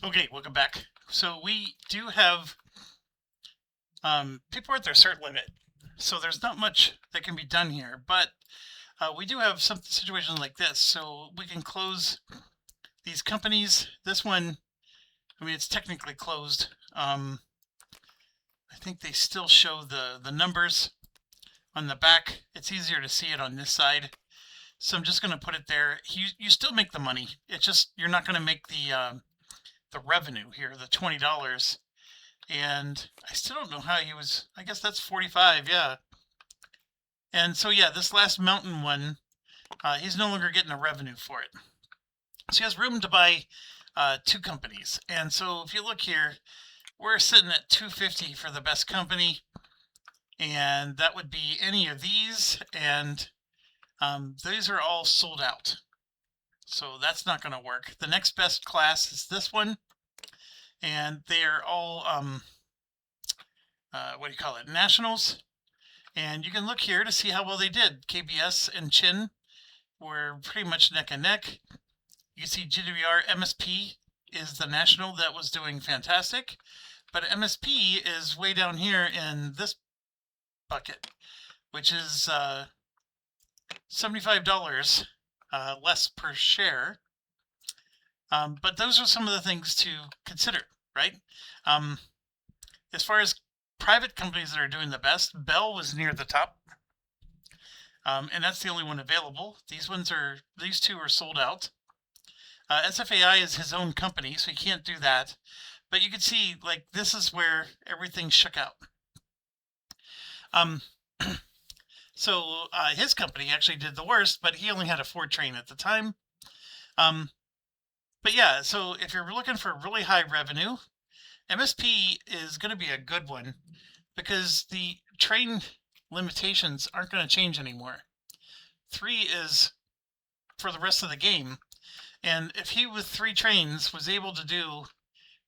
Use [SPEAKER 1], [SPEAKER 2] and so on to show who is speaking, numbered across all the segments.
[SPEAKER 1] Okay, welcome back. So we do have people are at their cert limit, so there's not much that can be done here. But we do have some situations like this, so we can close these companies. This one, I mean, it's technically closed. I think they still show the numbers on the back. It's easier to see it on this side, so I'm just going to put it there. You still make the money. It's just you're not going to make the revenue here, the $20. And I still don't know how he was. I guess that's 45, yeah. And so, yeah, this last mountain one, he's no longer getting a revenue for it. So he has room to buy two companies. And so if you look here, we're sitting at 250 for the best company. And that would be any of these. And these are all sold out. So that's not going to work. The next best class is this one. And they're all, what do you call it, nationals. And you can look here to see how well they did. KBS and Chin were pretty much neck and neck. You can see GWR MSP is the national that was doing fantastic. But MSP is way down here in this bucket, which is $75 less per share. But those are some of the things to consider, right? As far as private companies that are doing the best, Bell was near the top. And that's the only one available. These two are sold out. SFAI is his own company, so you can't do that. But you can see, like, this is where everything shook out. So his company actually did the worst, but he only had a Ford train at the time. But yeah, so if you're looking for really high revenue, MSP is going to be a good one because the train limitations aren't going to change anymore. 3 is for the rest of the game. And if he with 3 trains was able to do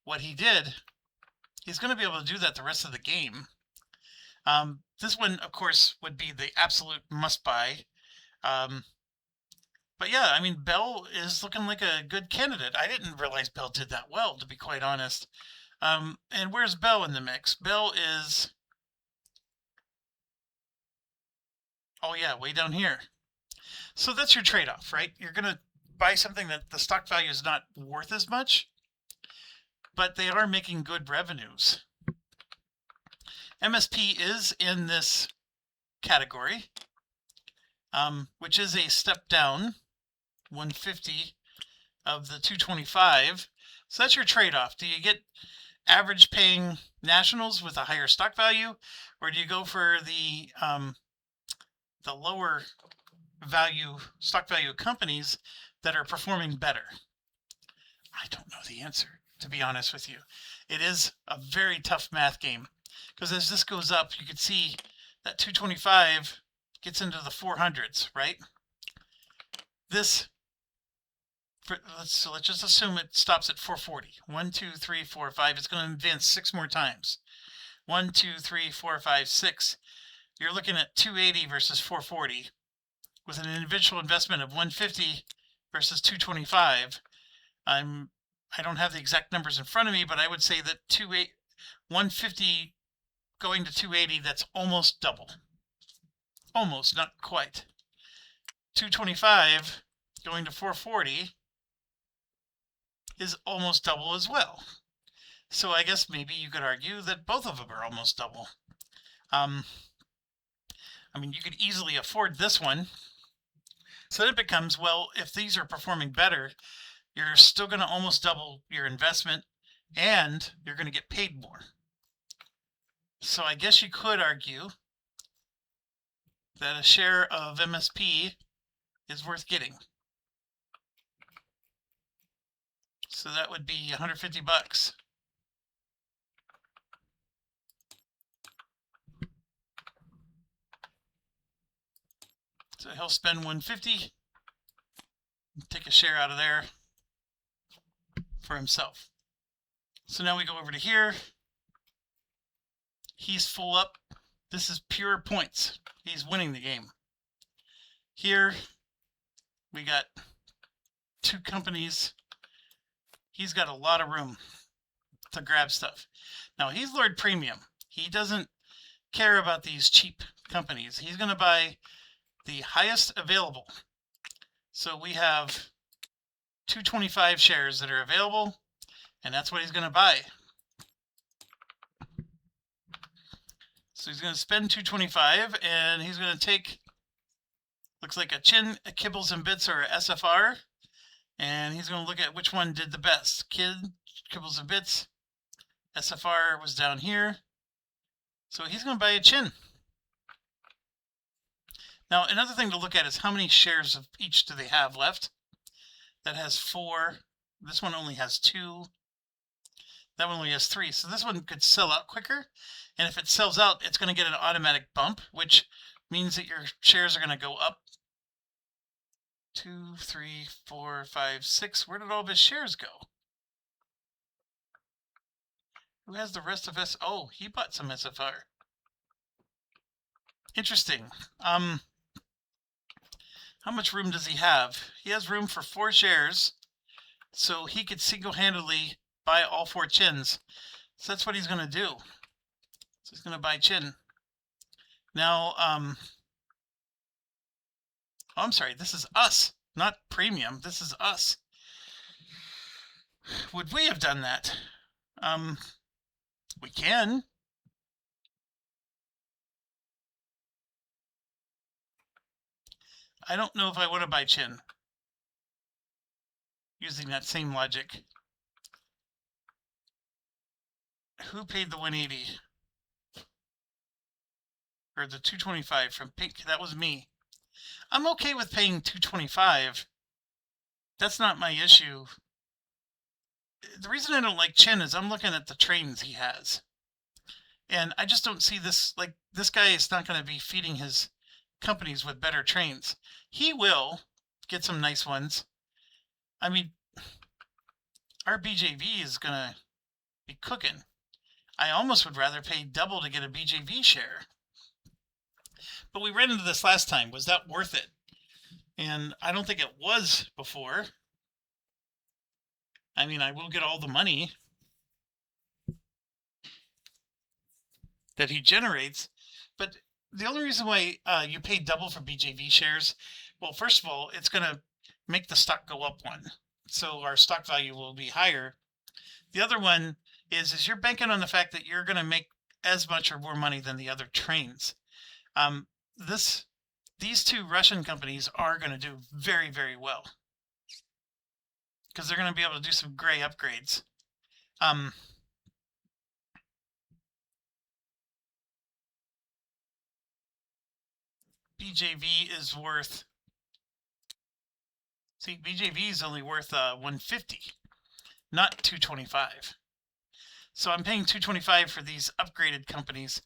[SPEAKER 1] what he did, he's going to be able to do that the rest of the game. This one, of course, would be the absolute must-buy. But yeah, I mean, Bell is looking like a good candidate. I didn't realize Bell did that well, to be quite honest. And where's Bell in the mix? Bell is, oh yeah, way down here. So that's your trade-off, right? You're going to buy something that the stock value is not worth as much, but they are making good revenues. MSP is in this category, which is a step down, 150 of the 225. So that's your trade-off. Do you get average paying nationals with a higher stock value, or do you go for the lower value stock value companies that are performing better? I don't know the answer, to be honest with you. It is a very tough math game because as this goes up, you can see that 225 gets into the 400s, right? This, let's just assume it stops at 440. 1, 2, 3, 4, 5. It's going to advance 6 more times. 1, 2, 3, 4, 5, 6. You're looking at 280 versus 440 with an individual investment of 150 versus 225. I don't have the exact numbers in front of me, but I would say that 150 going to 280, that's almost double. Almost, not quite. 225 going to 440 is almost double as well. So I guess maybe you could argue that both of them are almost double. I mean, you could easily afford this one. So then it becomes, well, if these are performing better, you're still going to almost double your investment and you're going to get paid more. So I guess you could argue that a share of MSP is worth getting. So that would be 150 bucks. So he'll spend 150, take a share out of there for himself. So now we go over to here. He's full up. This is pure points. He's winning the game. Here we got 2 companies. he's got a lot of room to grab stuff. Now, he's Lord Premium. He doesn't care about these cheap companies. He's going to buy the highest available. So we have 225 shares that are available, and that's what he's going to buy. So he's going to spend 225, and he's going to take, looks like a Chin, a Kibbles and Bits, or a SFR, and he's going to look at which one did the best. Kibbles and Bits, SFR was down here. So he's going to buy a Chin. Now, another thing to look at is how many shares of each do they have left. That has 4. This one only has 2. That one only has 3. So this one could sell out quicker. And if it sells out, it's going to get an automatic bump, which means that your shares are going to go up. 2, 3, 4, 5, 6. Where did all of his shares go? Who has the rest of S? Oh, he bought some SFR. Interesting. How much room does he have? He has room for 4 shares, so he could single-handedly buy all 4 Chins. So that's what he's going to do. So he's going to buy Chin. Now, oh, I'm sorry, this is us, not Premium. This is us. Would we have done that? We can. I don't know if I want to buy Chin using that same logic. Who paid the 180? Or the 225 from Pink? That was me. I'm okay with paying 225. That's not my issue. The reason I don't like Chin is I'm looking at the trains he has. And I just don't see this, like, this guy is not going to be feeding his companies with better trains. He will get some nice ones. I mean, our BJV is going to be cooking. I almost would rather pay double to get a BJV share. But we ran into this last time. Was that worth it? And I don't think it was before. I mean, I will get all the money that he generates, but the only reason why you pay double for BJV shares, well, first of all, it's going to make the stock go up 1. So our stock value will be higher. The other one is you're banking on the fact that you're going to make as much or more money than the other trains. These 2 Russian companies are going to do very, very well because they're going to be able to do some gray upgrades. BJV is worth, see, BJV is only worth 150, not 225. So I'm paying 225 for these upgraded companies.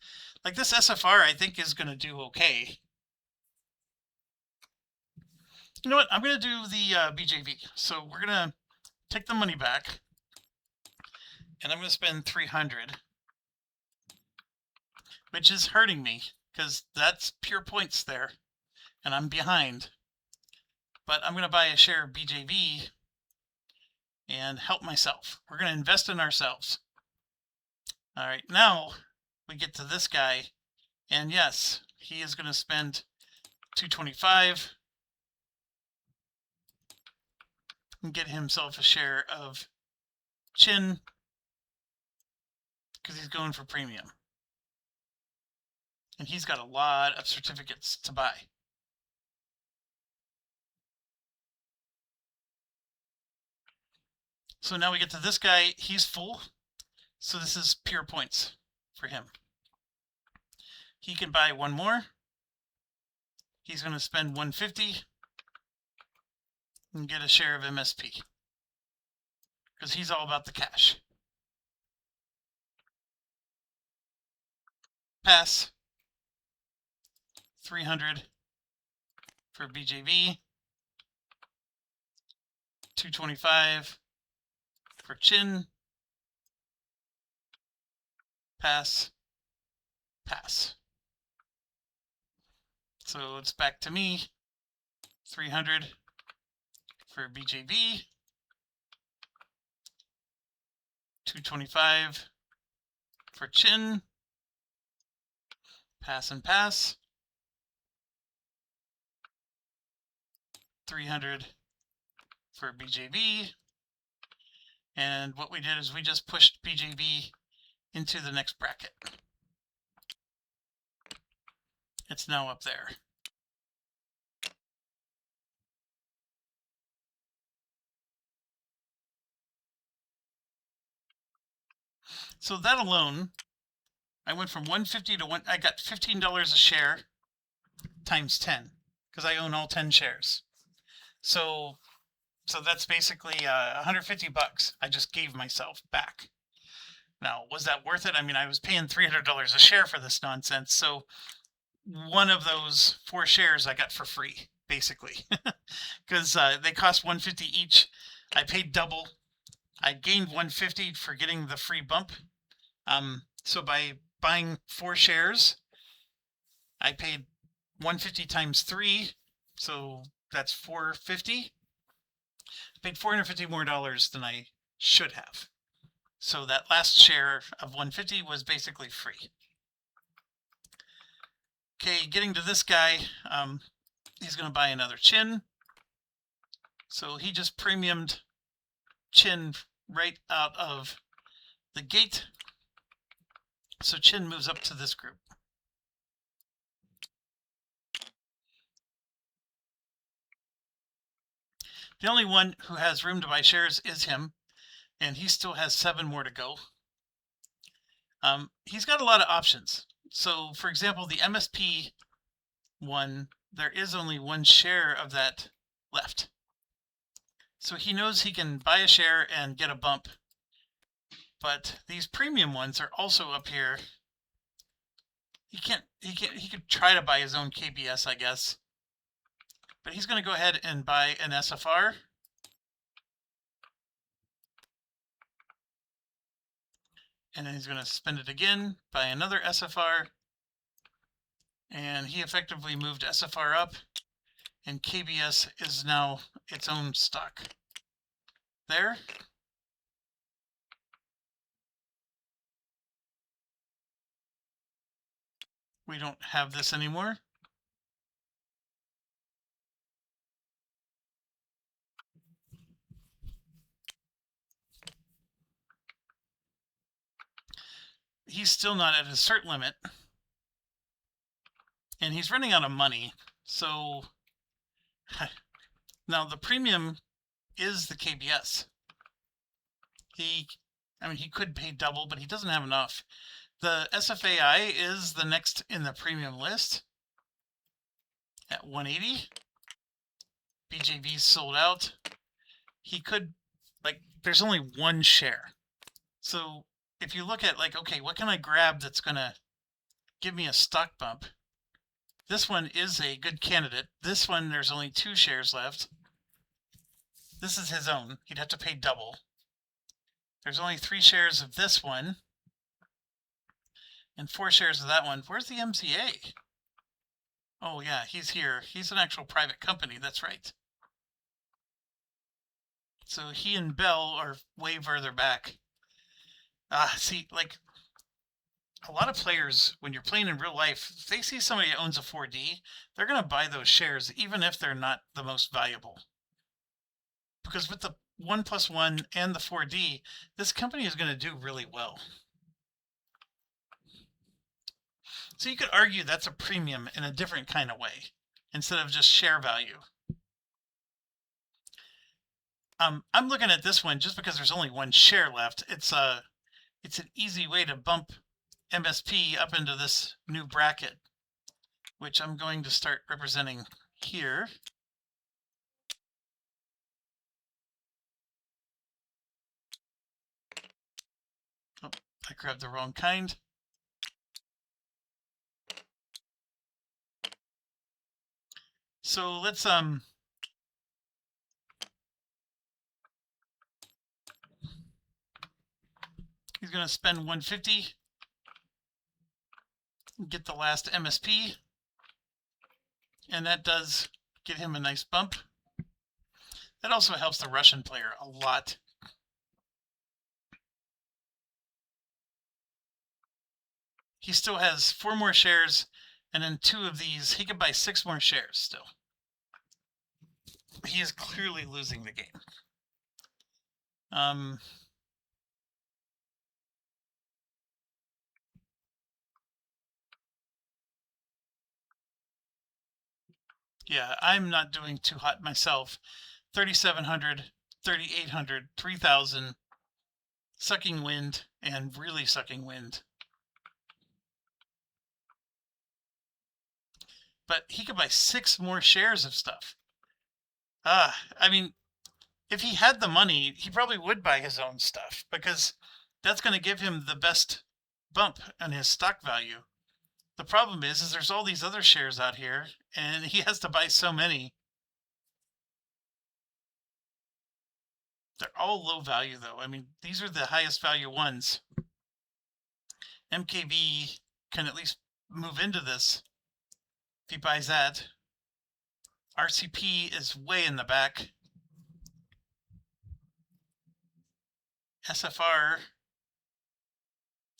[SPEAKER 1] Like this SFR, I think is going to do okay. You know what? I'm going to do the BJV. So we're going to take the money back, and I'm going to spend 300, which is hurting me because that's pure points there, and I'm behind. But I'm going to buy a share of BJV and help myself. We're going to invest in ourselves. All right, now we get to this guy, and yes, he is going to spend 225 and get himself a share of Chin because he's going for Premium. And he's got a lot of certificates to buy. So now we get to this guy. He's full. So this is pure points for him. He can buy 1 more. He's going to spend 150 and get a share of MSP because he's all about the cash. Pass. 300 for BJV. 225 for Chin. Pass. Pass. So it's back to me. 300 for BJV. 225 for Chin. Pass and pass. 300 for BJB. And what we did is we just pushed BJB into the next bracket. It's now up there. So that alone, I went from 150 to I got $15 a share times 10 because I own all 10 shares. So that's basically $150 I just gave myself back. Now, was that worth it? I mean, I was paying $300 a share for this nonsense. So one of those 4 shares I got for free, basically, because they cost $150 each. I paid double. I gained $150 for getting the free bump. So by buying 4 shares, I paid $150 times 3, so that's $450. I paid $450 more than I should have. So that last share of $150 was basically free. Okay, getting to this guy, he's going to buy another Chin. So he just premiumed Chin right out of the gate. So Chin moves up to this group. The only one who has room to buy shares is him, and he still has 7 more to go. He's got a lot of options. So, for example, the MSP one, there is only 1 share of that left. So he knows he can buy a share and get a bump. But these premium ones are also up here. He could try to buy his own KBS, I guess. But he's going to go ahead and buy an SFR. And then he's going to spend it again, buy another SFR. And he effectively moved SFR up. And KBS is now its own stock. There. We don't have this anymore. He's still not at his cert limit. And he's running out of money. So now the premium is the KBS. He could pay double, but he doesn't have enough. The SFAI is the next in the premium list at 180. BJB sold out. He could, there's only 1 share. So if you look at okay, what can I grab that's going to give me a stock bump? This one is a good candidate. This one, there's only 2 shares left. This is his own. He'd have to pay double. There's only 3 shares of this one. And 4 shares of that one. Where's the MCA? Oh yeah, he's here. He's an actual private company, that's right. So he and Bell are way further back. See, a lot of players, when you're playing in real life, if they see somebody that owns a 4D, they're going to buy those shares, even if they're not the most valuable. Because with the 1+1 and the 4D, this company is going to do really well. So you could argue that's a premium in a different kind of way, instead of just share value. I'm looking at this one just because there's only 1 share left. It's an easy way to bump MSP up into this new bracket, which I'm going to start representing here. Oh, I grabbed the wrong kind. So let's he's going to spend 150, get the last MSP, and that does get him a nice bump. That also helps the Russian player a lot. he still has 4 more shares, and then 2 of these, he could buy 6 more shares still. He is clearly losing the game. Yeah, I'm not doing too hot myself. 3,700, 3,800, 3,000, sucking wind, and really sucking wind. But he could buy 6 more shares of stuff. I mean, if he had the money, he probably would buy his own stuff, because that's going to give him the best bump in his stock value. The problem is there's all these other shares out here, and he has to buy so many. They're all low value, though. I mean, these are the highest value ones. MKB can at least move into this if he buys that. RCP is way in the back. SFR,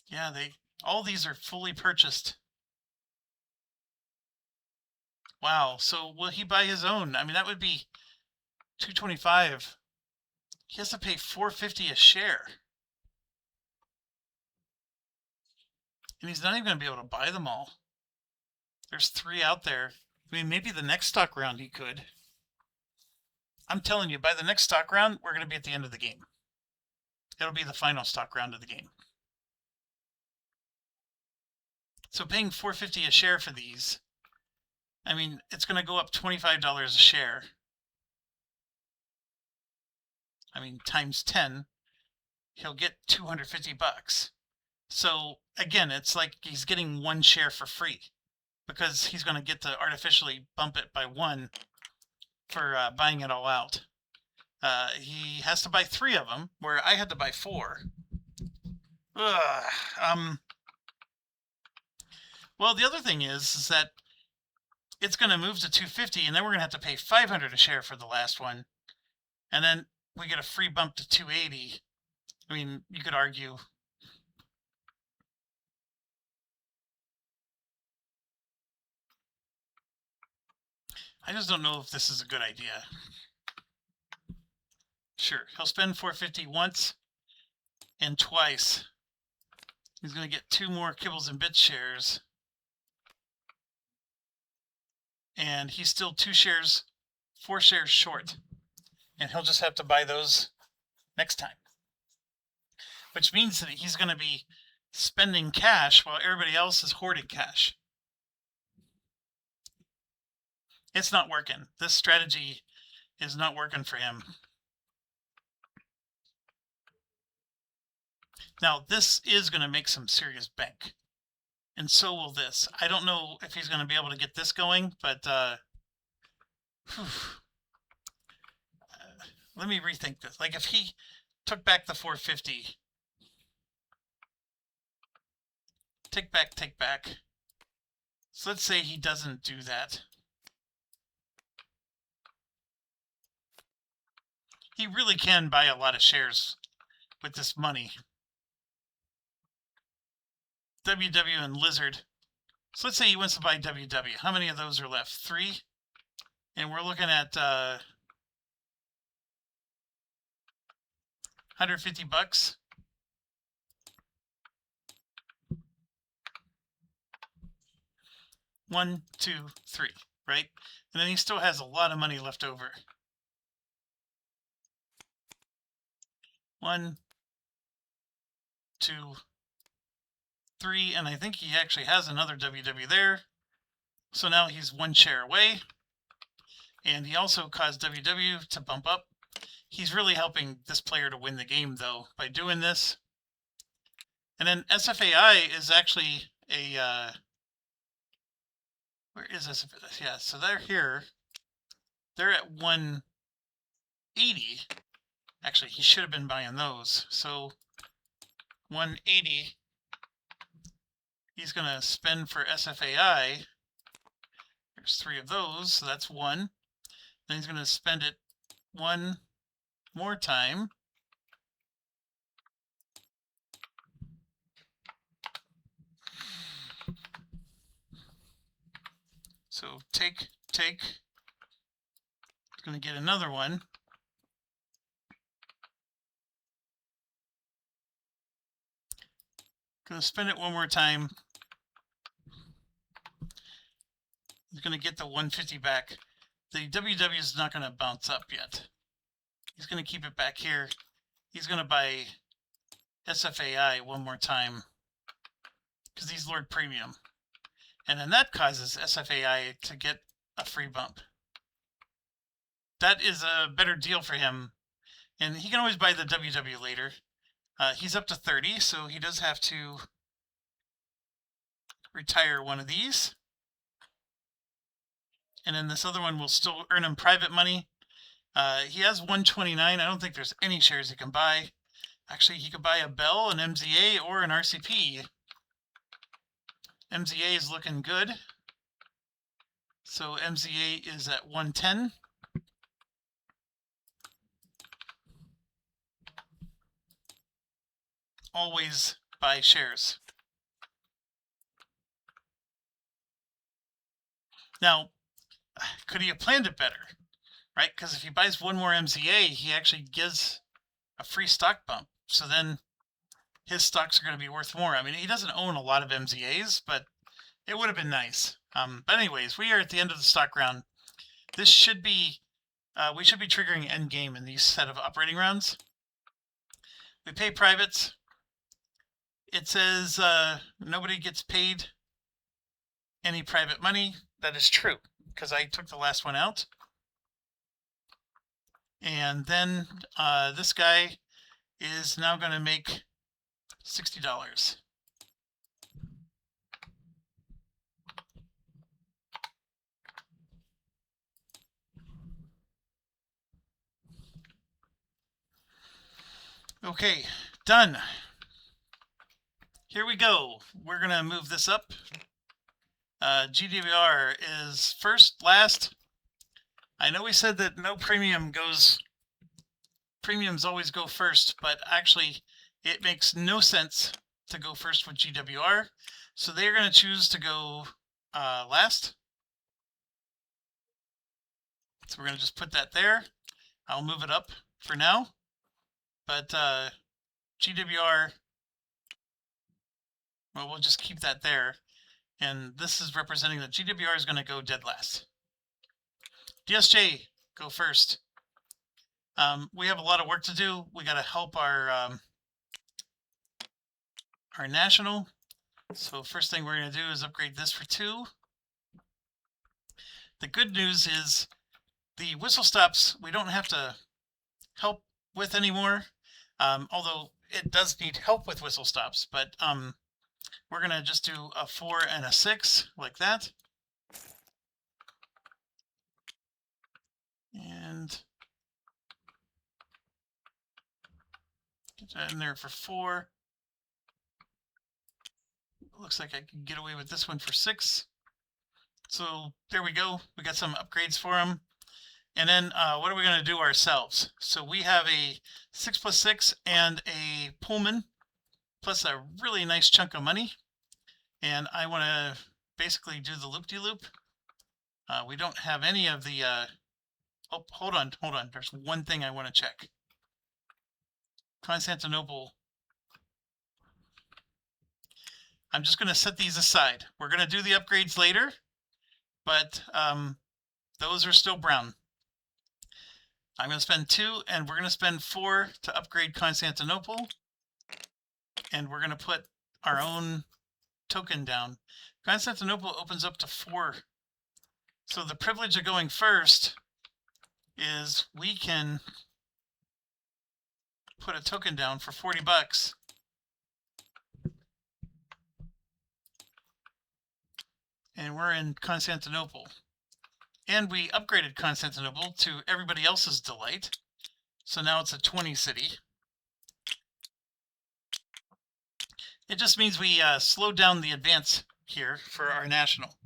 [SPEAKER 1] yeah, all these are fully purchased. Wow, so will he buy his own? I mean, that would be $225. He has to pay $450 a share. And he's not even going to be able to buy them all. There's 3 out there. I mean, maybe the next stock round he could. I'm telling you, by the next stock round, we're going to be at the end of the game. It'll be the final stock round of the game. So paying $450 a share for these, I mean, it's going to go up $25 a share. I mean, times 10, he'll get $250. So again, it's like he's getting 1 share for free, because he's going to get to artificially bump it by 1 for buying it all out. He has to buy 3 of them, where I had to buy 4. Well, the other thing is that it's going to move to $250, and then we're going to have to pay $500 a share for the last one, and then we get a free bump to $280. I mean, you could argue. I just don't know if this is a good idea. Sure, he'll spend $450 once and twice. He's going to get 2 more Kibbles and Bits shares. And he's still 4 shares short. And he'll just have to buy those next time. Which means that he's going to be spending cash while everybody else is hoarding cash. It's not working. This strategy is not working for him. Now, this is going to make some serious bank. And so will this. I don't know if he's going to be able to get this going, but let me rethink this. Like, if he took back the 450, take back. So let's say he doesn't do that. He really can buy a lot of shares with this money. WW and Lizard. So let's say he wants to buy WW. How many of those are left? 3. And we're looking at $150. One, 2, 3, right? And then he still has a lot of money left over. 1, 2, 3, and I think he actually has another WW there. So now he's 1 share away. And he also caused WW to bump up. He's really helping this player to win the game, though, by doing this. And then SFAI is actually a... where is SFAI? Yeah, so they're here. They're at 180. Actually, he should have been buying those. So 180, he's going to spend for SFAI. There's 3 of those, so that's 1. Then he's going to spend it 1 more time. So take. It's going to get another one. Going to spin it one more time. He's going to get the 150 back. The WW is not going to bounce up yet. He's going to keep it back here. He's going to buy SFAI one more time because he's Lord Premium. And then that causes SFAI to get a free bump. That is a better deal for him. And he can always buy the WW later. He's up to 30, so he does have to retire one of these. And then this other one will still earn him private money. He has 129. I don't think there's any shares he can buy. Actually, he could buy a Bell, an MZA, or an RCP. MZA is looking good. So MZA is at 110. Always buy shares. Now, could he have planned it better? Right? Because if he buys one more MZA, he actually gives a free stock bump. So then his stocks are going to be worth more. I mean, he doesn't own a lot of MZAs, but it would have been nice. But anyways, we are at the end of the stock round. This should be, we should be triggering endgame in these set of operating rounds. We pay privates. It says nobody gets paid any private money. That is true, because I took the last one out. And then this guy is now going to make $60. Okay, done. Here we go. We're going to move this up. GWR is first, last. I know we said that no premium goes, premiums always go first, but actually it makes no sense to go first with GWR. So they're going to choose to go last. So we're going to just put that there. I'll move it up for now. But GWR, well, we'll just keep that there. And this is representing that GWR is going to go dead last. DSJ, go first. We have a lot of work to do. We got to help our national. So first thing we're going to do is upgrade this for 2. The good news is the whistle stops we don't have to help with anymore. Although it does need help with whistle stops, but we're going to just do a 4 and a 6 like that. And get that in there for 4. Looks like I can get away with this one for 6. So there we go. We got some upgrades for them. And then what are we going to do ourselves? So we have a 6+6 and a Pullman, plus a really nice chunk of money. And I want to basically do the loop-de-loop. We don't have any of the... oh, hold on. There's one thing I want to check. Constantinople. I'm just going to set these aside. We're going to do the upgrades later, but those are still brown. I'm going to spend 2, and we're going to spend 4 to upgrade Constantinople. And we're going to put our own token down. Constantinople opens up to 4. So the privilege of going first is we can put a token down for $40. And we're in Constantinople. And we upgraded Constantinople to everybody else's delight. So now it's a 20 city. It just means we slowed down the advance here for our national.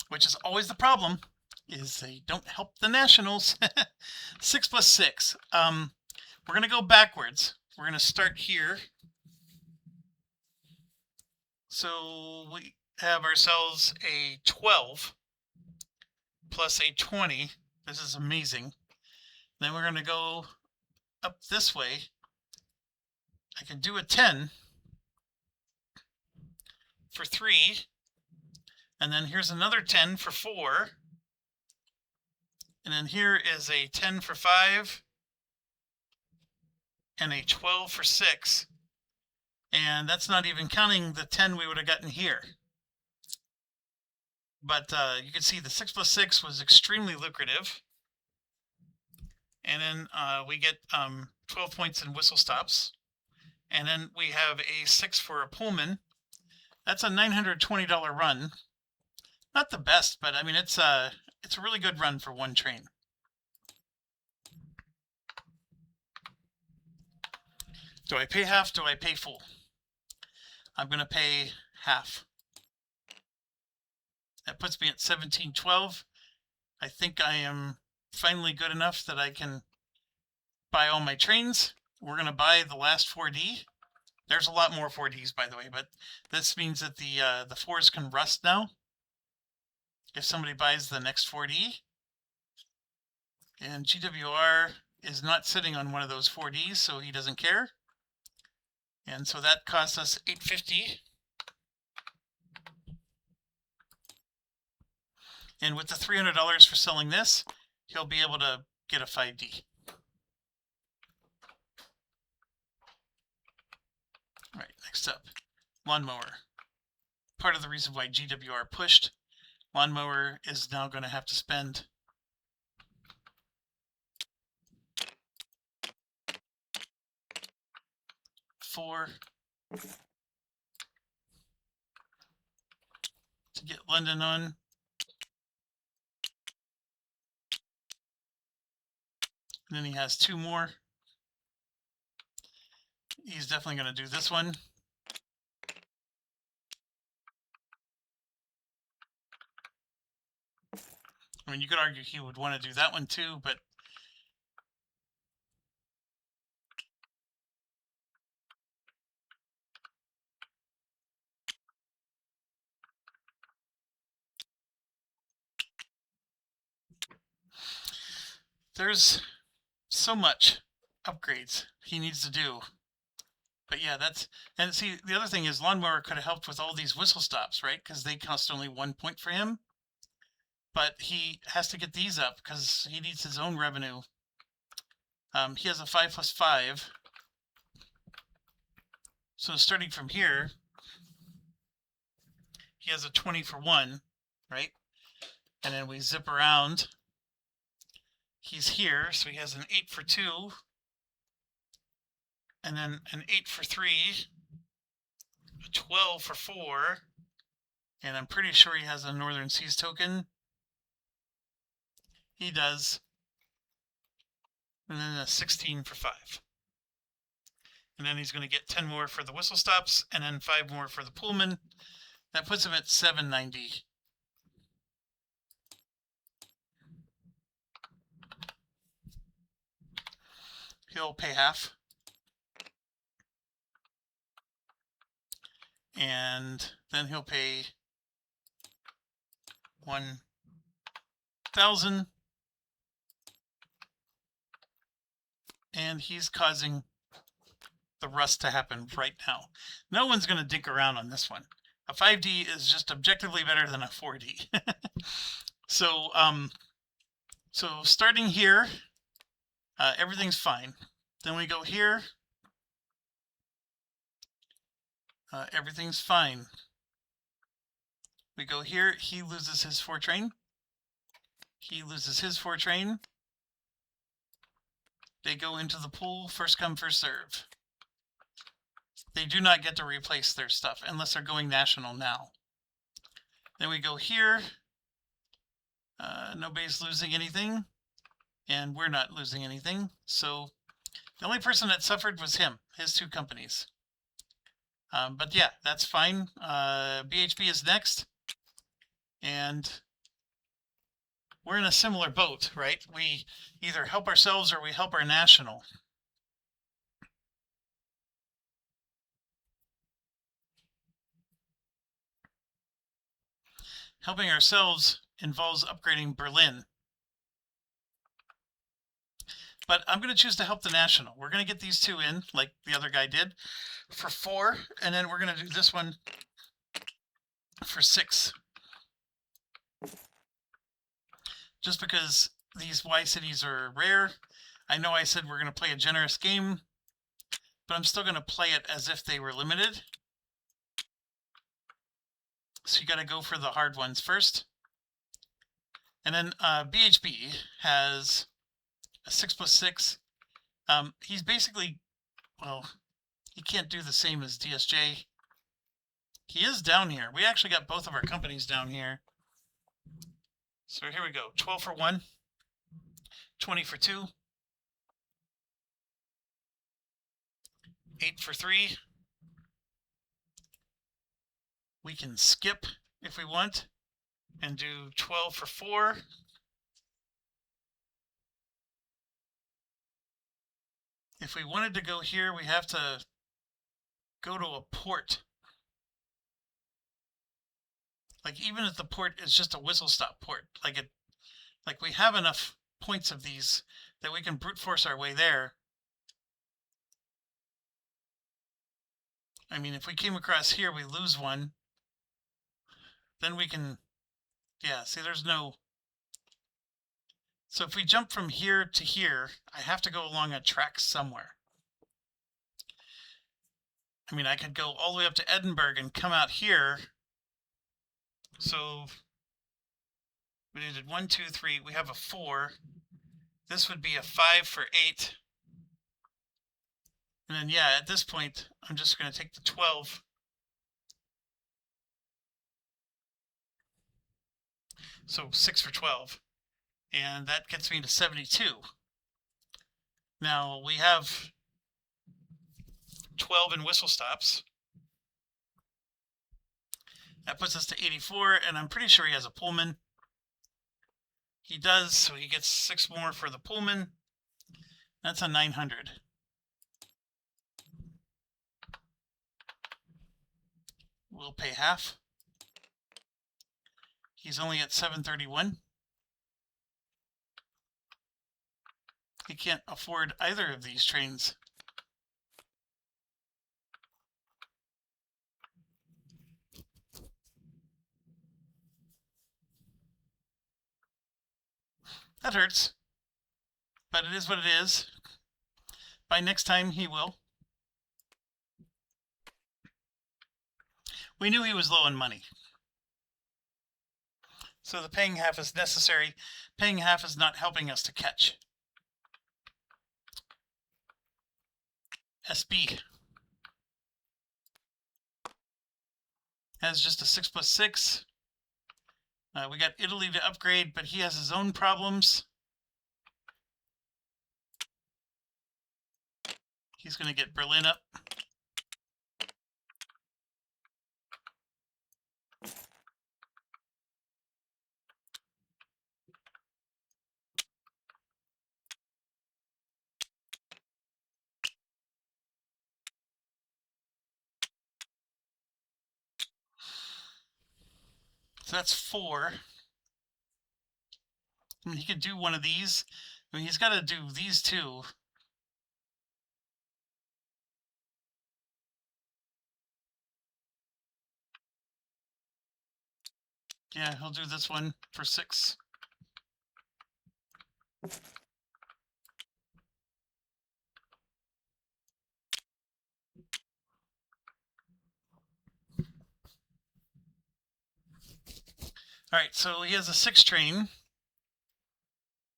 [SPEAKER 1] Which is always the problem, is they don't help the nationals. 6+6. We're going to go backwards. We're going to start here. So have ourselves a 12 plus a 20. This is amazing. Then we're going to go up this way. I can do a 10 for 3. And then here's another 10 for 4. And then here is a 10 for 5. And a 12 for 6. And that's not even counting the 10 we would have gotten here. But you can see the 6 plus 6 was extremely lucrative. And then we get 12 points in whistle stops. And then we have a 6 for a Pullman. That's a $920 run. Not the best, but I mean it's a really good run for one train. Do I pay half? Do I pay full? I'm going to pay half. That puts me at 1712. I think I am finally good enough that I can buy all my trains. We're going to buy the last 4D. There's a lot more 4Ds, by the way, but this means that the 4s can rust now if somebody buys the next 4D. And GWR is not sitting on one of those 4Ds, so he doesn't care. And so that costs us $850. And with the $300 for selling this, he'll be able to get a 5D. All right, next up, lawnmower. Part of the reason why GWR pushed, lawnmower is now going to have to spend $4 to get London on. And then he has 2 more. He's definitely going to do this one. I mean, you could argue he would want to do that one too, but there's so much upgrades he needs to do. But yeah, and see, the other thing is lawnmower could have helped with all these whistle stops, right? Because they cost only 1 point for him. But he has to get these up because he needs his own revenue. He has a 5 plus 5. So starting from here, he has a 20 for 1, right? And then we zip around. He's here, so he has an 8 for 2. And then an 8 for 3. A 12 for 4. And I'm pretty sure he has a Northern Seas token. He does. And then a 16 for 5. And then he's going to get 10 more for the whistle stops, and then 5 more for the Pullman. That puts him at 790. He'll pay half. And then he'll pay 1,000. And he's causing the rust to happen right now. No one's going to dink around on this one. A 5D is just objectively better than a 4D. So starting here, everything's fine. Then we go here. Everything's fine. We go here. He loses his 4 train. He loses his 4 train. They go into the pool, first come, first serve. They do not get to replace their stuff unless they're going national now. Then we go here. Nobody's losing anything. And we're not losing anything. So the only person that suffered was him, his 2 companies. But yeah, that's fine. BHP is next. And we're in a similar boat, right? We either help ourselves or we help our national. Helping ourselves involves upgrading Berlin. But I'm going to choose to help the National. We're going to get these two in, like the other guy did, for 4. And then we're going to do this one for 6. Just because these Y cities are rare. I know I said we're going to play a generous game, but I'm still going to play it as if they were limited. So you got to go for the hard ones first. And then BHB has a 6+6. He's basically, well, he can't do the same as DSJ. He is down here. We actually got both of our companies down here. So here we go. 12 for 1, 20 for 2, 8 for 3. We can skip if we want and do 12 for 4. If we wanted to go here, we have to go to a port. Like, even if the port is just a whistle stop port, like we have enough points of these that we can brute force our way there. I mean, if we came across here, we lose one. Then we can, yeah, see, there's no. So if we jump from here to here, I have to go along a track somewhere. I mean, I could go all the way up to Edinburgh and come out here. So we did 1, 2, 3. We have a 4. This would be a 5 for 8. And then, yeah, at this point, I'm just going to take the 12. So 6 for 12. And that gets me to 72. Now, we have 12 in whistle stops. That puts us to 84, and I'm pretty sure he has a Pullman. He does, so he gets 6 more for the Pullman. That's a 900. We'll pay half. He's only at 731. He can't afford either of these trains. That hurts. But it is what it is. By next time, he will. We knew he was low on money. So the paying half is necessary. Paying half is not helping us to catch. SB has just a 6+6. We got Italy to upgrade, but he has his own problems. He's going to get Berlin up. So that's 4. I mean, he could do one of these. I mean, he's got to do these 2. Yeah, he'll do this one for 6. All right, so he has a 6 train.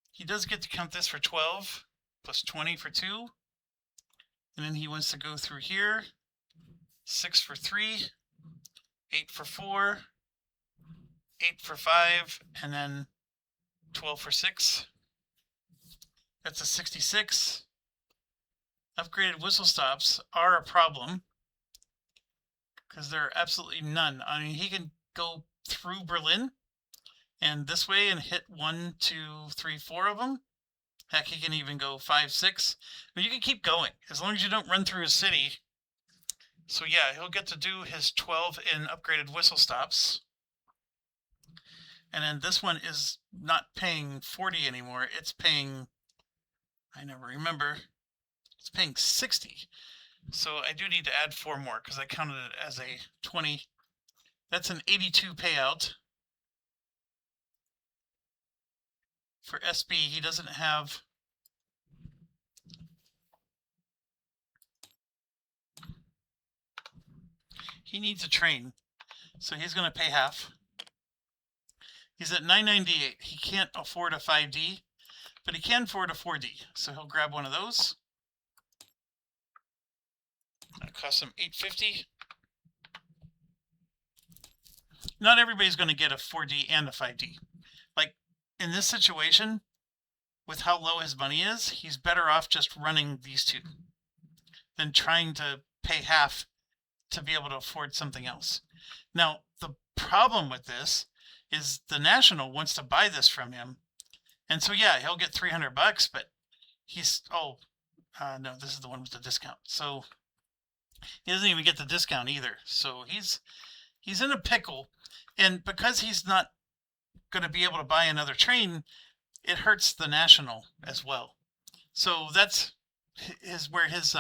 [SPEAKER 1] He does get to count this for 12, plus 20 for 2. And then he wants to go through here. 6 for 3, 8 for 4, 8 for 5, and then 12 for 6. That's a 66. Upgraded whistle stops are a problem because there are absolutely none. I mean, he can go through Berlin and this way and hit 1, 2, 3, 4 of them. Heck, he can even go 5, 6. But you can keep going as long as you don't run through his city. So yeah, he'll get to do his 12 in upgraded whistle stops. And then this one is not paying 40 anymore. It's paying, I never remember, it's paying 60. So I do need to add 4 more because I counted it as a 20. That's an 82 payout. For SB, he doesn't have, he needs a train. So he's going to pay half. He's at 998. He can't afford a 5D, but he can afford a 4D. So he'll grab one of those. That costs him 850. Not everybody's going to get a 4D and a 5D. Like in this situation, with how low his money is, he's better off just running these two than trying to pay half to be able to afford something else. Now, the problem with this is the National wants to buy this from him. And so, yeah, he'll get $300, but he's, no, this is the one with the discount. So he doesn't even get the discount either. So he's in a pickle. And because he's not going to be able to buy another train, it hurts the National as well. So that's where his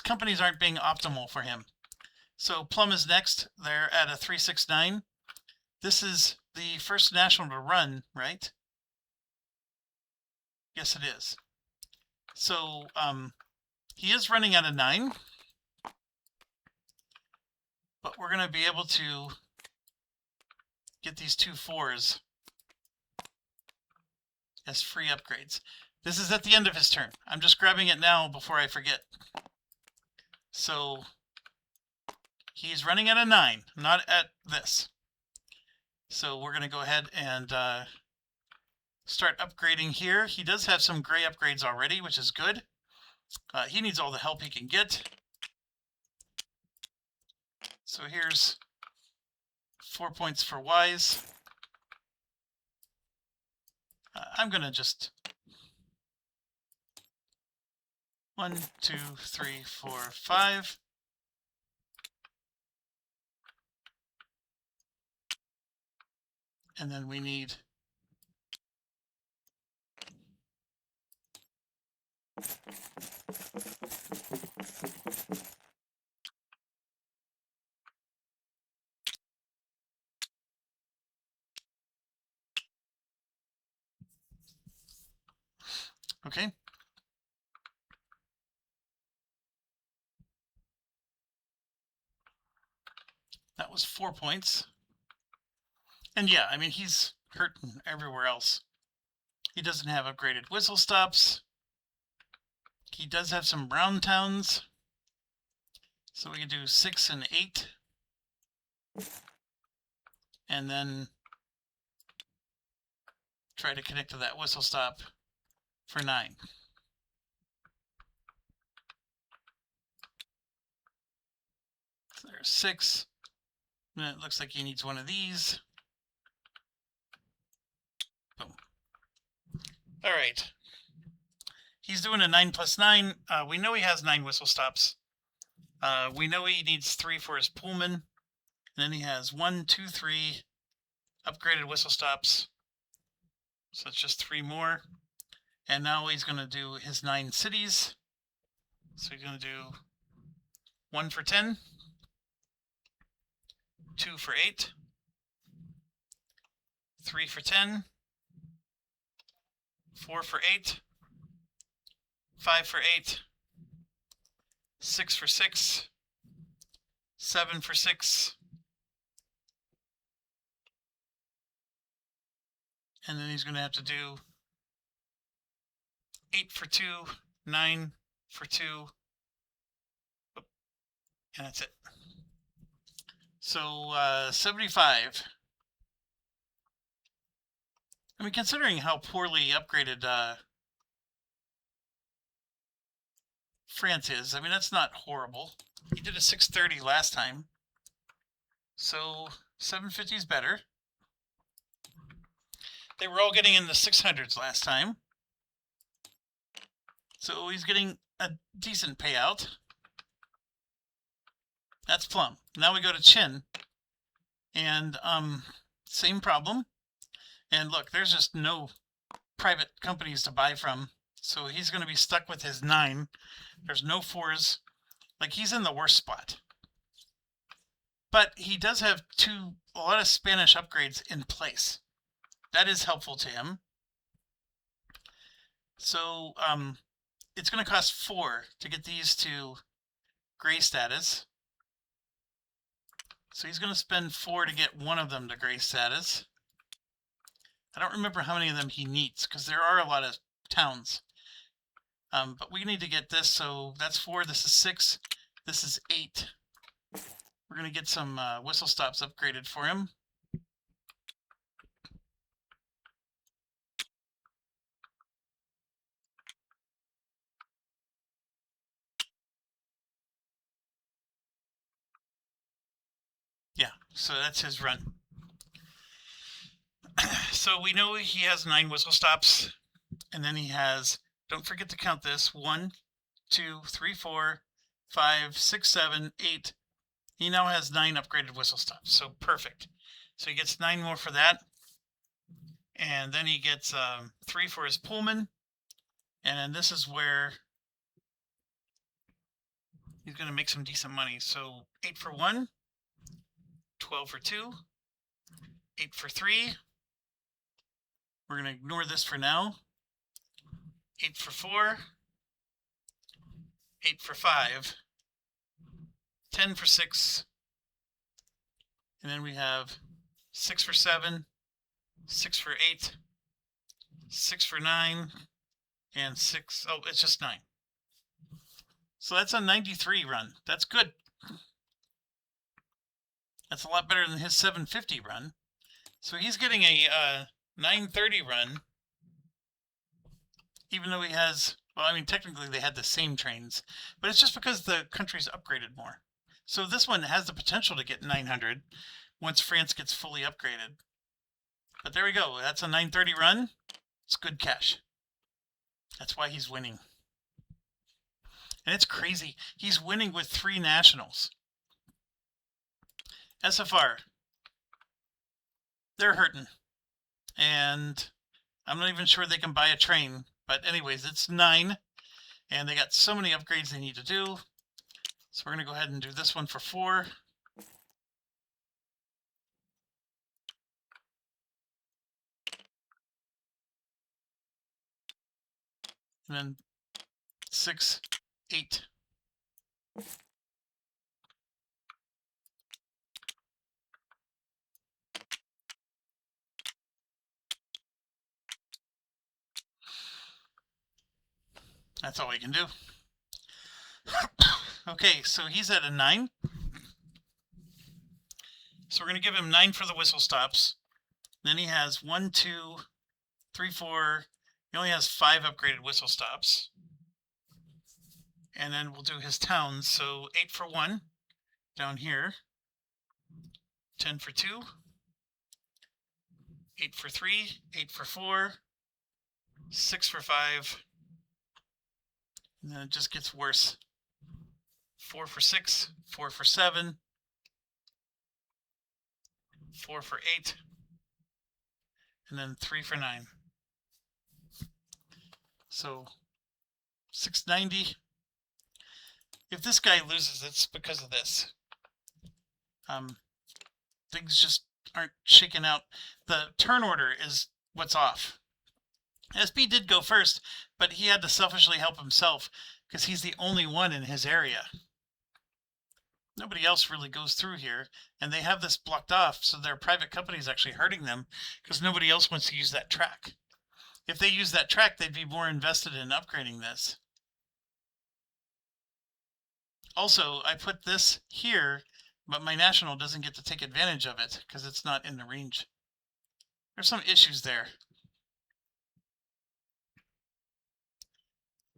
[SPEAKER 1] companies aren't being optimal for him. So Plum is next. They're at a 369. This is the first National to run, right? Yes, it is. So he is running at a 9. But we're going to be able to get these 2 4s as free upgrades. This is at the end of his turn. I'm just grabbing it now before I forget. So he's running at a 9, not at this. So we're going to go ahead and start upgrading here. He does have some gray upgrades already, which is good. He needs all the help he can get. So here's 4 points for Wise. I'm going to just 1, 2, 3, 4, 5. And then we need okay. That was 4 points. And yeah, I mean, he's hurting everywhere else. He doesn't have upgraded whistle stops. He does have some brown towns. So we can do 6 and 8. And then try to connect to that whistle stop for 9. So there's 6. And it looks like he needs one of these. Boom. All right. He's doing a 9 plus 9. We know he has 9 whistle stops. We know he needs 3 for his Pullman. And then he has 1, 2, 3 upgraded whistle stops. So it's just 3 more. And now he's going to do his 9 cities. So he's going to do 1 for 10. 2 for 8. 3 for 10. 4 for 8. 5 for 8. 6 for 6. 7 for 6. And then he's going to have to do 8 for 2, 9 for 2. And that's it. So 75. I mean, considering how poorly upgraded France is, I mean, that's not horrible. He did a 630 last time. So 750 is better. They were all getting in the 600s last time. So he's getting a decent payout. That's Plum. Now we go to Chin. And same problem. And look, there's just no private companies to buy from. So he's going to be stuck with his 9. There's no 4s. Like, he's in the worst spot. But he does have a lot of Spanish upgrades in place. That is helpful to him. So it's going to cost 4 to get these to gray status. So he's going to spend 4 to get one of them to gray status. I don't remember how many of them he needs, because there are a lot of towns. But we need to get this, so that's 4, this is 6, this is 8. We're going to get some whistle stops upgraded for him. Yeah, so that's his run. So we know he has 9 whistle stops, and then he has, don't forget to count this, 1, 2, 3, 4, 5, 6, 7, 8. He now has 9 upgraded whistle stops, so perfect. So he gets 9 more for that. And then he gets 3 for his Pullman. And then this is where he's going to make some decent money. So 8 for 1, 12 for 2, 8 for 3. We're going to ignore this for now. 8 for 4, 8 for 5, 10 for 6, and then we have 6 for 7, 6 for 8, 6 for 9, and 6. Oh, it's just 9. So that's a 93 run. That's good. That's a lot better than his 750 run. So he's getting a 930 run, even though he has, well, I mean, technically they had the same trains, but it's just because the country's upgraded more. So this one has the potential to get 900 once France gets fully upgraded. But there we go. That's a 930 run. It's good cash. That's why he's winning. And it's crazy. He's winning with 3 nationals. SFR, they're hurting. And I'm not even sure they can buy a train. But anyways, it's 9. And they got so many upgrades they need to do. So we're going to go ahead and do this one for 4. And then 6, 8. That's all we can do. Okay, so he's at a 9. So we're going to give him 9 for the whistle stops. Then he has 1, 2, 3, 4. He only has 5 upgraded whistle stops. And then we'll do his towns. So 8 for 1 down here. 10 for 2. 8 for 3. 8 for 4. 6 for 5. And then it just gets worse. 4 for 6. 4 for 7. 4 for 8. And then 3 for 9. So 690. If this guy loses, it's because of this. Things just aren't shaken out. The turn order is what's off. SB did go first, but he had to selfishly help himself because he's the only one in his area. Nobody else really goes through here, and they have this blocked off, so their private company is actually hurting them because nobody else wants to use that track. If they use that track, they'd be more invested in upgrading this. Also, I put this here, but my national doesn't get to take advantage of it because it's not in the range. There's some issues there.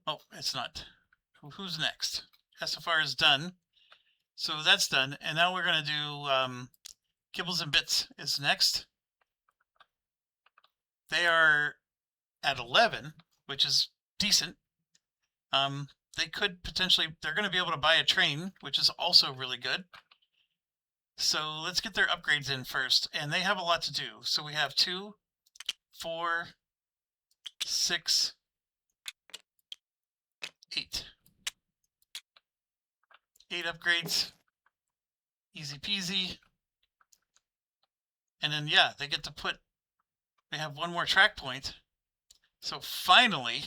[SPEAKER 1] Oh, it's not. Who's next? SFR is done. So that's done. And now we're going to do Kibbles and Bits is next. They are at 11, which is decent. They could potentially, they're going to be able to buy a train, which is also really good. So let's get their upgrades in first. And they have a lot to do. So we have 2, 4, 6, 8. 8 upgrades. Easy peasy. And then, yeah, they get to put, they have one more track point. So finally,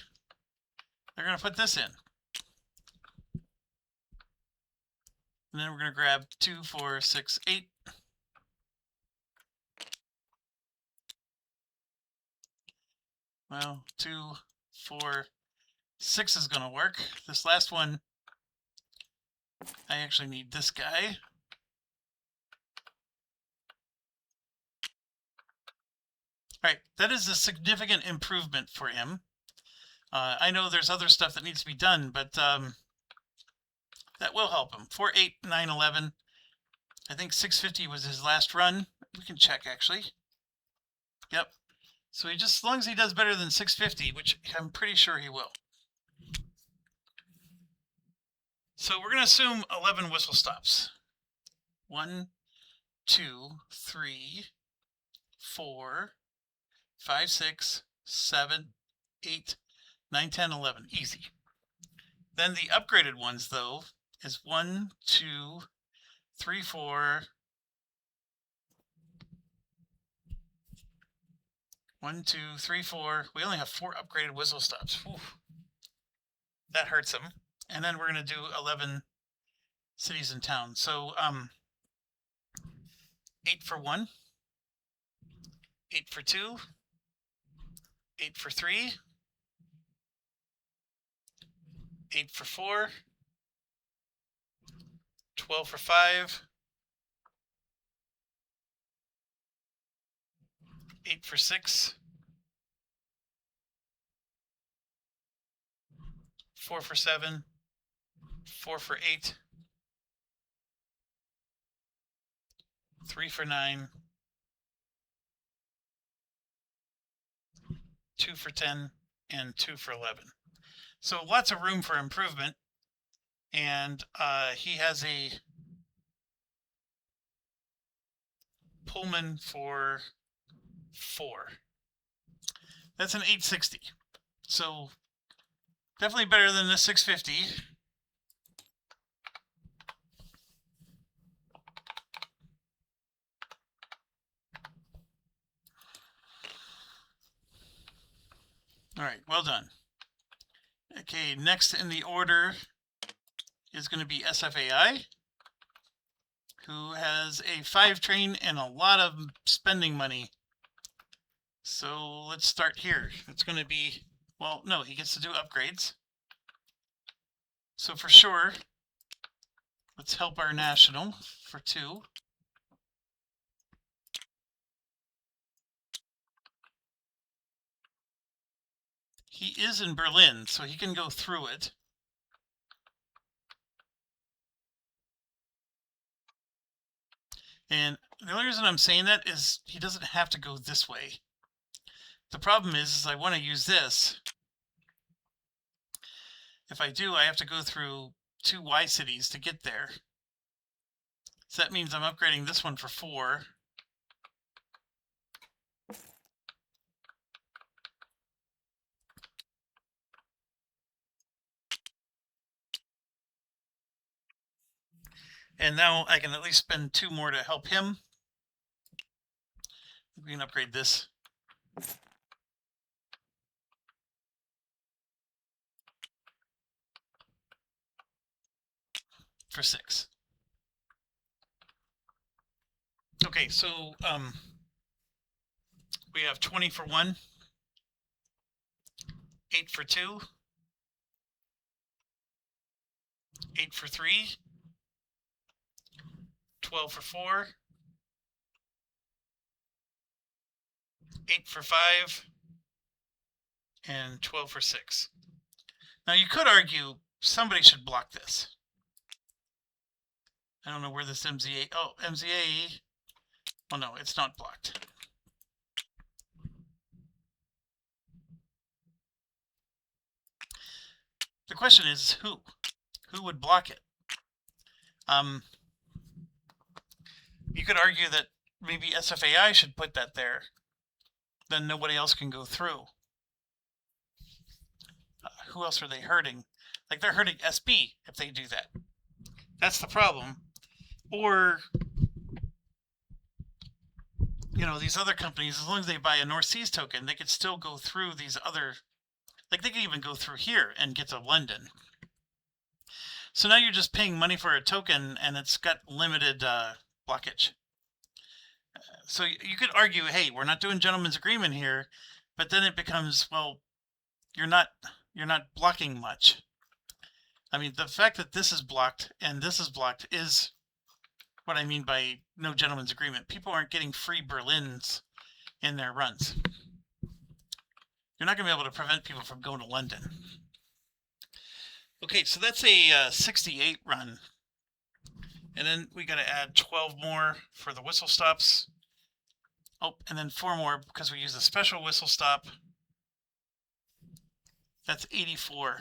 [SPEAKER 1] they're going to put this in. And then we're going to grab 2, 4, 6, 8. Well, 2, 4, 6 is going to work. This last one, I actually need this guy. All right, that is a significant improvement for him. I know there's other stuff that needs to be done, but that will help him. 4, 8, 9, 11. I think 650 was his last run. We can check, actually. Yep. So he just, as long as he does better than 650, which I'm pretty sure he will. So we're going to assume 11 whistle stops. 1, 2, 3, 4, 5, 6, 7, 8, 9, 10, 11. Easy. Then the upgraded ones, though, is 1, 2, 3, 4. 1, 2, 3, 4. We only have 4 upgraded whistle stops. Whew. That hurts him. And then we're going to do 11 cities and towns. So 8 for 1, 8 for 2, 8 for 3, 8 for 4, 12 for 5, 8 for 6, 4 for 7, 4 for 8, 3 for 9, 2 for 10, and 2 for 11. So lots of room for improvement. And he has a Pullman for 4. That's an 860. So definitely better than the 650. All right, well done. Okay, next in the order is going to be SFAI, who has a 5 train and a lot of spending money. So let's start here. It's going to be, well, no, he gets to do upgrades. So for sure, let's help our national for 2. He is in Berlin, so he can go through it. And the only reason I'm saying that is he doesn't have to go this way. The problem is I want to use this. If I do, I have to go through 2 Y cities to get there. So that means I'm upgrading this one for 4. And now I can at least spend 2 more to help him. We can upgrade this. For 6. Okay, so we have 20 for 1, 8 for 2, 8 for 3, 12 for 4, 8 for 5, and 12 for 6. Now you could argue somebody should block this. I don't know where this MZA, oh, MZA, oh no, it's not blocked. The question is who? Who would block it? You could argue that maybe SFAI should put that there. then nobody else can go through. Who else are they hurting? Like, they're hurting SB if they do that. That's the problem. Or, you know, these other companies, as long as they buy a North Seas token, they could still go through these other, like they could even go through here and get to London. So now you're just paying money for a token and it's got limited blockage. So you could argue, hey, we're not doing gentleman's agreement here, but then it becomes, well, you're not blocking much. I mean, the fact that this is blocked and this is blocked is what I mean by no gentleman's agreement. People aren't getting free Berlins in their runs. You're not going to be able to prevent people from going to London. Okay, so that's a 68 run. And then we got to add 12 more for the whistle stops. Oh, and then 4 more because we use a special whistle stop. That's 84.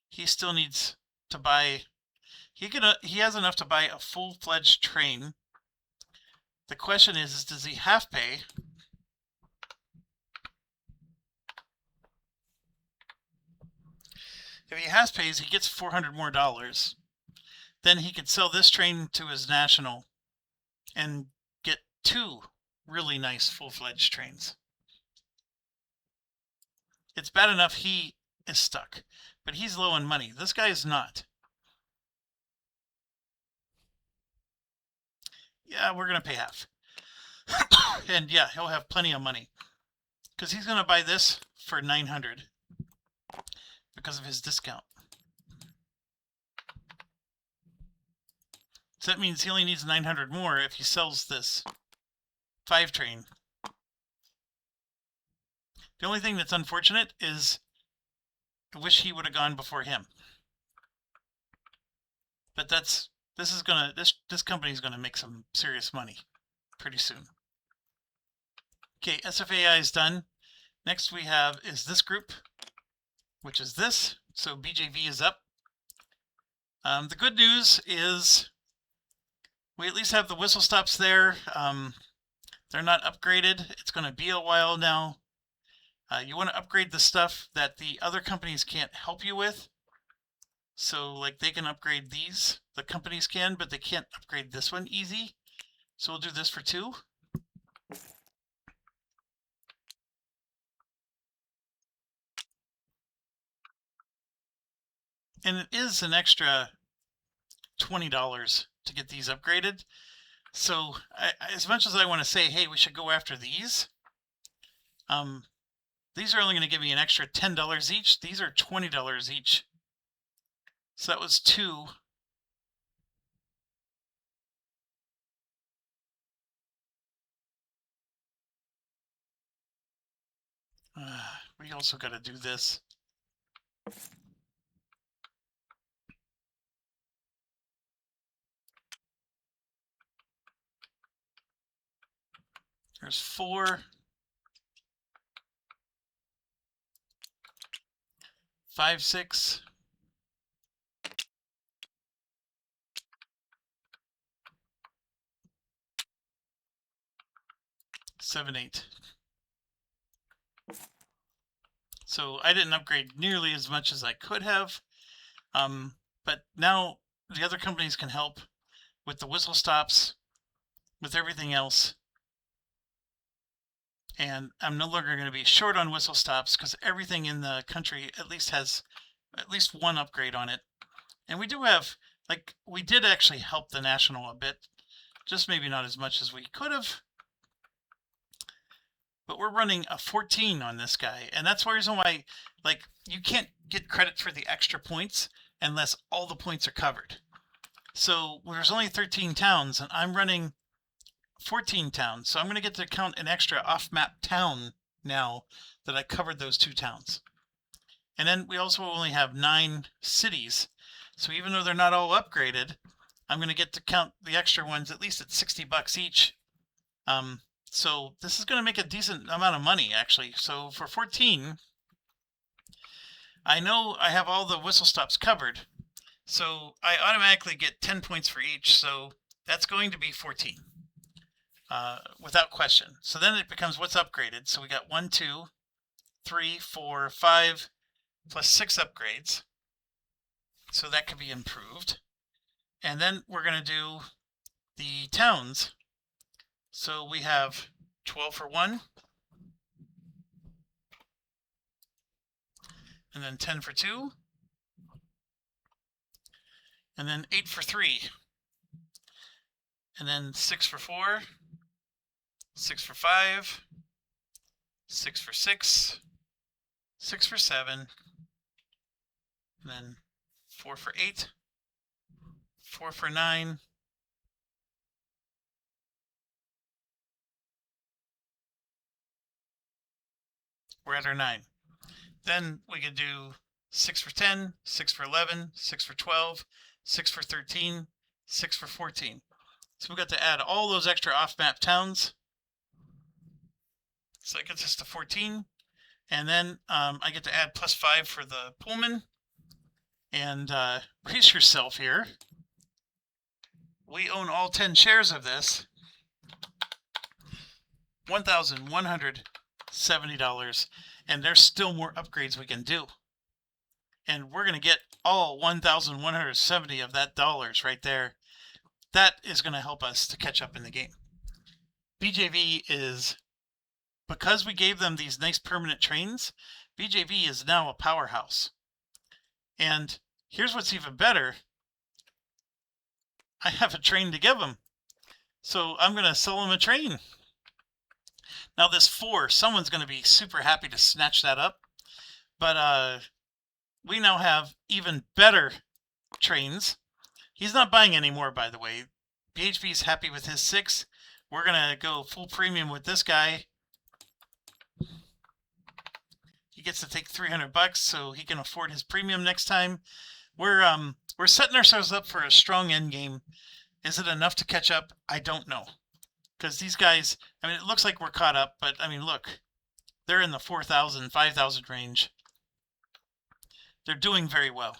[SPEAKER 1] He still needs to buy, he has enough to buy a full-fledged train. The question is does he half pay? If he half pays, he gets $400 more. Then he could sell this train to his national and get 2 really nice full-fledged trains. It's bad enough he is stuck, but he's low on money. This guy is not. Yeah, we're going to pay half. And yeah, he'll have plenty of money because he's going to buy this for 900 because of his discount. So that means he only needs 900 more if he sells this 5 train. The only thing that's unfortunate is I wish he would have gone before him. But this company's gonna make some serious money pretty soon. Okay, SFAI is done. Next we have is this group, which is this. So BJV is up. The good news is we at least have the whistle stops there. They're not upgraded. It's going to be a while now. You want to upgrade the stuff that the other companies can't help you with. So like they can upgrade these, the companies can, but they can't upgrade this one easy. So we'll do this for 2. And it is an extra $20 to get these upgraded. So as much as I want to say, hey, we should go after these, these are only going to give me an extra $10 each. These are $20 each. So that was 2. We also got to do this. There's 4. 5, 6. 7, 8. So I didn't upgrade nearly as much as I could have. But now the other companies can help with the whistle stops, with everything else. And I'm no longer going to be short on whistle stops because everything in the country at least has at least 1 upgrade on it. And we do have, like, we did actually help the national a bit, just maybe not as much as we could have. But we're running a 14 on this guy. And that's the reason why, like, you can't get credit for the extra points unless all the points are covered. So there's only 13 towns and I'm running 14 towns. So I'm going to get to count an extra off-map town now that I covered those 2 towns. And then we also only have 9 cities. So even though they're not all upgraded, I'm going to get to count the extra ones at least at $60 each. So this is going to make a decent amount of money, actually. So for 14, I know I have all the whistle stops covered. So I automatically get 10 points for each. So That's going to be 14. Without question. So then it becomes what's upgraded. So we got 1, 2, 3, 4, 5, plus 6 upgrades. So that could be improved. And then we're going to do the towns. So we have 12 for 1, and then 10 for 2, and then 8 for 3, and then 6 for 4, 6 for 5, 6 for 6, 6 for 7, and then 4 for 8, 4 for 9, we're at our 9. Then we could do 6 for 10, 6 for 11, 6 for 12, 6 for 13, 6 for 14. So we've got to add all those extra off-map towns. So that gets us to 14. And then I get to add plus 5 for the Pullman. And brace yourself here. We own all 10 shares of this. $1,170. And there's still more upgrades we can do. And we're going to get all 1,170 of that dollars right there. That is going to help us to catch up in the game. BJV is, because we gave them these nice permanent trains, BJV is now a powerhouse. And here's what's even better. I have a train to give them. So I'm going to sell them a train. Now this 4, someone's going to be super happy to snatch that up. But we now have even better trains. He's not buying any more, by the way. BHP is happy with his 6. We're going to go full premium with this guy. He gets to take $300 so he can afford his premium next time. We're setting ourselves up for a strong end game. Is it enough to catch up? I don't know. Because these guys, I mean, it looks like we're caught up, but I mean, look, they're in the 4,000, 5,000 range. They're doing very well.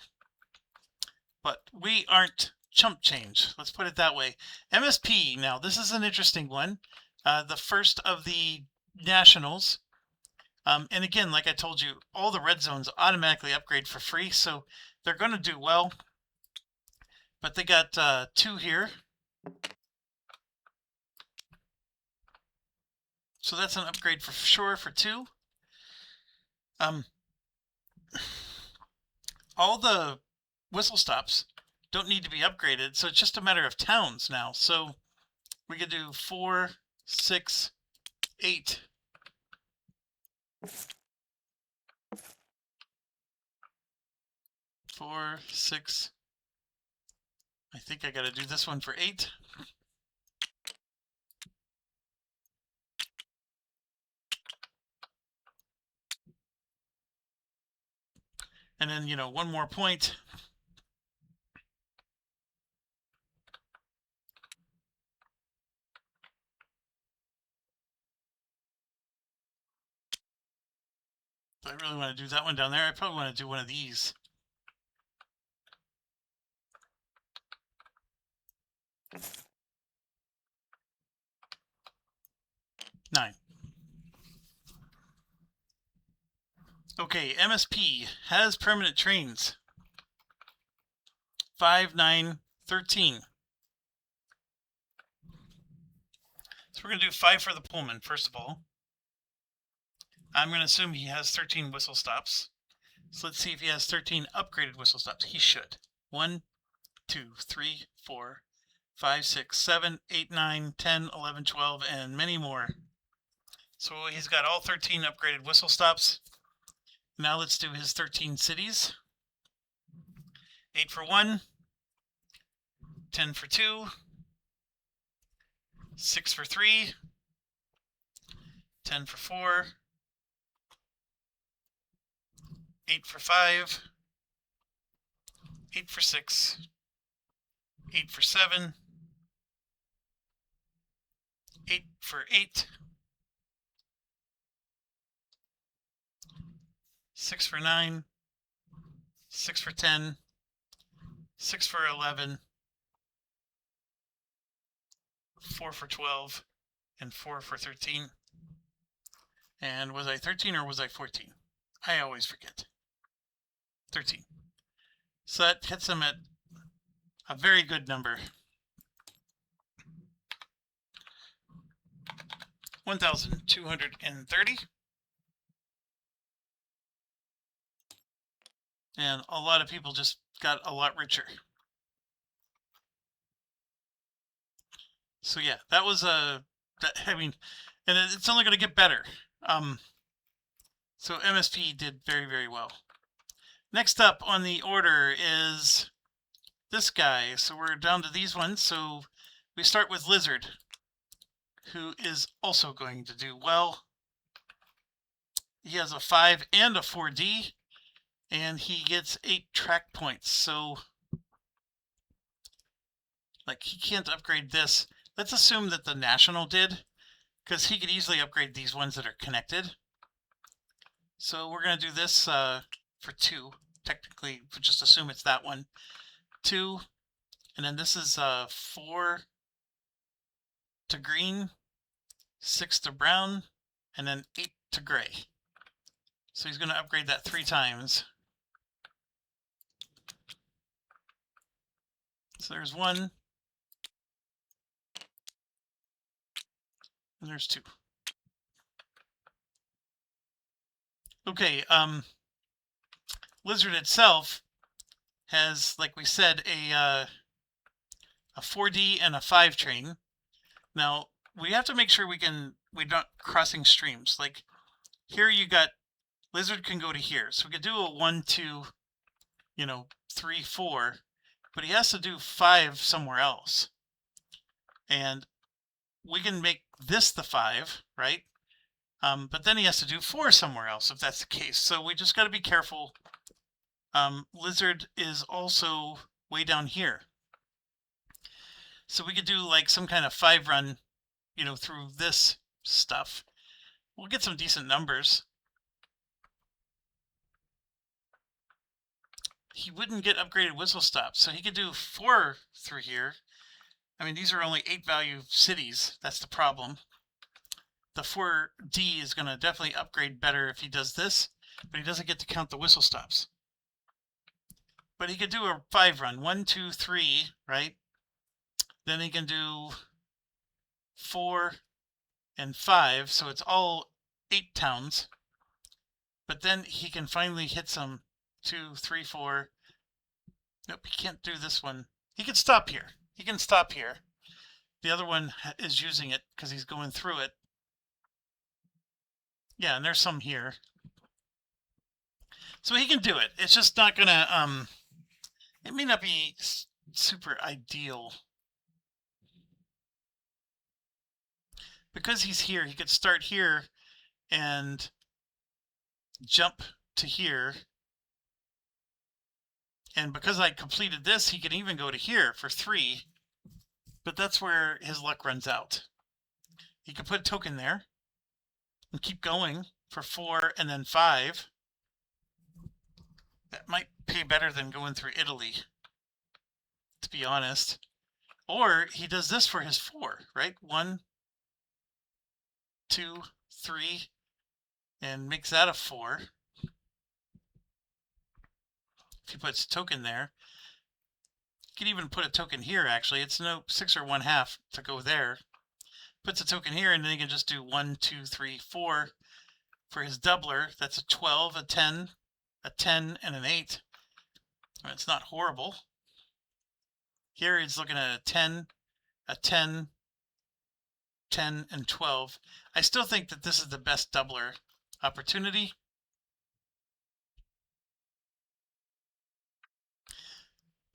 [SPEAKER 1] But we aren't chump change. Let's put it that way. MSP, now, this is an interesting one. The first of the nationals. And again, like I told you, all the red zones automatically upgrade for free, so they're going to do well. But they got 2 here. So that's an upgrade for sure for 2. All the whistle stops don't need to be upgraded, so it's just a matter of towns now. So we could do 4, 6, 8. 4, 6. I think I got to do this one for 8. And then, you know, 1 more point. Do I really want to do that one down there? I probably want to do one of these. Nine. Okay, MSP has permanent trains. 5, 9, 13. So we're going to do 5 for the Pullman, first of all. I'm going to assume he has 13 whistle stops. So let's see if he has 13 upgraded whistle stops. He should. 1, 2, 3, 4, 5, 6, 7, 8, 9, 10, 11, 12, and many more. So he's got all 13 upgraded whistle stops. Now let's do his 13 cities. 8 for 1, 10 for 2, 6 for 3, 10 for 4, 8 for 5, 8 for 6, 8 for 7, 8 for 8, 6 for 9, 6 for 10, 6 for 11, 4 for 12 and 4 for 13. And was I 13 or was I 14? I always forget. 13. So that hits him at a very good number. 1,230. And a lot of people just got a lot richer. So yeah, that was I mean, and it's only going to get better. So MSP did very, very well. Next up on the order is this guy. So we're down to these ones. So we start with Lizard, who is also going to do well. He has a 5 and a 4D, and he gets 8 track points. So, like, he can't upgrade this. Let's assume that the National did, because he could easily upgrade these ones that are connected. So we're going to do this for 2. Technically, we'll just assume it's that one. 2, and then this is 4 to green, 6 to brown, and then 8 to gray. So he's going to upgrade that 3 times. So there's 1. And there's 2. Okay, Lizard itself has, like we said, a 4D and a 5 train. Now, we have to make sure we're not crossing streams. Like, here you got, Lizard can go to here. So we could do a 1, 2, 3, 4, but he has to do 5 somewhere else. And we can make this the 5, right? But then he has to do 4 somewhere else if that's the case. So we just got to be careful. Lizard is also way down here. So we could do like some kind of 5 run, through this stuff. We'll get some decent numbers. He wouldn't get upgraded whistle stops, so he could do 4 through here. I mean, these are only 8 value cities. That's the problem. The 4D is going to definitely upgrade better if he does this, but he doesn't get to count the whistle stops. But he could do a 5 run, 1, 2, 3, right? Then he can do 4 and 5, so it's all 8 towns. But then he can finally hit some 2, 3, 4. Nope, he can't do this one. He can stop here. He can stop here. The other one is using it because he's going through it. Yeah, and there's some here. So he can do it. It's just not gonna, it may not be super ideal. Because he's here, he could start here and jump to here. And because I completed this, he can even go to here for 3. But that's where his luck runs out. He could put a token there and keep going for 4 and then 5. That might pay better than going through Italy, to be honest. Or he does this for his 4, right? 1, 2, 3, and makes that a 4. If he puts a token there, you can even put a token here, actually. It's no 6 or 1/2 to go there. Puts a token here, and then he can just do 1, 2, 3, 4 for his doubler. That's a 12, a 10, and an 8. I mean, it's not horrible. Here he's looking at a 10, a 10, 10, and 12. I still think that this is the best doubler opportunity.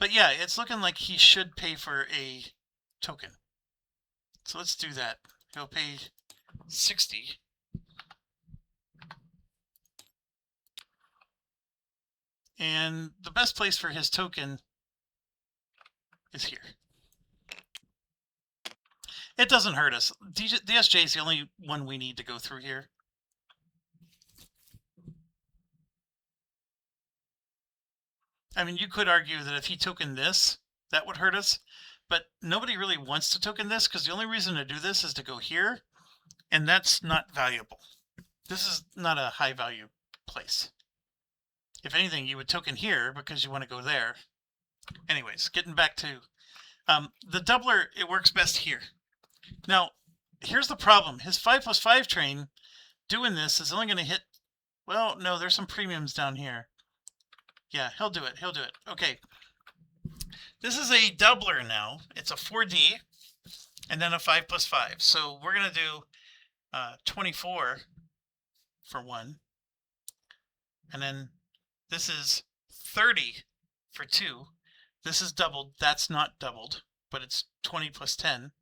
[SPEAKER 1] But yeah, it's looking like he should pay for a token. So let's do that. He'll pay 60. And the best place for his token is here. It doesn't hurt us. DSJ is the only one we need to go through here. I mean, you could argue that if he tokened this, that would hurt us. but nobody really wants to token this because the only reason to do this is to go here, and that's not valuable. This is not a high value place. If anything, you would token here because you want to go there. Anyways, getting back to the doubler, it works best here. Now, here's the problem. His 5+5 train doing this is only going to hit, well, no, there's some premiums down here. Yeah, he'll do it. He'll do it. Okay. This is a doubler now. It's a 4D and then a 5+5. So we're going to do 24 for 1. And then this is 30 for 2. This is doubled. That's not doubled, but it's 20 plus 10.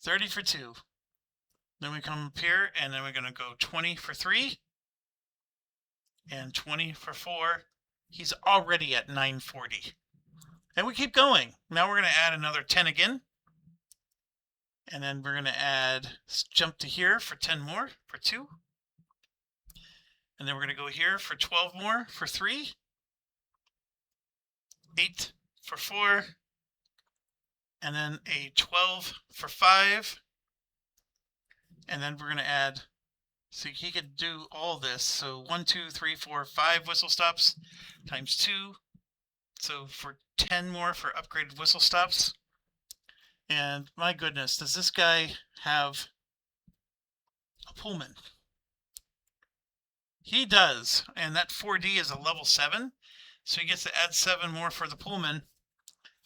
[SPEAKER 1] 30 for 2. Then we come up here, and then we're going to go 20 for 3. And 20 for 4. He's already at 940. And we keep going. Now we're going to add another 10 again. And then we're going to add, jump to here for 10 more for 2. And then we're going to go here for 12 more for 3. 8 for 4. And then a 12 for 5. And then we're going to add, so he could do all this. So 1, 2, 3, 4, 5 whistle stops times 2. So for 10 more for upgraded whistle stops. And my goodness, does this guy have a Pullman? He does. And that 4D is a level 7. So he gets to add 7 more for the Pullman.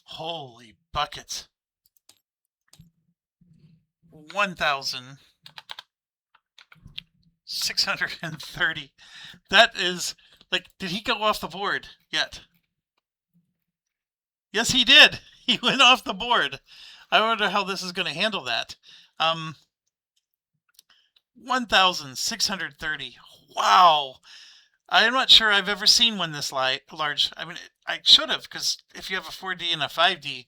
[SPEAKER 1] Holy buckets. 1,630. That is, like, did he go off the board yet? Yes, he did. He went off the board. I wonder how this is going to handle that. 1,630. Wow. I'm not sure I've ever seen one this large. I mean, I should have, because if you have a 4D and a 5D,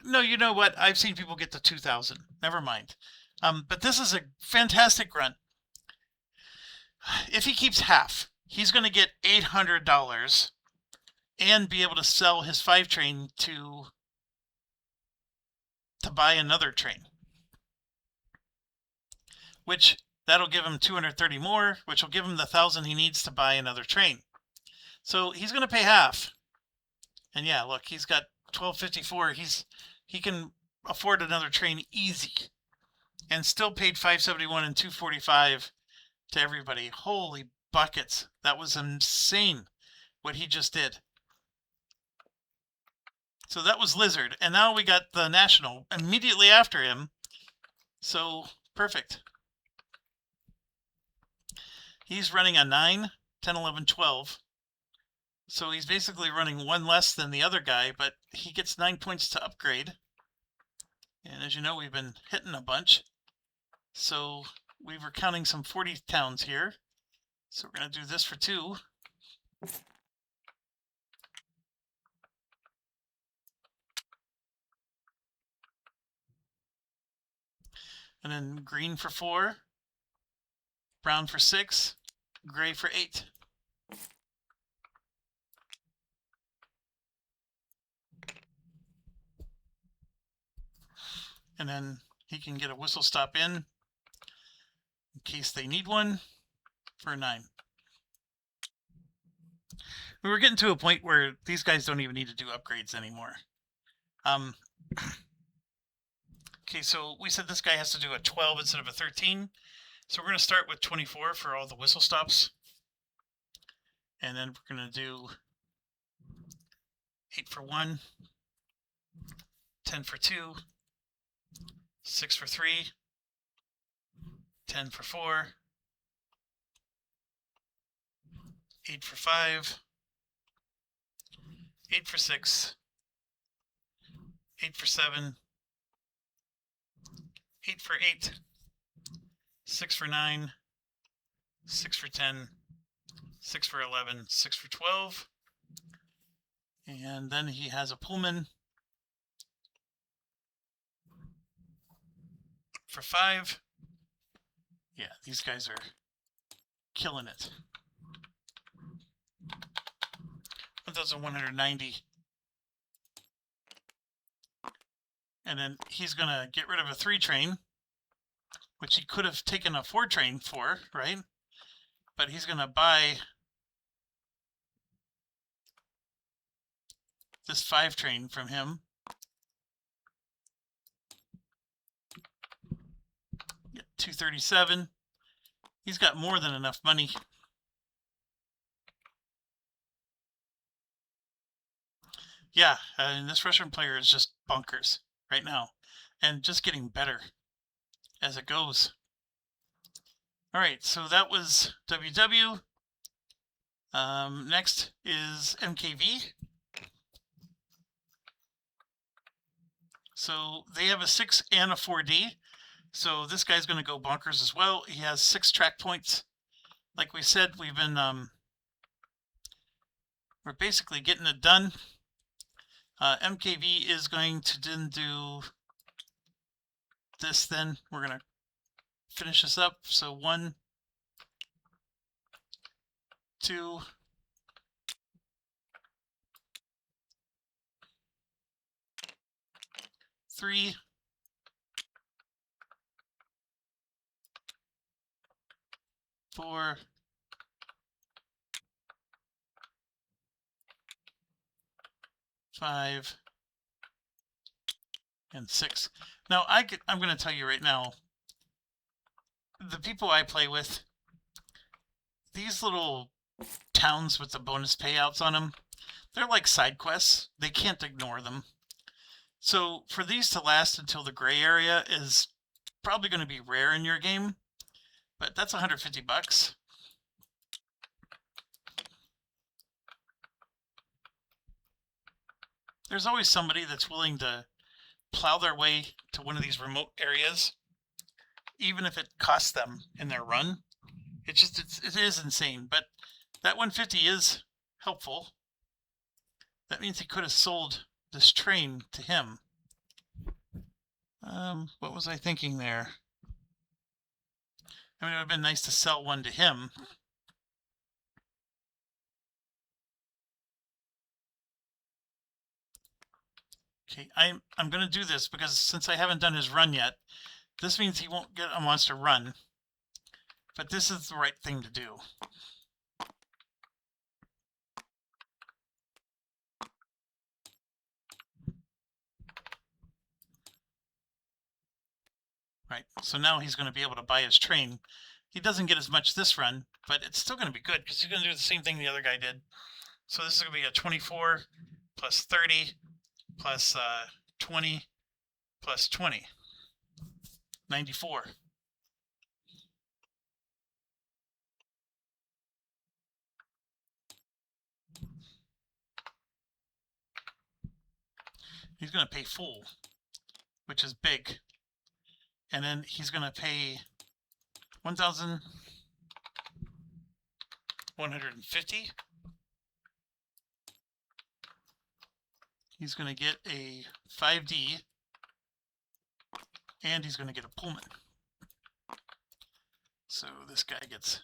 [SPEAKER 1] no, you know what? I've seen people get to 2,000. Never mind. But this is a fantastic run. If he keeps half, he's going to get $800 and be able to sell his 5 train to buy another train. Which, that'll give him 230 more, which will give him the 1,000 he needs to buy another train. So he's going to pay half. And yeah, look, he's got 1254. He can afford another train easy. And still paid 571 and 245 to everybody. Holy buckets. That was insane what he just did. So that was Lizard. And now we got the National immediately after him. So perfect. He's running a 9, 10, 11, 12. So he's basically running 1 less than the other guy, but he gets 9 points to upgrade. And as you know, we've been hitting a bunch. So we were counting some 40 towns here. So we're going to do this for 2. And then green for 4. Brown for 6. Gray for 8. And then he can get a whistle stop in case they need one for 9. We were getting to a point where these guys don't even need to do upgrades anymore. Okay, so we said this guy has to do a 12 instead of a 13. So we're going to start with 24 for all the whistle stops. And then we're going to do 8 for 1, 10 for 2, 6 for 3, 10 for 4, 8 for 5, 8 for 6, 8 for 7, 8 for 8, 6 for 9, 6 for 10, 6 for 11, 6 for 12. And then he has a Pullman for 5. Yeah, these guys are killing it. 1,190. And then he's going to get rid of a 3 train, which he could have taken a 4 train for, right? But he's going to buy this 5 train from him. Get 237. He's got more than enough money. Yeah, and this Russian player is just bonkers right now, and just getting better as it goes. All right, so that was WW. Next is MKV. So they have a 6 and a 4D. So this guy's going to go bonkers as well. He has 6 track points. Like we said, we've been we're basically getting it done. MKV is going to then do this. Then we're going to finish this up. So 1, 2, 3, 4, 5, and 6. Now I'm going to tell you right now, the people I play with, these little towns with the bonus payouts on them, they're like side quests. They can't ignore them. So for these to last until the gray area is probably going to be rare in your game, but that's $150. There's always somebody that's willing to plow their way to one of these remote areas, even if it costs them in their run. It is insane, but that 150 is helpful. That means he could have sold this train to him. What was I thinking there? I mean, it would have been nice to sell one to him. Okay, I'm going to do this because since I haven't done his run yet, this means he won't get a monster run. But this is the right thing to do. Right, so now he's going to be able to buy his train. He doesn't get as much this run, but it's still going to be good because he's going to do the same thing the other guy did. So this is going to be a 24 plus 30 plus 20 plus 20. 94. He's going to pay full, which is big. And then he's going to pay 1,150. He's going to get a 5D, and he's going to get a Pullman. So this guy gets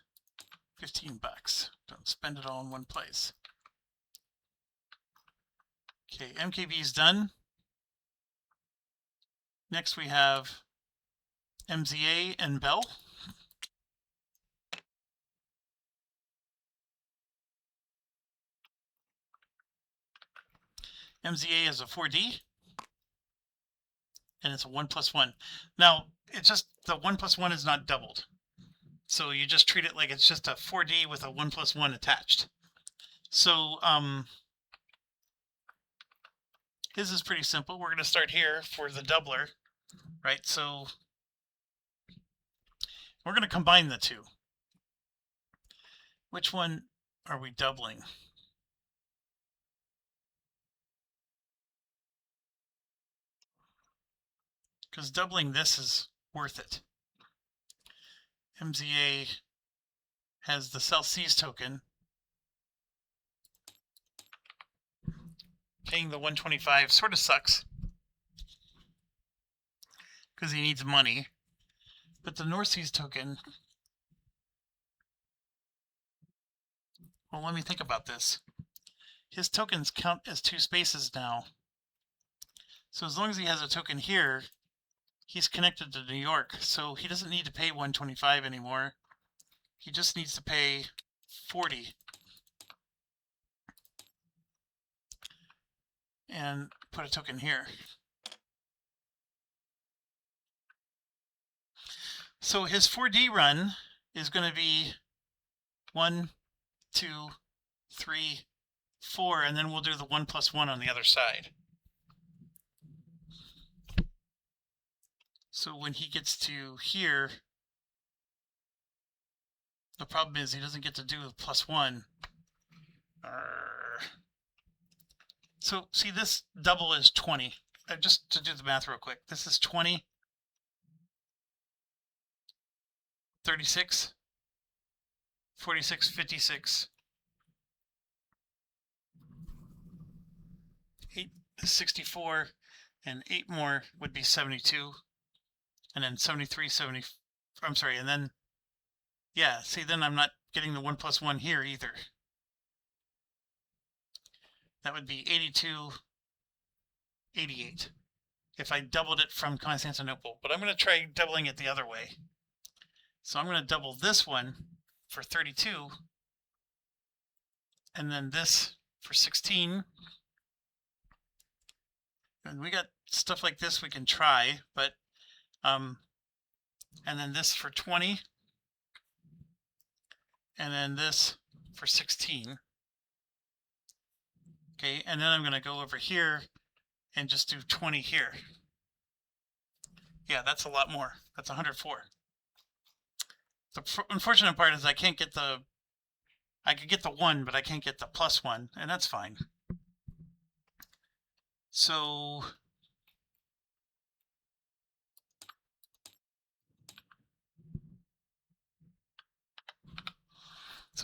[SPEAKER 1] $15. Don't spend it all in one place. Okay, MKV is done. Next we have MZA and Bell. MZA is a 4D, and it's a 1+1. Now, it's just the 1+1 is not doubled. So you just treat it like it's just a 4D with a 1+1 attached. So his is pretty simple. We're going to start here for the doubler, right? So we're going to combine the two. Which one are we doubling? Because doubling this is worth it. MZA has the Celsius token. Paying the 125 sort of sucks because he needs money. But the North Seas token, well, let me think about this. His tokens count as 2 spaces now. So as long as he has a token here, he's connected to New York, so he doesn't need to pay 125 anymore. He just needs to pay 40. And put a token here. So his 4D run is going to be 1, 2, 3, 4, and then we'll do the 1 + 1 on the other side. So when he gets to here, the problem is he doesn't get to do the +1. So see, this double is 20. Just to do the math real quick, this is 20, 36, 46, 56, 8, 64, and 8 more would be 72, and then 73, 70, I'm sorry, and then, yeah, see, then I'm not getting the 1 + 1 here either. That would be 82, 88, if I doubled it from Constantinople. But I'm going to try doubling it the other way. So I'm going to double this one for 32, and then this for 16. And we got stuff like this we can try, but, and then this for 20, and then this for 16. Okay, and then I'm going to go over here and just do 20 here. Yeah, that's a lot more. That's 104. The unfortunate part is I can't get the, I could get the 1, but I can't get the +1, and that's fine. So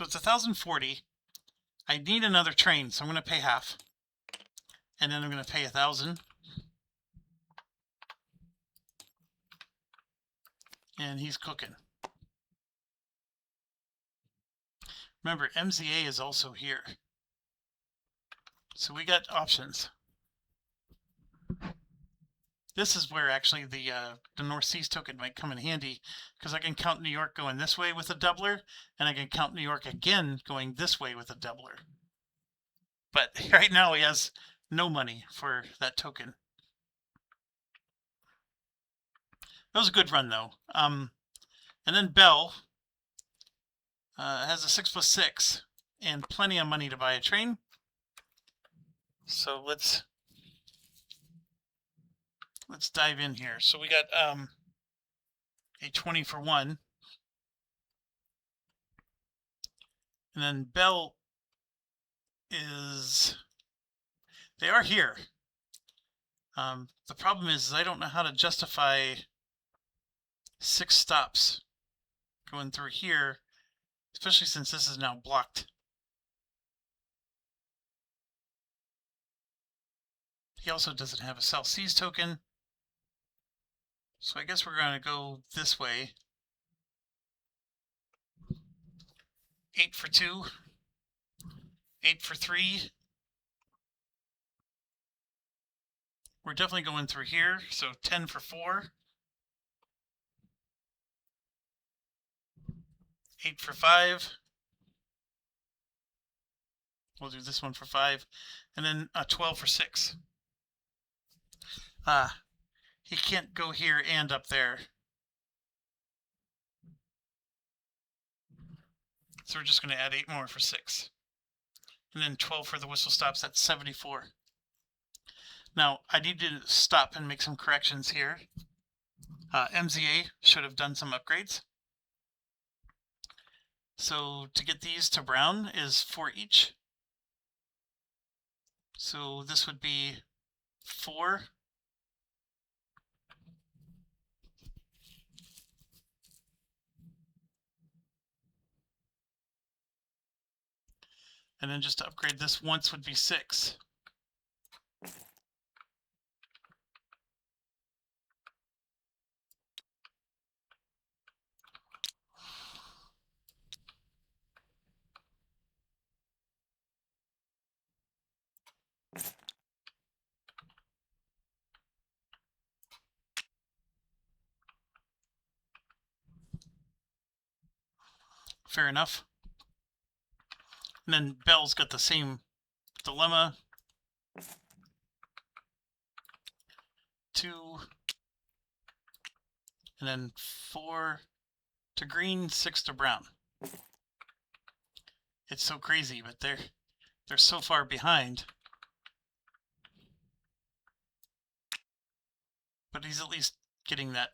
[SPEAKER 1] it's 1,040. I need another train, so I'm going to pay half. And then I'm going to pay 1,000. And he's cooking. Remember, MZA is also here. So we got options. This is where actually the North Seas token might come in handy, because I can count New York going this way with a doubler, and I can count New York again going this way with a doubler. But right now he has no money for that token. That was a good run though. And then Bell has a 6 + 6 and plenty of money to buy a train. So let's dive in here. So we got a 20 for 1. And then Bell is, they are here. The problem is I don't know how to justify 6 stops going through here, especially since this is now blocked. He also doesn't have a South Seas token. So I guess we're going to go this way. 8 for 2. 8 for 3. We're definitely going through here. So 10 for 4. 8 for 5. We'll do this one for 5. And then 12 for 6. He can't go here and up there. So we're just going to add 8 more for 6. And then 12 for the whistle stops, that's 74. Now, I need to stop and make some corrections here. MZA should have done some upgrades. So to get these to brown is 4 each. So this would be 4. And then just to upgrade this once would be 6. fair enough. And then Bell's got the same dilemma. 2. And then 4 to green, 6 to brown. It's so crazy, but they're so far behind. But he's at least getting that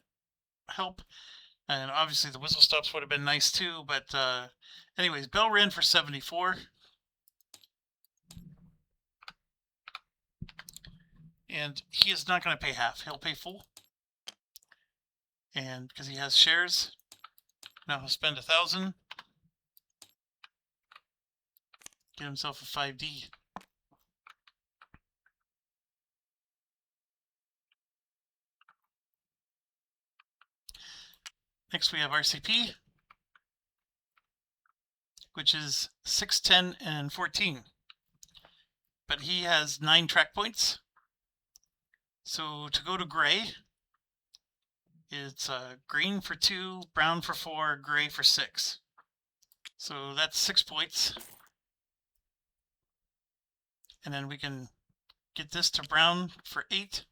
[SPEAKER 1] help. And obviously the whistle stops would have been nice too, but anyways, Bell ran for 74. And he is not going to pay half. He'll pay full. And because he has shares, now he'll spend 1,000. Get himself a 5D. Next we have RCP, which is 6, 10, and 14. But he has 9 track points. So to go to gray, it's green for 2, brown for 4, gray for 6. So that's 6 points. And then we can get this to brown for 8.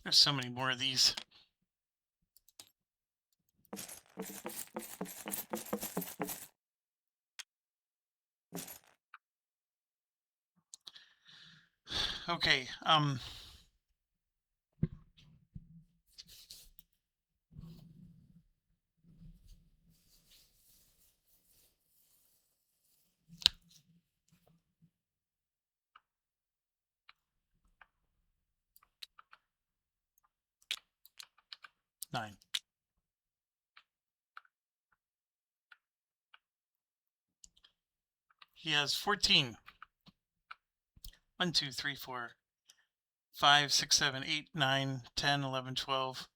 [SPEAKER 1] There's so many more of these. Okay, nine. He has 14. 1, 2, 3, 4, 5, 6, 7, 8, 9, 10, 11, 12.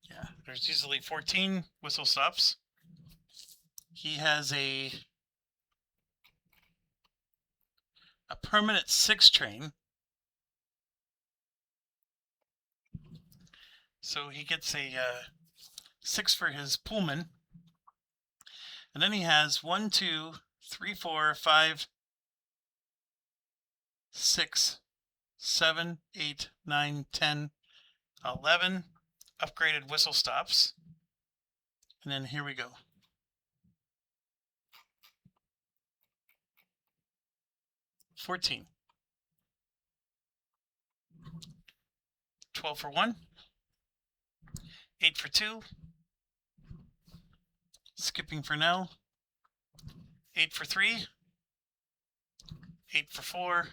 [SPEAKER 1] Yeah, there's easily 14 whistle stops. He has a permanent 6 train. So he gets a 6 for his Pullman. And then he has 1, 2, 3, 4, 5, 6, 7, 8, 9, 10, 11 upgraded whistle stops. And then here we go. 14. 12 for 1. 8 for 2. Skipping for now. 8 for 3. 8 for 4.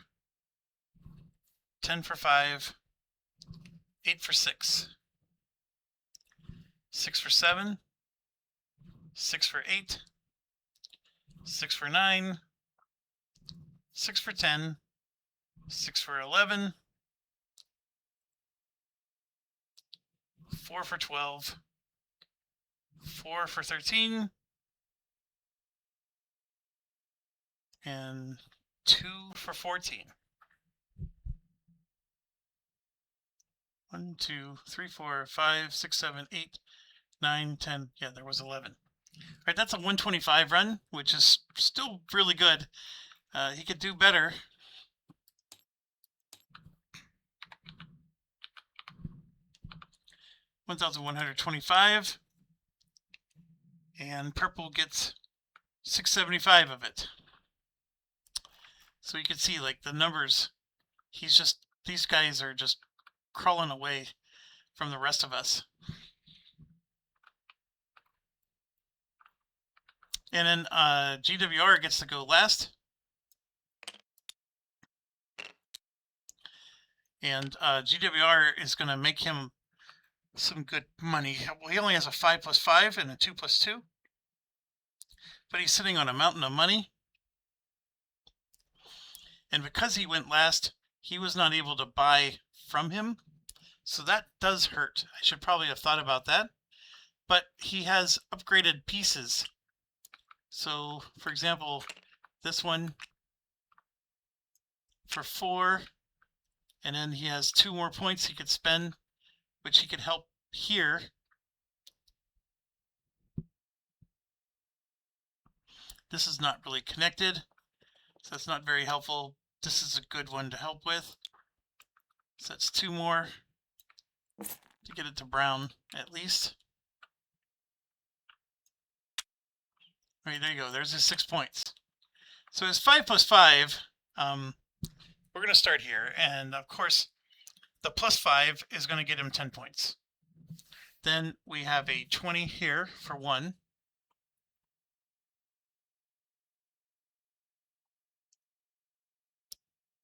[SPEAKER 1] 10 for 5. 8 for 6. 6 for 7. 6 for 8. 6 for 9. 6 for 10. 6 for 11. 4 for 12. 4 for 13. And 2 for 14. 1, 2, 3, 4, 5, 6, 7, 8, 9, 10. Yeah, there was 11. All right, that's a 125 run, which is still really good. He could do better. $1,125. And purple gets 675 of it. So you can see, like, the numbers, these guys are just crawling away from the rest of us. And then GWR gets to go last. And GWR is going to make him some good money. Well, he only has a 5 + 5 and a 2 + 2. But he's sitting on a mountain of money. And because he went last, he was not able to buy from him. So that does hurt. I should probably have thought about that. But he has upgraded pieces So, for example, this one for 4, and then he has 2 more points he could spend, which he could help here. This is not really connected, so that's not very helpful. This is a good one to help with. So that's 2 more to get it to brown, at least. All right, there you go. There's his 6 points. So his 5 plus 5, we're going to start here. And of course, the plus 5 is going to get him 10 points. Then we have a 20 here for 1.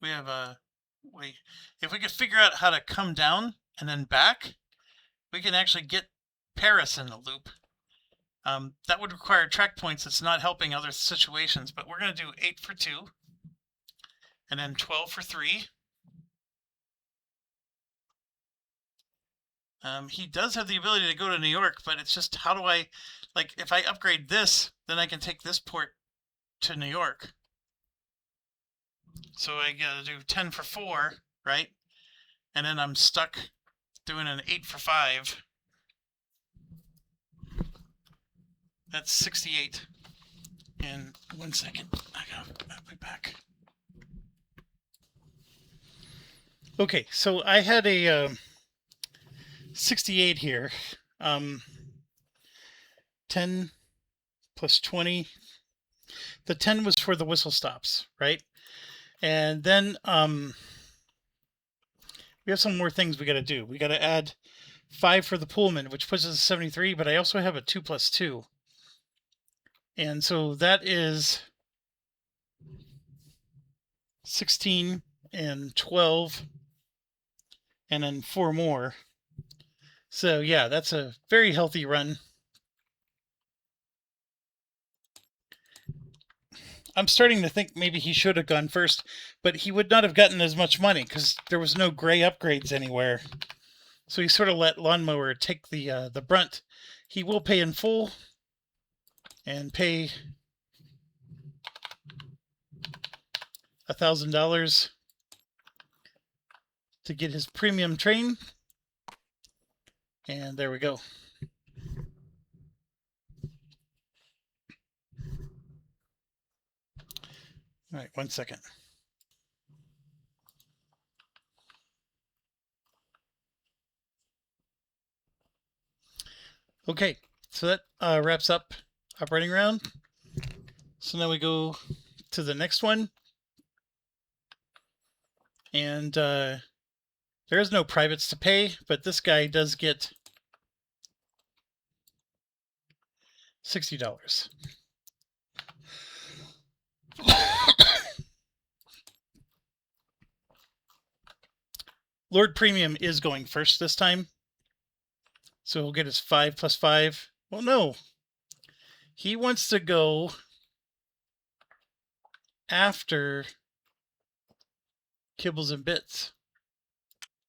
[SPEAKER 1] We have a, if we could figure out how to come down and then back, we can actually get Paris in the loop. That would require track points. It's not helping other situations, but we're going to do 8 for 2, and then 12 for 3. He does have the ability to go to New York, but it's just, how do I, like, if I upgrade this, then I can take this port to New York. So I gotta do 10 for 4, right? And then I'm stuck doing an 8 for 5. That's 68. In 1 second, I gotta be back. Okay, so I had a 68 here. 10 plus 20. The 10 was for the whistle stops, right? And then we have some more things we got to do. We got to add 5 for the Pullman, which puts us at 73, but I also have a 2 plus 2. And so that is 16 and 12, and then 4 more. So yeah, that's a very healthy run. I'm starting to think maybe he should have gone first, but he would not have gotten as much money because there was no gray upgrades anywhere. So he sort of let Lawnmower take the brunt. He will pay in full and pay $1,000 to get his premium train. And there we go. All right, 1 second. Okay, so that wraps up operating round. So now we go to the next one. And there is no privates to pay, but this guy does get $60. Lord Premium is going first this time. So he'll get his 5 plus 5. Well, no. He wants to go after Kibbles and Bits.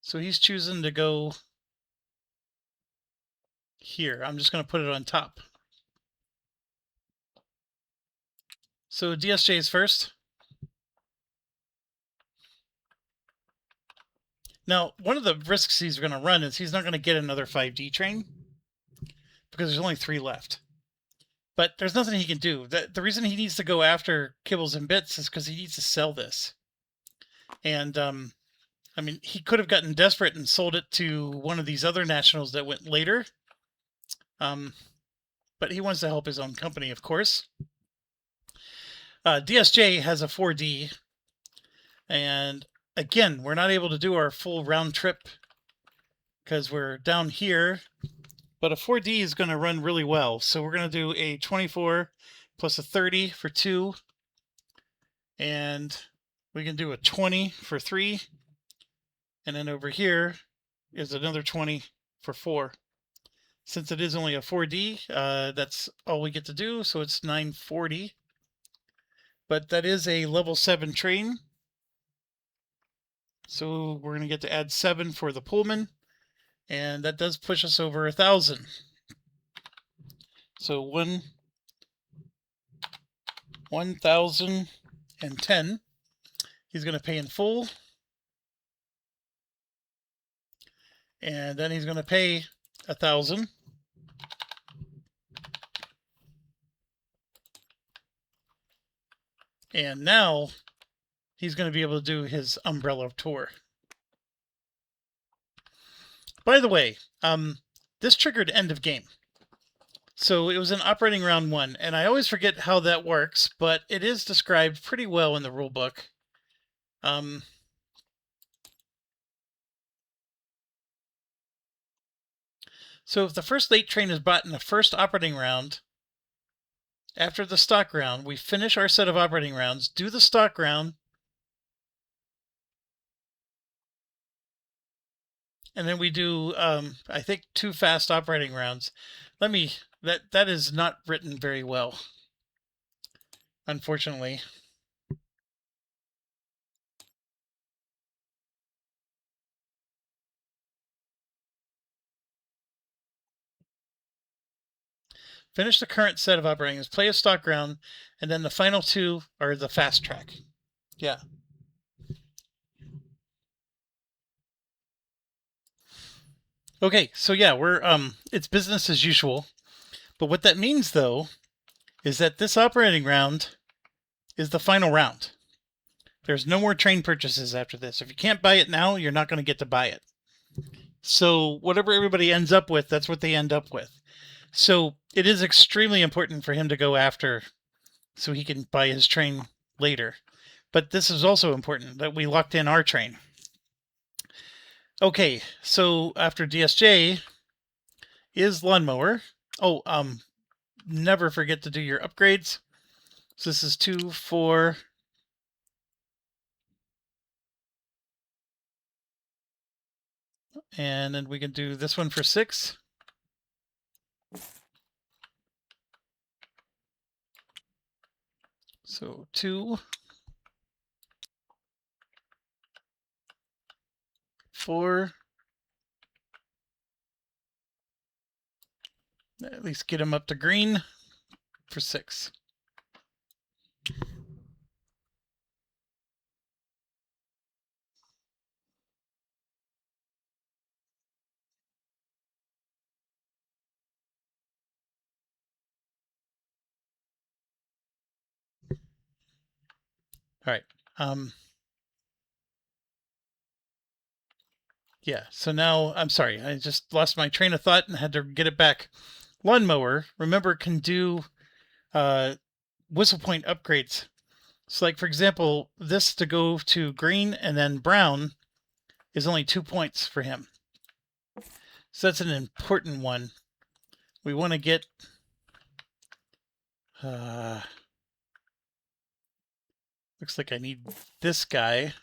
[SPEAKER 1] So he's choosing to go here. I'm just going to put it on top. So DSJ is first. Now, one of the risks he's going to run is he's not going to get another 5D train because there's only 3 left. But there's nothing he can do. The reason he needs to go after Kibbles and Bits is because he needs to sell this. And, I mean, he could have gotten desperate and sold it to one of these other nationals that went later. But he wants to help his own company, of course. DSJ has a 4D. And again, we're not able to do our full round trip because we're down here. But a 4D is going to run really well. So we're going to do a 24 plus a 30 for 2. And we can do a 20 for 3. And then over here is another 20 for 4. Since it is only a 4D, that's all we get to do. So it's 940. But that is a level 7 train. So we're going to get to add 7 for the Pullman. And that does push us over 1,000. So 1, 1,010. He's going to pay in full. And then he's going to pay 1,000. And now he's going to be able to do his umbrella tour. By the way, this triggered end of game. So it was an operating round 1, and I always forget how that works, but it is described pretty well in the rule book. So if the first late train is bought in the first operating round, after the stock round, we finish our set of operating rounds, do the stock round, and then we do, I think, 2 fast operating rounds. That is not written very well, unfortunately. Finish the current set of operating, play a stock round, and then the final 2 are the fast track. Yeah. Okay, so yeah, we're it's business as usual. But what that means, though, is that this operating round is the final round. There's no more train purchases after this. If you can't buy it now, you're not going to get to buy it. So whatever everybody ends up with, that's what they end up with. So it is extremely important for him to go after so he can buy his train later. But this is also important that we locked in our train. Okay, so after DSJ is lawnmower. Oh, never forget to do your upgrades. So this is 2, 4. And then we can do this one for 6. So 2, 4. At least get him up to green for 6. All right. Yeah, so now, I'm sorry, I just lost my train of thought and had to get it back. Lawnmower, remember, can do whistle point upgrades. So like, for example, this to go to green and then brown is only 2 points for him. So that's an important one. We want to get... looks like I need this guy.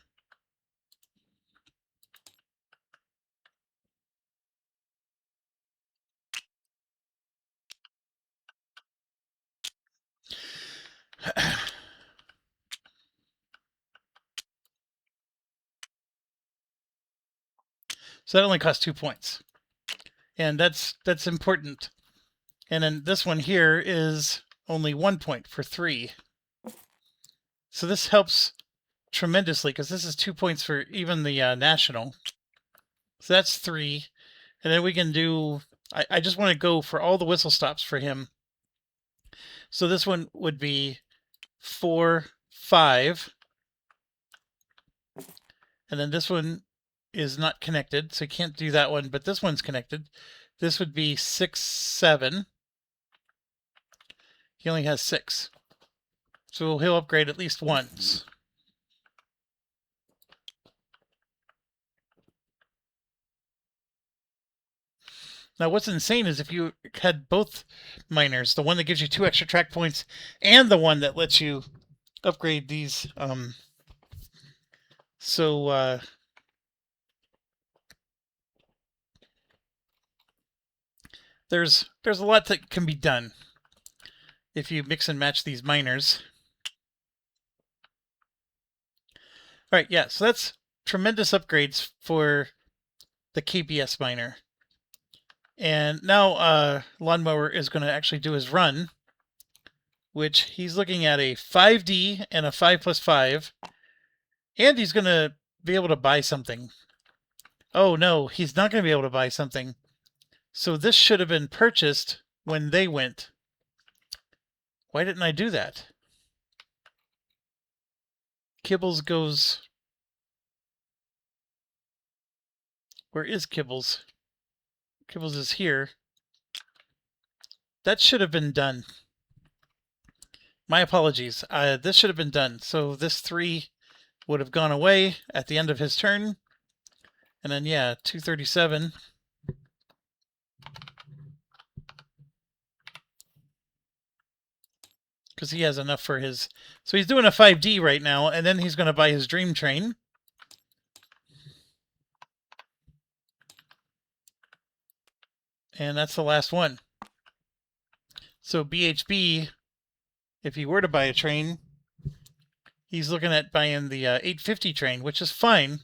[SPEAKER 1] So that only costs 2 points. And that's important. And then this one here is only 1 point for 3. So this helps tremendously because this is 2 points for even the national. So that's 3. And then we can do, I just want to go for all the whistle stops for him. So this one would be 4, 5. And then this one is not connected, so you can't do that one, but this one's connected. This would be 6, 7. He only has 6. So he'll upgrade at least once. Now, what's insane is if you had both miners, the one that gives you 2 extra track points and the one that lets you upgrade these. There's a lot that can be done if you mix and match these miners. All right, yeah, so that's tremendous upgrades for the KBS miner. And now Lawnmower is going to actually do his run which he's looking at a 5D and a 5+5, and he's going to be able to buy something. Oh no, he's not going to be able to buy something. So this should have been purchased when they went. Why didn't I do that? Kibbles goes... Where is Kibbles? Kibbles is here. That should have been done. My apologies. This should have been done. So this 3 would have gone away at the end of his turn. And then, yeah, 237. Because he has enough for his... So he's doing a 5D right now, and then he's going to buy his Dream Train. And that's the last one. So BHB, if he were to buy a train, he's looking at buying the 850 train, which is fine,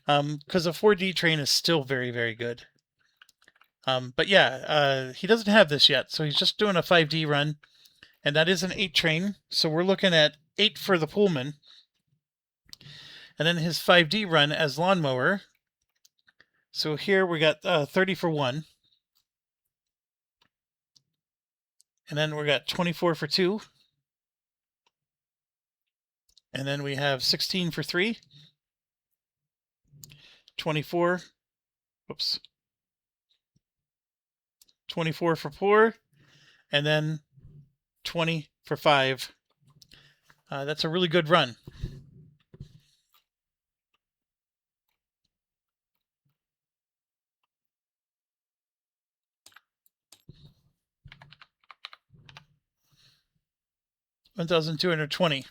[SPEAKER 1] because a 4D train is still very, very good. But yeah, he doesn't have this yet, so he's just doing a 5D run, and that is an 8 train, so we're looking at 8 for the Pullman. And then his 5D run as Lawnmower. So here we got 30 for 1. And then we got 24 for 2. And then we have 16 for 3. 24. Whoops. 24 for 4. And then 20 for 5. That's a really good run. $1,220.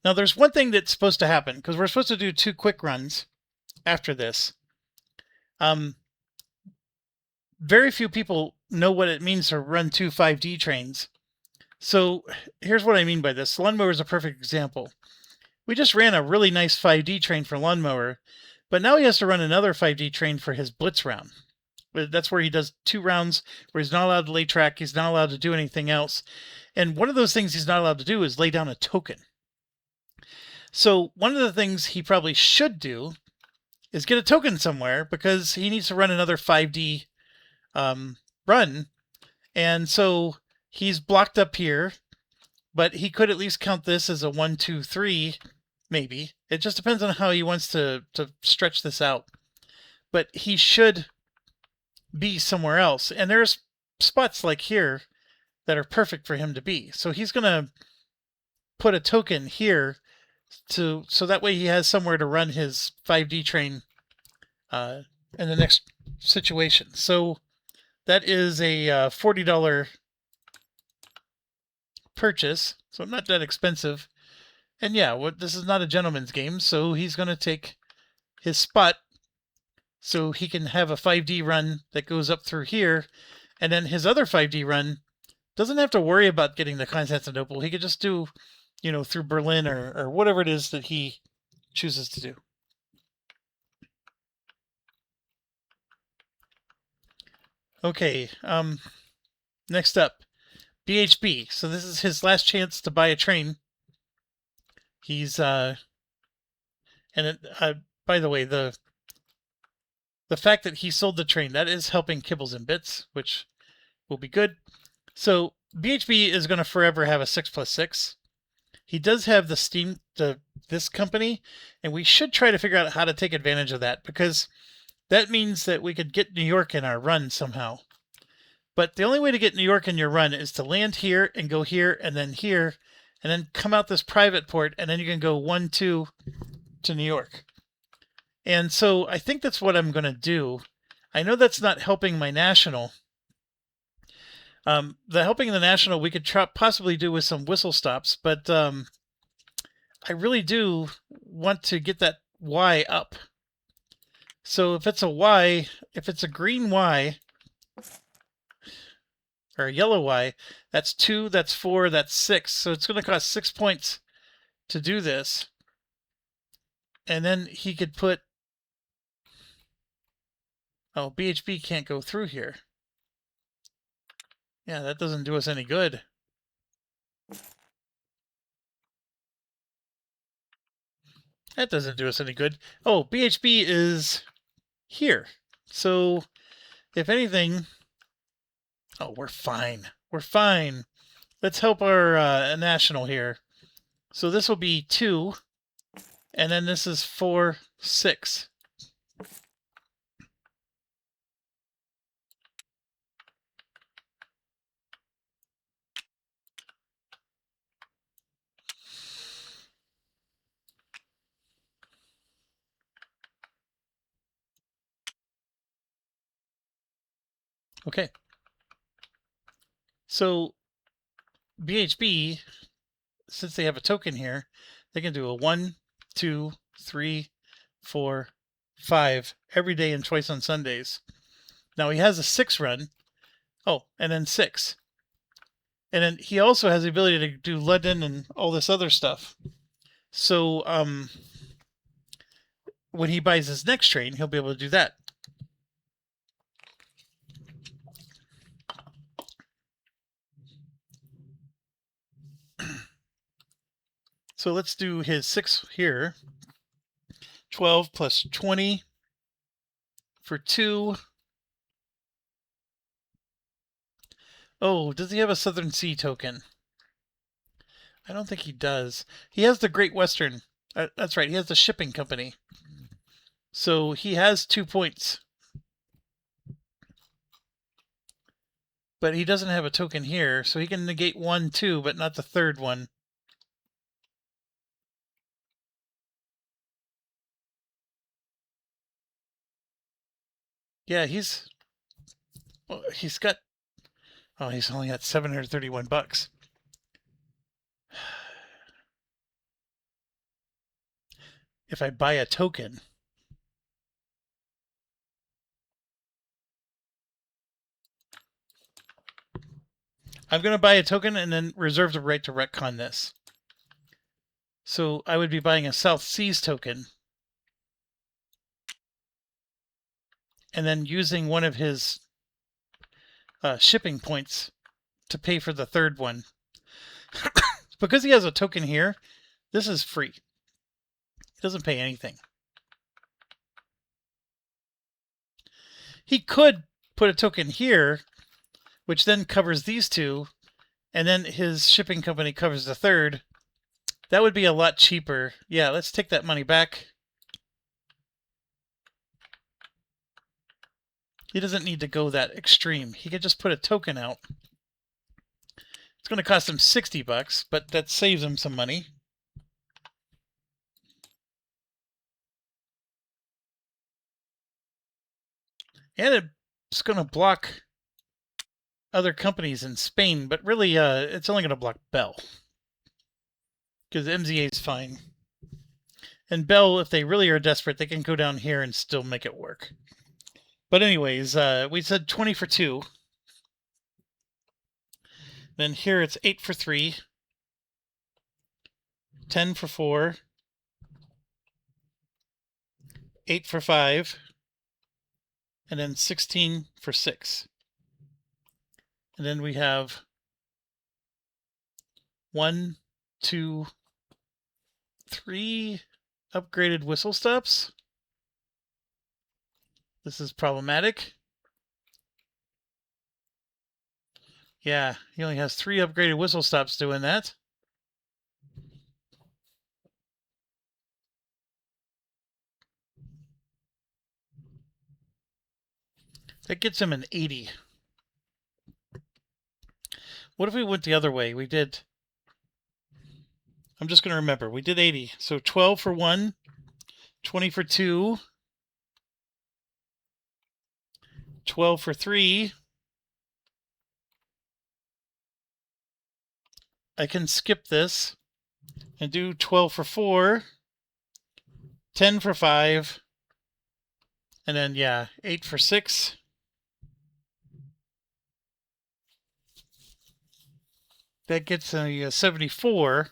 [SPEAKER 1] Now there's one thing that's supposed to happen, because we're supposed to do 2 quick runs after this. Very few people know what it means to run 2 5D trains. So here's what I mean by this. Lawnmower is a perfect example. We just ran a really nice 5D train for Lawnmower, but now he has to run another 5D train for his Blitz round. That's where he does 2 rounds where he's not allowed to lay track, he's not allowed to do anything else. And one of those things he's not allowed to do is lay down a token. So one of the things he probably should do is get a token somewhere, because he needs to run another 5D run. And so he's blocked up here, but he could at least count this as a 1, 2, 3, maybe. It just depends on how he wants to stretch this out. But he should be somewhere else. And there's spots like here that are perfect for him to be. So he's going to put a token here so that way he has somewhere to run his 5D train in the next situation. So that is a $40 purchase, so not that expensive. And yeah, this is not a gentleman's game, so he's going to take his spot so he can have a 5D run that goes up through here, and then his other 5D run doesn't have to worry about getting the Constantinople. He could just do, through Berlin or whatever it is that he chooses to do. Okay, next up, BHB. So this is his last chance to buy a train. He's, by the way, the fact that he sold the train, that is helping Kibbles and Bits, which will be good. So BHB is going to forever have a 6+6. He does have the Steam, this company, and we should try to figure out how to take advantage of that, because that means that we could get New York in our run somehow. But the only way to get New York in your run is to land here and go here and then come out this private port, and then you can go 1, 2 to New York. And so I think that's what I'm going to do. I know that's not helping my national. The helping the national we could possibly do with some whistle stops, but I really do want to get that Y up. So if it's a Y, if it's a green Y, or a yellow Y, that's 2, that's 4, that's 6. So it's going to cost 6 points to do this. And then he could put... Oh, BHB can't go through here. Yeah, that doesn't do us any good. That doesn't do us any good. Oh, BHB is here. So, if anything... Oh, we're fine. We're fine. Let's help our national here. So this will be 2, and then this is 4, 6. Okay. So BHB, since they have a token here, they can do a 1, 2, 3, 4, 5 every day and twice on Sundays. Now he has a 6 run. Oh, and then 6. And then he also has the ability to do London and all this other stuff. So when he buys his next train, he'll be able to do that. So let's do his 6 here. 12 plus 20 for 2. Oh, does he have a Southern Sea token? I don't think he does. He has the Great Western. That's right, he has the shipping company. So he has 2 points. But he doesn't have a token here, so he can negate 1, 2, but not the third one. Yeah, he's got... Oh, he's only got 731 bucks. If I buy a token... I'm going to buy a token and then reserve the right to retcon this. So I would be buying a South Seas token. And then using one of his shipping points to pay for the third one. Because he has a token here, this is free. He doesn't pay anything. He could put a token here, which then covers these 2, and then his shipping company covers the third. That would be a lot cheaper. Yeah, let's take that money back. He doesn't need to go that extreme. He could just put a token out. It's going to cost him 60 bucks, but that saves him some money. And it's going to block other companies in Spain, but really it's only going to block Bell. Because MZA is fine. And Bell, if they really are desperate, they can go down here and still make it work. But anyways, we said 20 for 2. Then here it's 8 for 3. 10 for 4. 8 for 5. And then 16 for 6. And then we have 1, 2, 3 upgraded whistle stops. This is problematic. Yeah, he only has 3 upgraded whistle stops doing that. That gets him an 80. What if we went the other way? We did... I'm just going to remember. We did 80. So 12 for 1, 20 for 2, 12 for 3. I can skip this and do 12 for 4, 10 for 5, and then, yeah, 8 for 6. That gets a 74.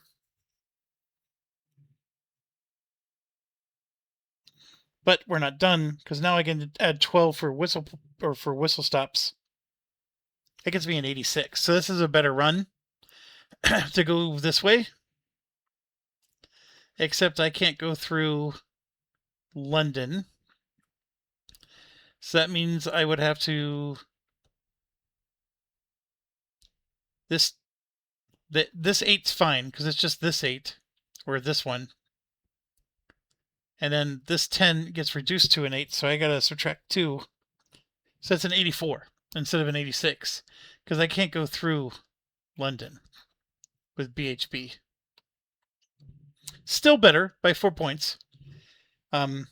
[SPEAKER 1] But we're not done, because now I can add 12 for whistle stops. It gets me an 86. So this is a better run. to go this way. Except I can't go through London. So that means I would have to... This 8's fine, because it's just this 8, or this one. And then this 10 gets reduced to an 8, so I gotta subtract 2. So it's an 84 instead of an 86, because I can't go through London with BHB. Still better by 4 points. So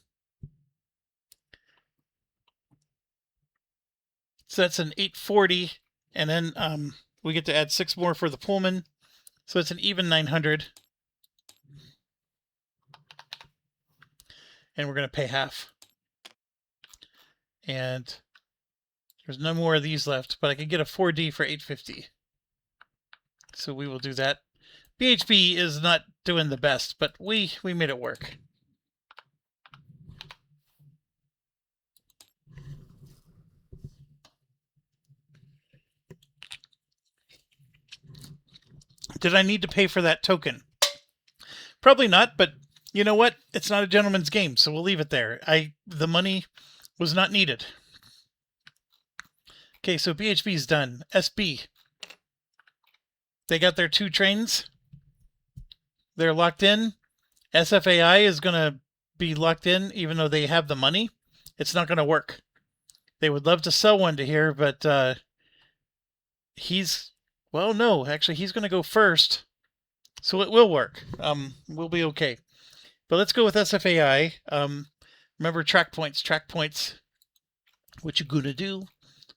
[SPEAKER 1] that's an 840, and then we get to add 6 more for the Pullman. So it's an even 900. And we're going to pay half. And there's no more of these left, but I could get a 4D for 850. So we will do that. BHB is not doing the best, but we made it work. Did I need to pay for that token? Probably not, but you know what? It's not a gentleman's game, so we'll leave it there. The money was not needed. Okay, so BHB's done. SB. They got their 2 trains. They're locked in. SFAI is going to be locked in, even though they have the money. It's not going to work. They would love to sell one to here, but he's... Well, no, actually, he's going to go first, so it will work. We'll be okay. But let's go with SFAI. Remember track points. Track points. What you gonna do?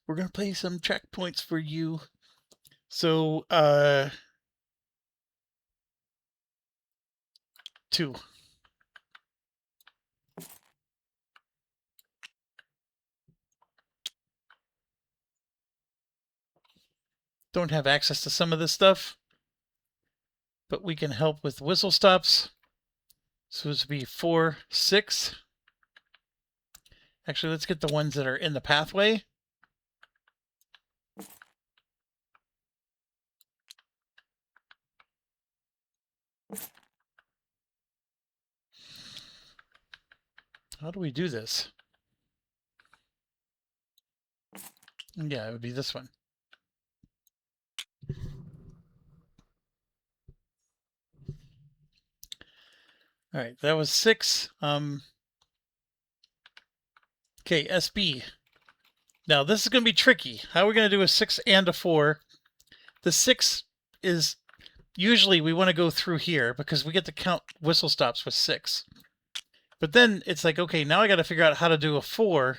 [SPEAKER 1] We're gonna play some track points for you. So, 2. Don't have access to some of this stuff, but we can help with whistle stops. So this would be 4, 6. Actually, let's get the ones that are in the pathway. How do we do this? Yeah, it would be this one. All right, that was 6. Okay, SB. Now, this is going to be tricky. How are we going to do a 6 and a 4? The 6 is... Usually, we want to go through here because we get to count whistle stops with 6. But then, it's like, okay, now I got to figure out how to do a 4.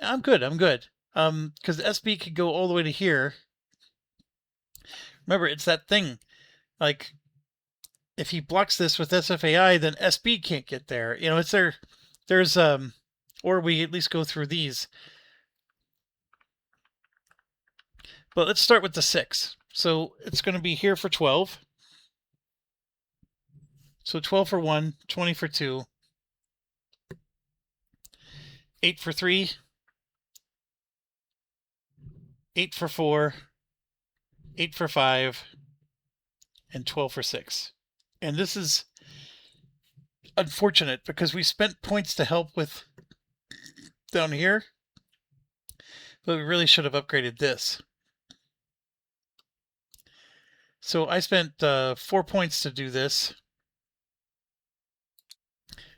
[SPEAKER 1] I'm good. Because SB could go all the way to here. Remember, it's that thing. Like, if he blocks this with SFAI, then SB can't get there. You know, it's there's or we at least go through these. But let's start with the 6. So it's going to be here for 12. So 12 for 1, 20 for 2, 8 for 3, 8 for 4, 8 for 5, and 12 for 6. And this is unfortunate because we spent points to help with down here, but we really should have upgraded this. So I spent 4 points to do this.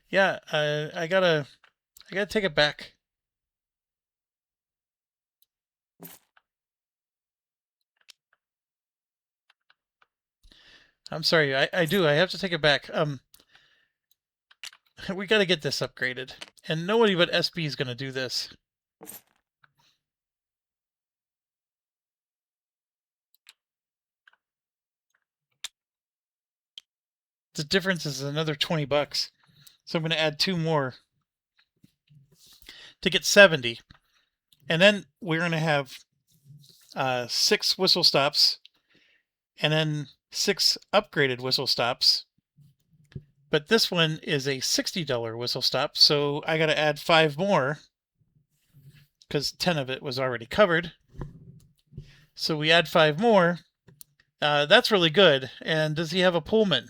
[SPEAKER 1] Yeah, I gotta take it back. I'm sorry, I do. I have to take it back. We got to get this upgraded. And nobody but SB is going to do this. The difference is another 20 bucks. So I'm going to add 2 more to get 70. And then we're going to have 6 whistle stops and then 6 upgraded whistle stops. But this one is a $60 whistle stop, so I got to add 5 more because 10 of it was already covered. So we add 5 more, That's really good. And does he have a Pullman?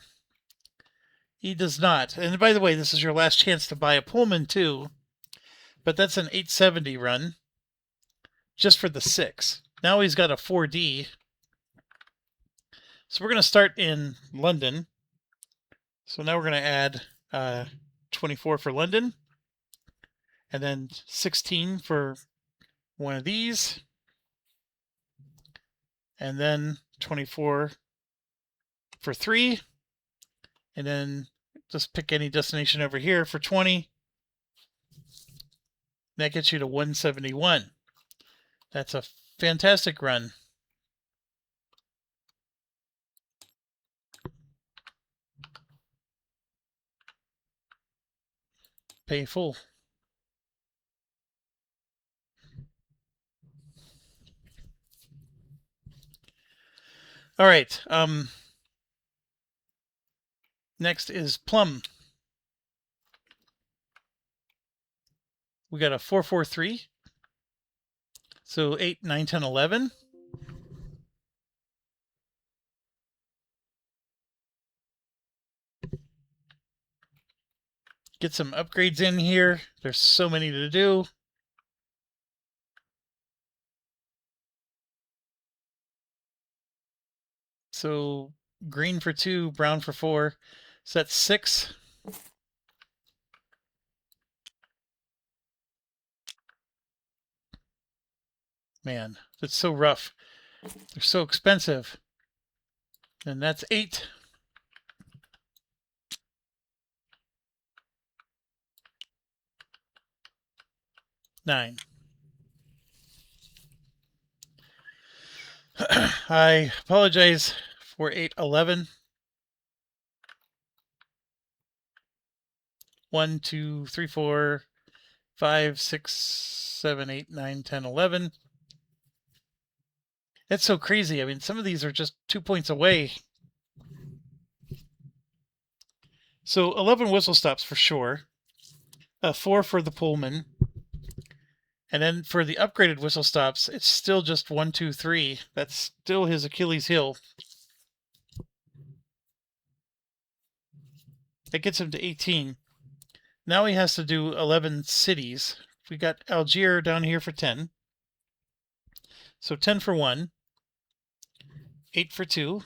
[SPEAKER 1] He does not. And by the way, this is your last chance to buy a Pullman too. But that's an 870 run. Just for the 6. Now he's got a 4D. So we're going to start in London. So now we're going to add 24 for London. And then 16 for one of these. And then 24 for 3. And then just pick any destination over here for 20. That gets you to 171. That's a fantastic run. Pay full. All right. Next is Plum. We got a 443. So 8, 9, 10, 11. Get some upgrades in here. There's so many to do. So green for 2, brown for 4. So that's 6. Man, that's so rough. They're so expensive. And that's 8. Nine. I apologize for 8, 11. 1, 2, 3, 4, 5, 6, 7, 8, 9, 10, 11. It's so crazy. I mean, some of these are just 2 points away. So 11 whistle stops for sure. 4 for the Pullman. And then for the upgraded whistle stops, it's still just 1, 2, 3. That's still his Achilles heel. That gets him to 18. Now he has to do 11 cities. We got Algiers down here for 10. So 10 for 1. 8 for 2.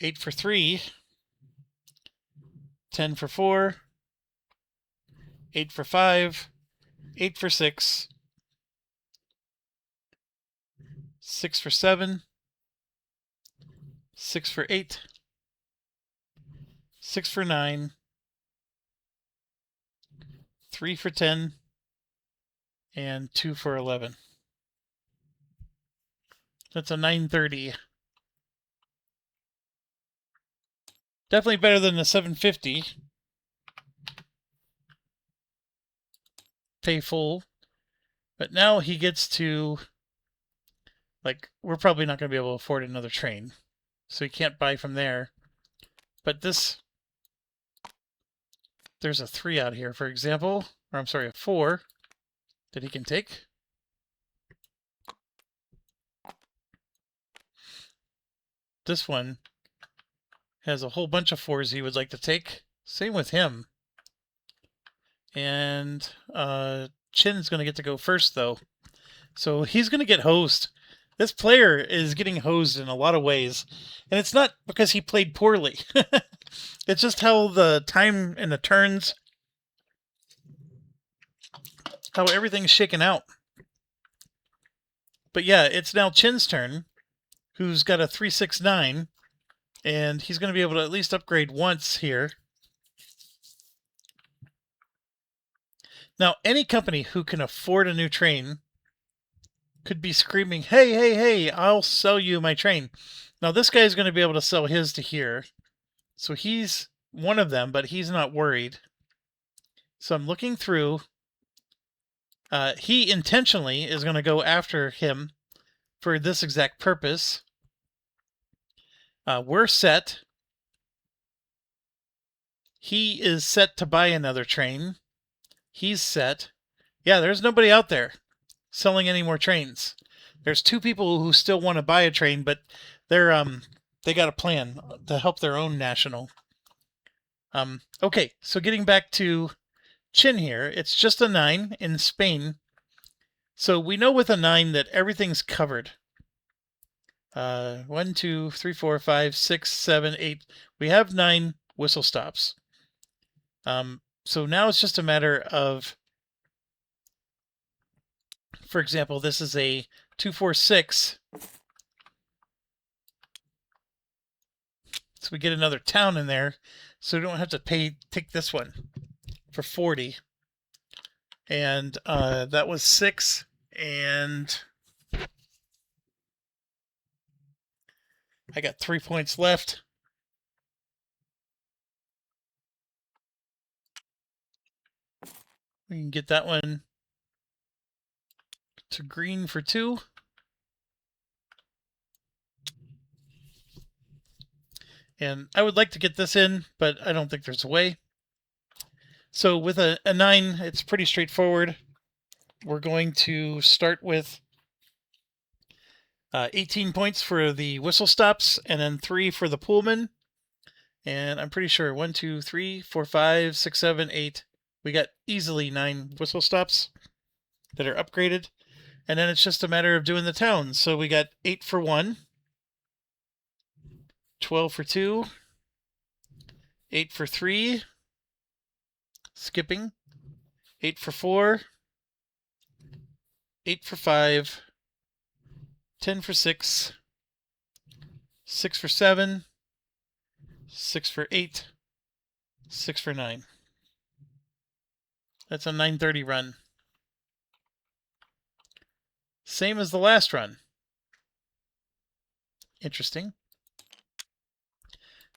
[SPEAKER 1] 8 for 3. 10 for 4. 8 for 5. 8 for 6. 6 for 7. 6 for 8. 6 for 9. 3 for 10. And 2 for 11. That's a 930. Definitely better than the 750. Pay full. But now he gets to, like, we're probably not going to be able to afford another train. So he can't buy from there. But this, there's a 3 out here, for example. Or I'm sorry, a 4 that he can take. This one has a whole bunch of 4s he would like to take. Same with him. And Chin's going to get to go first, though. So he's going to get hosed. This player is getting hosed in a lot of ways. And it's not because he played poorly. It's just how the time and the turns, how everything's shaken out. But yeah, it's now Chin's turn, who's got a 369, and he's going to be able to at least upgrade once here. Now, any company who can afford a new train could be screaming, hey, hey, hey, I'll sell you my train. Now, this guy's going to be able to sell his to here. So he's one of them, but he's not worried. So I'm looking through. He intentionally is going to go after him for this exact purpose. We're set. He is set to buy another train. He's set. Yeah, there's nobody out there selling any more trains. There's 2 people who still want to buy a train, but they got a plan to help their own national. Okay, so getting back to Chin here, it's just a 9 in Spain. So we know with a 9 that everything's covered. 1, 2, 3, 4, 5, 6, 7, 8. We have 9 whistle stops. So now it's just a matter of, for example, this is a 2, 4, 6. So we get another town in there, so we don't have to take this one for 40. And that was 6, and I got 3 points left. We can get that one to green for 2. And I would like to get this in, but I don't think there's a way. So with a 9, it's pretty straightforward. We're going to start with 18 points for the whistle stops, and then 3 for the Pullman. And I'm pretty sure 1, 2, 3, 4, 5, 6, 7, 8. We got easily 9 whistle stops that are upgraded. And then it's just a matter of doing the towns. So we got 8 for 1, 12 for 2, 8 for 3, skipping, 8 for 4, 8 for 5, 10 for 6, 6 for 7, 6 for 8, 6 for 9. That's a 930 run. Same as the last run. Interesting.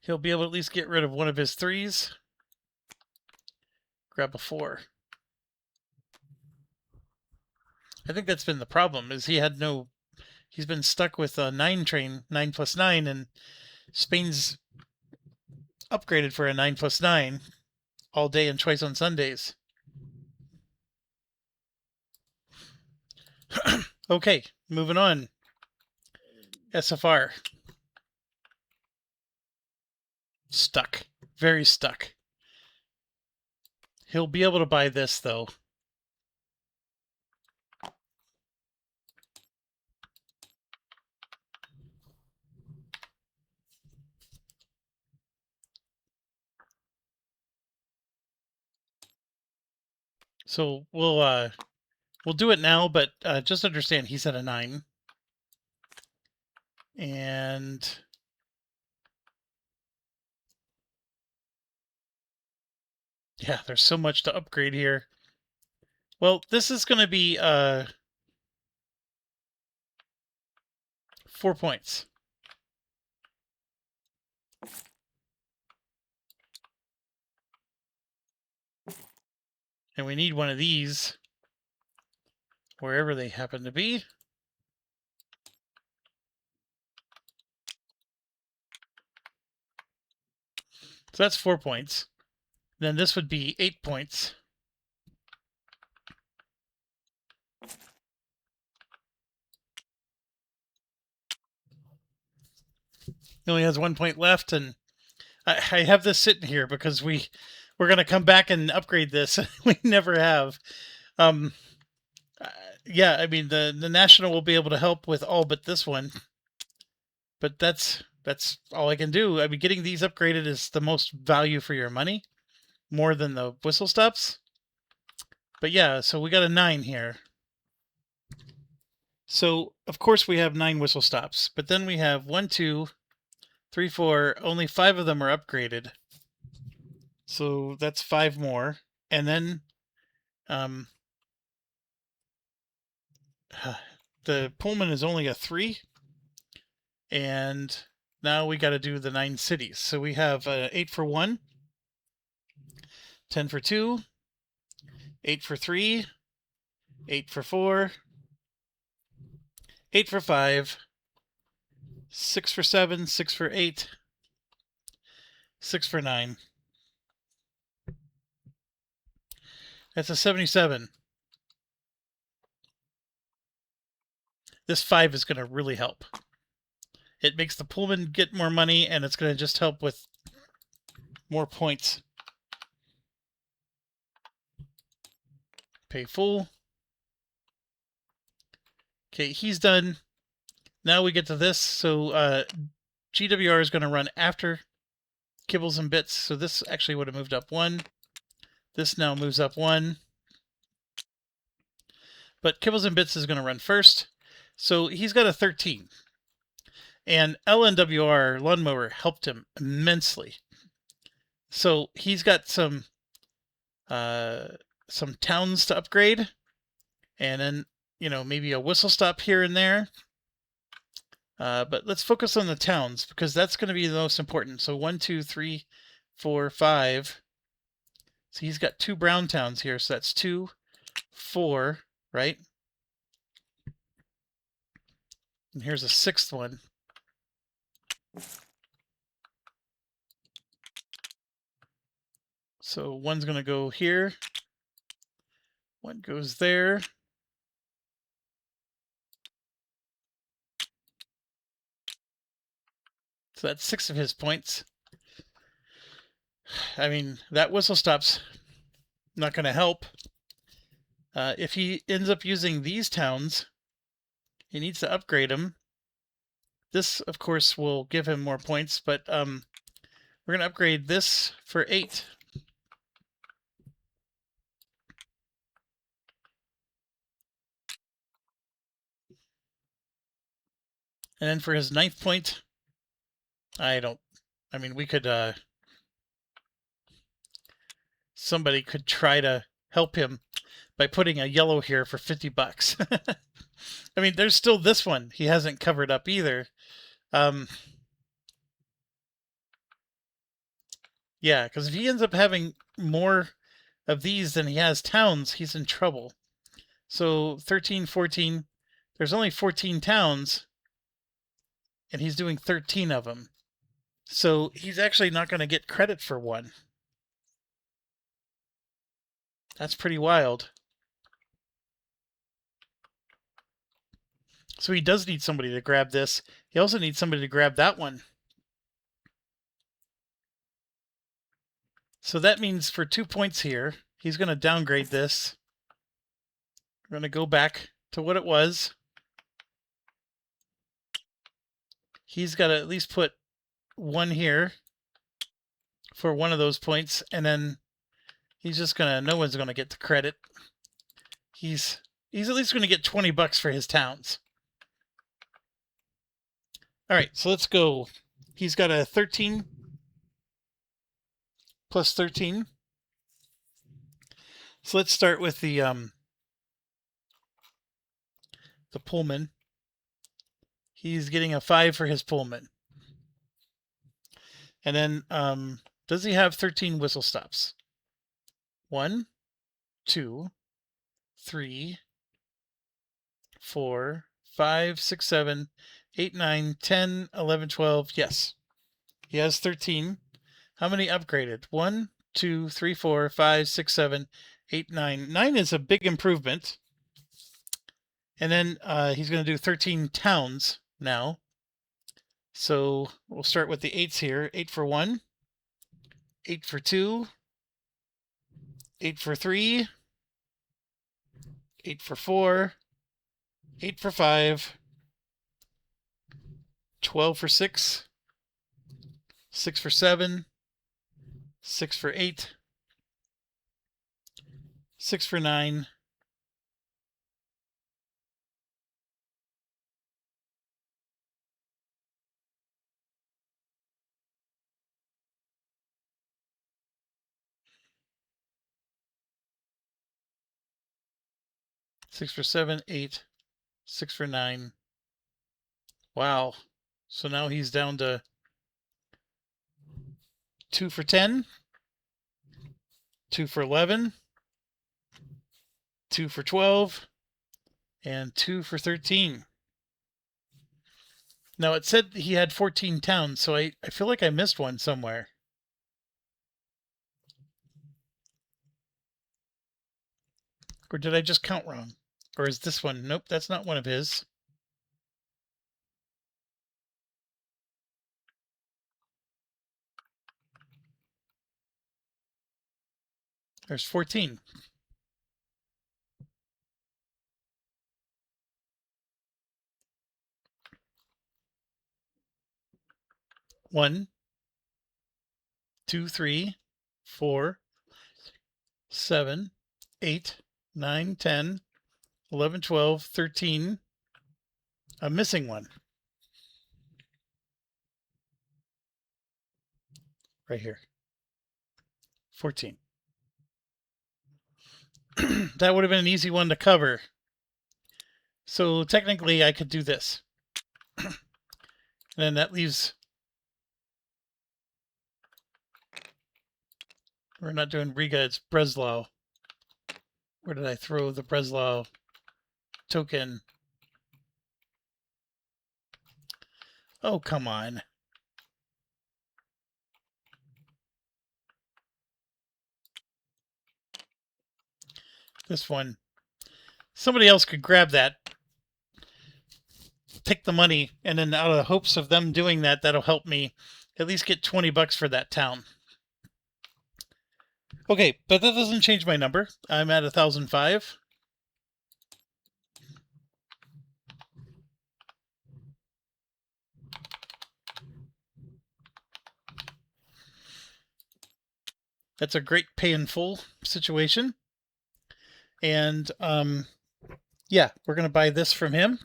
[SPEAKER 1] He'll be able to at least get rid of one of his 3s. Grab a 4. I think that's been the problem, is he's been stuck with a 9 train, 9 plus 9, and Spain's upgraded for a 9 plus 9 all day and twice on Sundays. Okay, moving on. SFR. Stuck. Very stuck. He'll be able to buy this, though. So we'll do it now, but just understand he's at a 9. And yeah, there's so much to upgrade here. Well, this is going to be 4 points. And we need one of these, wherever they happen to be. So that's 4 points. Then this would be 8 points. He only has 1 point left, and I have this sitting here because we're going to come back and upgrade this. We never have. Yeah, I mean, the National will be able to help with all but this one. But that's all I can do. I mean, getting these upgraded is the most value for your money, more than the whistle stops. But yeah, so we got a 9 here. So, of course, we have 9 whistle stops. But then we have 1, 2, 3, 4. Only 5 of them are upgraded. So that's 5 more. And then the Pullman is only a 3. And now we got to do the 9 cities. So we have 8 for 1, 10 for 2, 8 for 3, 8 for 4, 8 for 5, 6 for 7, 6 for 8, 6 for 9. That's a 77. This 5 is going to really help. It makes the Pullman get more money, and it's going to just help with more points. Pay full. Okay, he's done. Now we get to this. So GWR is going to run after Kibbles and Bits. So this actually would have moved up 1. This now moves up 1. But Kibbles and Bits is going to run first. So he's got a 13. And LNWR, Lawnmower, helped him immensely. So he's got some towns to upgrade. And then, maybe a whistle stop here and there. But let's focus on the towns, because that's going to be the most important. So 1, 2, 3, 4, 5. So he's got 2 brown towns here. So that's 2, 4, right? And here's a 6th one. So 1's going to go here. 1 goes there. So that's 6 of his points. I mean, that whistle stop's not going to help. If he ends up using these towns, he needs to upgrade them. This, of course, will give him more points, but we're going to upgrade this for 8. And then for his 9th point, we could, somebody could try to help him by putting a yellow here for $50. I mean, there's still this one he hasn't covered up either. Yeah, because if he ends up having more of these than he has towns, he's in trouble. So 13, 14, there's only 14 towns, and he's doing 13 of them. So he's actually not going to get credit for 1. That's pretty wild. So he does need somebody to grab this. He also needs somebody to grab that one. So that means for 2 points here, he's going to downgrade this. We're going to go back to what it was. He's got to at least put 1 here for 1 of those points, and then he's just no one's going to get the credit. He's at least going to get $20 for his towns. All right, so let's go. He's got a 13 plus 13. So let's start with the Pullman. He's getting a 5 for his Pullman. And then does he have 13 whistle stops? 1, 2, 3, 4, 5, 6, 7, 8, 9, 10, 11, 12. Yes. He has 13. How many upgraded? 1, 2, 3, 4, 5, 6, 7, 8, 9. 9 is a big improvement. And then he's going to do 13 towns now. So we'll start with the 8s here. 8 for 1, 8 for 2, 8 for 3, 8 for 4, 8 for 5, 12 for 6, 6 for 7, 6 for 8, 6 for 9, 6 for 7, 8, 6 for 9. Wow. So now he's down to 2 for 10, 2 for 11, 2 for 12, and 2 for 13. Now it said he had 14 towns, so I feel like I missed one somewhere. Or did I just count wrong? Or is this one? Nope, that's not one of his. There's 14. One, 2, 3, 4, 7, 8, 9, 10, 11, 12, 13. I'm missing one. Right here. 14. That would have been an easy one to cover. So technically I could do this. And then that leaves... We're not doing Riga, it's Breslau. Where did I throw the Breslau token? Oh, come on. This one. Somebody else could grab that, take the money, and then out of the hopes of them doing that, that'll help me at least get 20 bucks for that town. Okay, but that doesn't change my number. I'm at 1,005. That's a great pay in full situation. And yeah, we're going to buy this from him,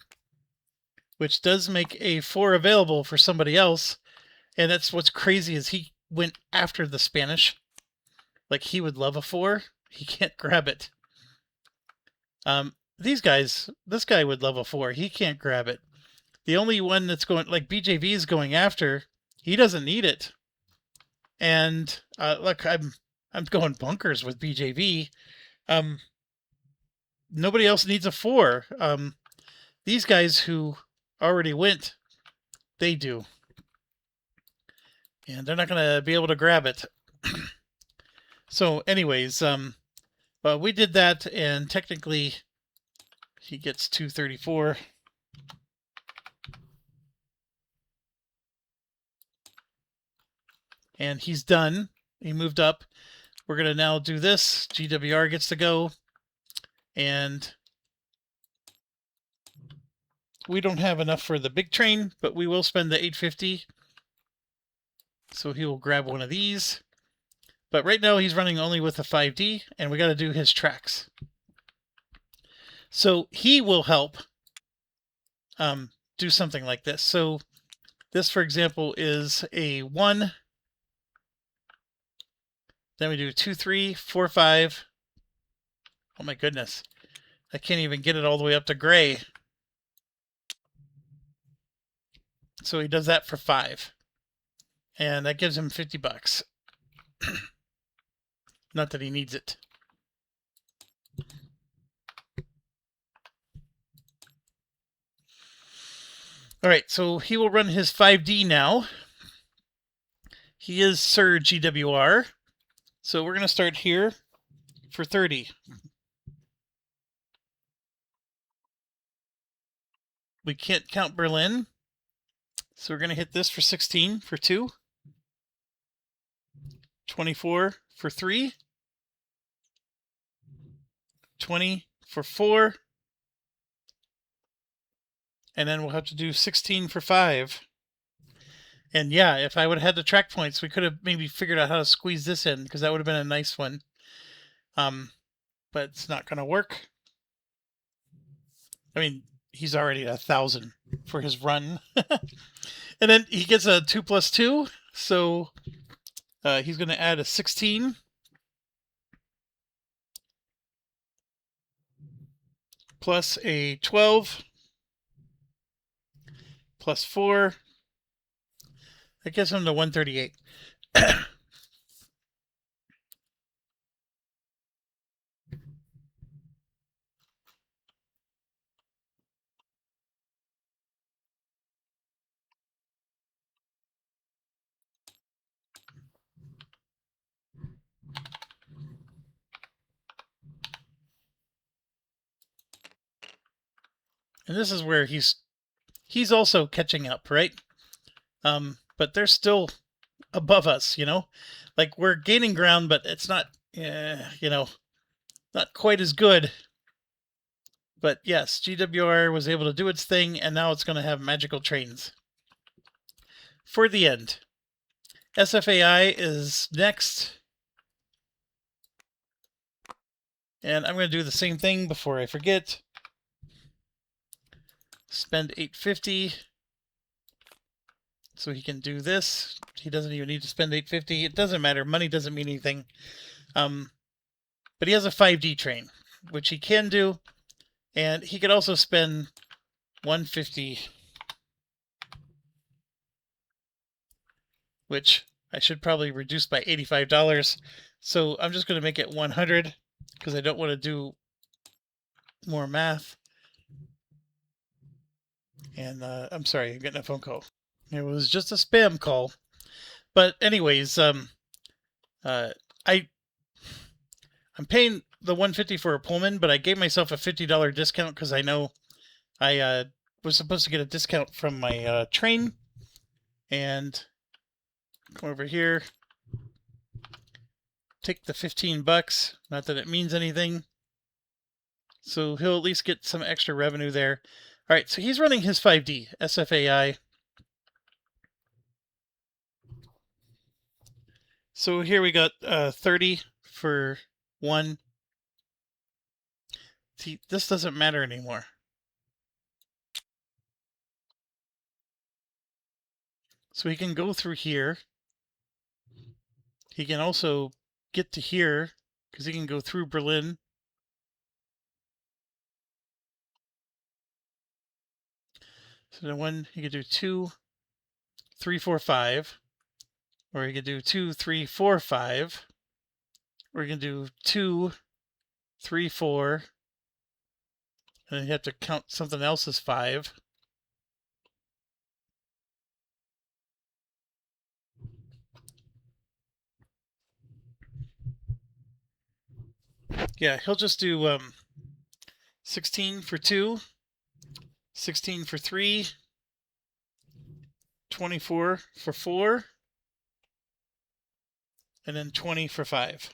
[SPEAKER 1] which does make a 4 available for somebody else. And that's what's crazy is he went after the Spanish. Like, he would love a 4. He can't grab it. These guys, this guy would love a 4. He can't grab it. The only one that's going, like BJV is going after, he doesn't need it. And look, I'm going bunkers with BJV. Nobody else needs a 4. These guys who already went, they do. And they're not going to be able to grab it. So anyways, well, we did that, and technically he gets 234. And he's done. He moved up. We're going to now do this. GWR gets to go. And we don't have enough for the big train, but we will spend the 850. So he will grab one of these. But right now he's running only with a 5D, and we got to do his tracks. So he will help do something like this. So this, for example, is a 1. Then we do 2, 3, 4, 5. Oh my goodness. I can't even get it all the way up to gray. So he does that for 5. And that gives him 50 bucks. Not that he needs it. All right, so he will run his 5D now. He is Sir GWR. So we're going to start here for 30. We can't count Berlin. So we're going to hit this for 16 for 2. 24 for 3. 20 for 4. And then we'll have to do 16 for 5. And yeah, if I would have had the track points, we could have maybe figured out how to squeeze this in, because that would have been a nice one. But it's not going to work. I mean, he's already at 1,000 for his run. And then he gets a 2 plus 2. So he's going to add a 16. Plus a 12. Plus 4. That gets him to 138. And this is where he's also catching up, right? But they're still above us, you know? Like, we're gaining ground, but it's not you know, not quite as good. But yes, GWR was able to do its thing, and now it's going to have magical trains. For the end, SFAI is next. And I'm going to do the same thing before I forget. Spend 850. So he can do this. He doesn't even need to spend 850. It doesn't matter. Money doesn't mean anything. But he has a 5D train, which he can do. And he could also spend 150, which I should probably reduce by $85. So I'm just going to make it 100 because I don't want to do more math. And I'm sorry, I'm getting a phone call. It was just a spam call. But anyways, I'm paying the 150 for a Pullman, but I gave myself a $50 discount because I know I was supposed to get a discount from my train. And come over here, take the 15 bucks. Not that it means anything. So he'll at least get some extra revenue there. All right, so he's running his 5D, SFAI. So here we got 30 for 1. See, this doesn't matter anymore. So he can go through here. He can also get to here because he can go through Berlin. So then one, he could do 2, 3, 4, 5. Or he could do 2, 3, 4, 5. Or he can do 2, 3, 4. And then you have to count something else as 5. Yeah, he'll just do 16 for 2, 16 for 3, 24 for 4, and then 20 for 5.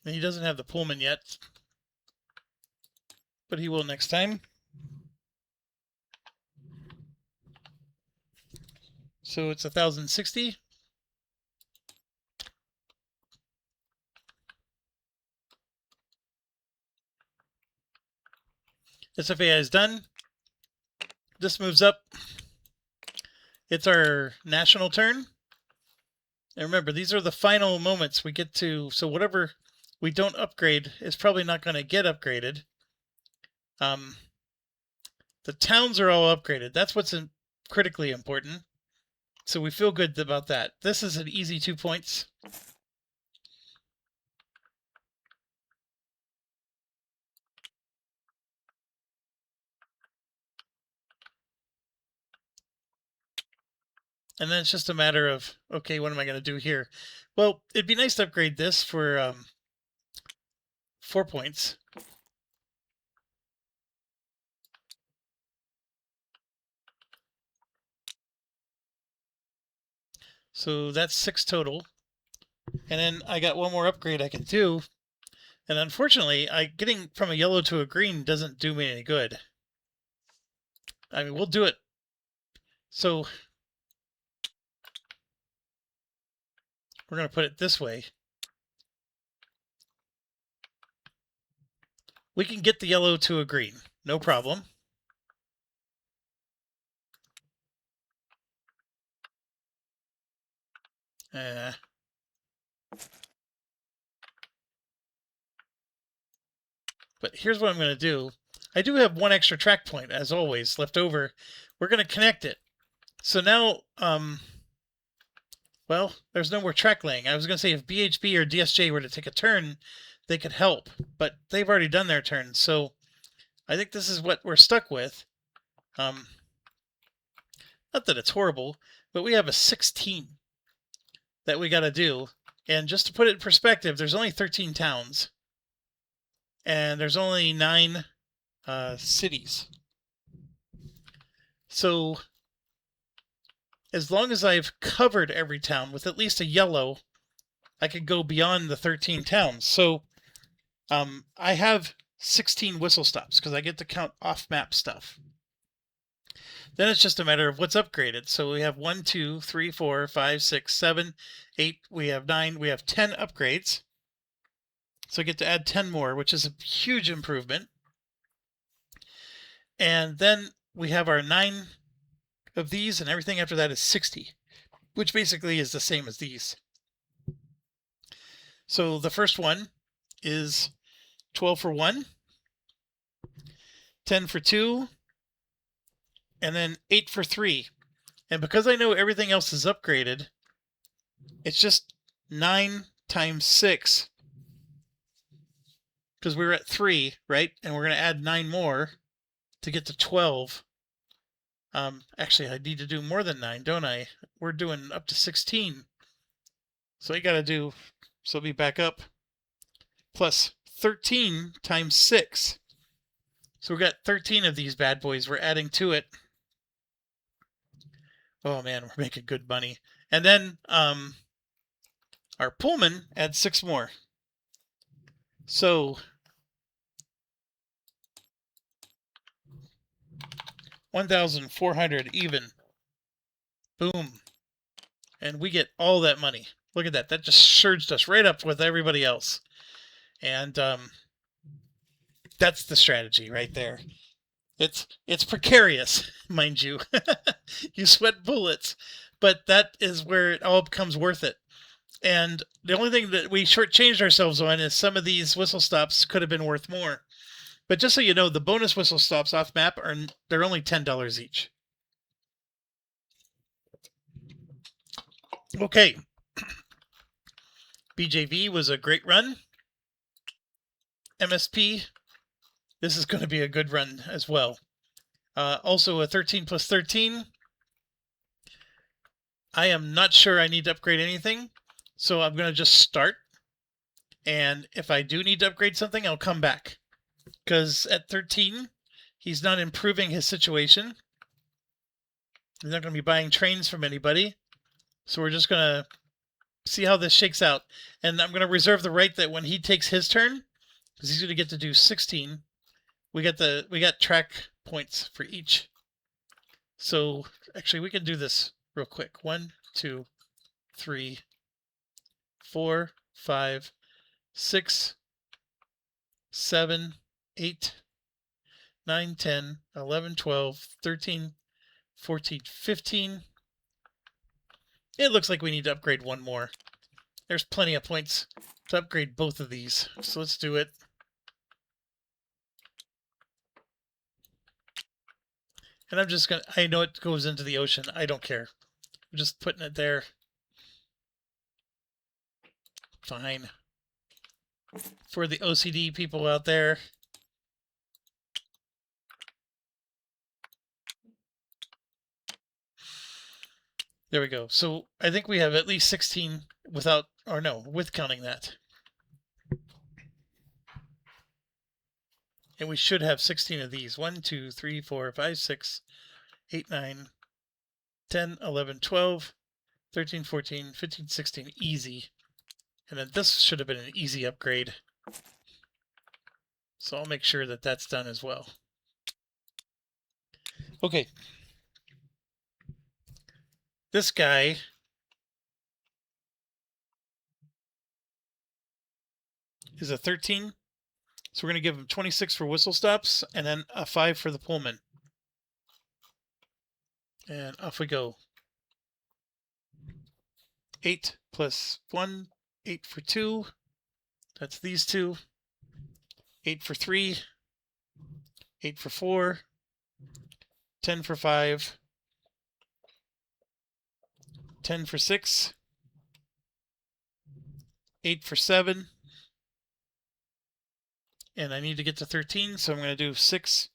[SPEAKER 1] And he doesn't have the Pullman yet, but he will next time. So it's 1,060. SFAI is done. This moves up. It's our national turn. And remember, these are the final moments we get to, so whatever we don't upgrade is probably not going to get upgraded. The towns are all upgraded. That's what's critically important. So we feel good about that. This is an easy 2 points. And then it's just a matter of, okay, what am I going to do here? Well, it'd be nice to upgrade this for 4 points. So that's 6 total. And then I got one more upgrade I can do. And unfortunately, getting from a yellow to a green doesn't do me any good. I mean, we'll do it. So we're going to put it this way. We can get the yellow to a green. No problem. But here's what I'm going to do. I do have one extra track point, as always, left over. We're going to connect it. So now, well, there's no more track laying. I was going to say if BHB or DSJ were to take a turn, they could help. But they've already done their turn. So I think this is what we're stuck with. Not that it's horrible, but we have a 16 that we got to do. And just to put it in perspective, there's only 13 towns. And there's only 9 cities. So as long as I've covered every town with at least a yellow, I could go beyond the 13 towns. So I have 16 whistle stops because I get to count off-map stuff. Then it's just a matter of what's upgraded. So we have 1, 2, 3, 4, 5, 6, 7, 8. We have 9. We have 10 upgrades. So I get to add 10 more, which is a huge improvement. And then we have our 9 of these, and everything after that is 60, which basically is the same as these. So the first one is 12 for 1, 10 for 2, and then 8 for 3. And because I know everything else is upgraded, it's just 9 times 6. Because we were at 3, right? And we're going to add 9 more to get to 12. Actually, I need to do more than 9, don't I? We're doing up to 16. So I got to do, so let me back up, plus 13 times 6. So we got 13 of these bad boys we're adding to it. Oh man, we're making good money. And then our Pullman adds 6 more. So 1,400 even. Boom. And we get all that money. Look at that. That just surged us right up with everybody else. And that's the strategy right there. It's precarious, mind you. You sweat bullets, but that is where it all becomes worth it. And the only thing that we shortchanged ourselves on is some of these whistle stops could have been worth more. But just so you know, the bonus whistle stops off map they're only $10 each. Okay. BJV was a great run. MSP, this is going to be a good run as well. Also a 13 plus 13. I am not sure I need to upgrade anything, so I'm going to just start. And if I do need to upgrade something, I'll come back. Because at 13, he's not improving his situation. He's not going to be buying trains from anybody. So we're just going to see how this shakes out. And I'm going to reserve the right that when he takes his turn, because he's going to get to do 16, we got track points for each. So actually we can do this real quick. 1, 2, 3, 4, 5, 6, 7, 8, 9, 10, 11, 12, 13, 14, 15. It looks like we need to upgrade 1 more. There's plenty of points to upgrade both of these. So let's do it. And I'm just going to, I know it goes into the ocean. I don't care. I'm just putting it there. Fine. For the OCD people out there. There we go. So I think we have at least 16 without, or no, with counting that. And we should have 16 of these. 1, 2, 3, 4, 5, 6, 8, 9, 10, 11, 12, 13, 14, 15, 16. Easy. And then this should have been an easy upgrade. So I'll make sure that that's done as well. Okay. This guy is a 13. So we're going to give him 26 for whistle stops and then a 5 for the Pullman. And off we go. 8 plus 1, 8 for 2. That's these two. 8 for 3. 8 for 4. 10 for 5. 10 for 6. 8 for 7. And I need to get to 13, so I'm going to do 6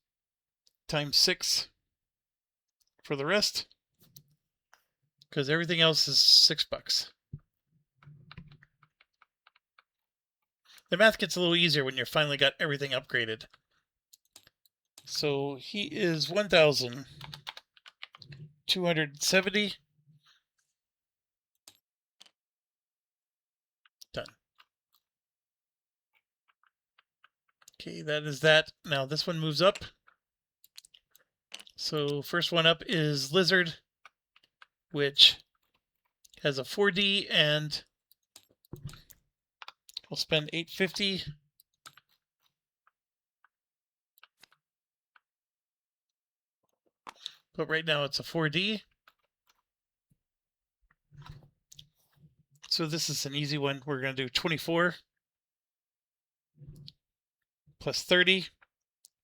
[SPEAKER 1] times 6 for the rest. Because everything else is $6. The math gets a little easier when you've finally got everything upgraded. So he is 1,270. Done. Okay, that is that. Now this one moves up. So first one up is Lizard, which has a 4D, and we'll spend 850. But right now it's a 4D. So this is an easy one. We're going to do 24 plus 30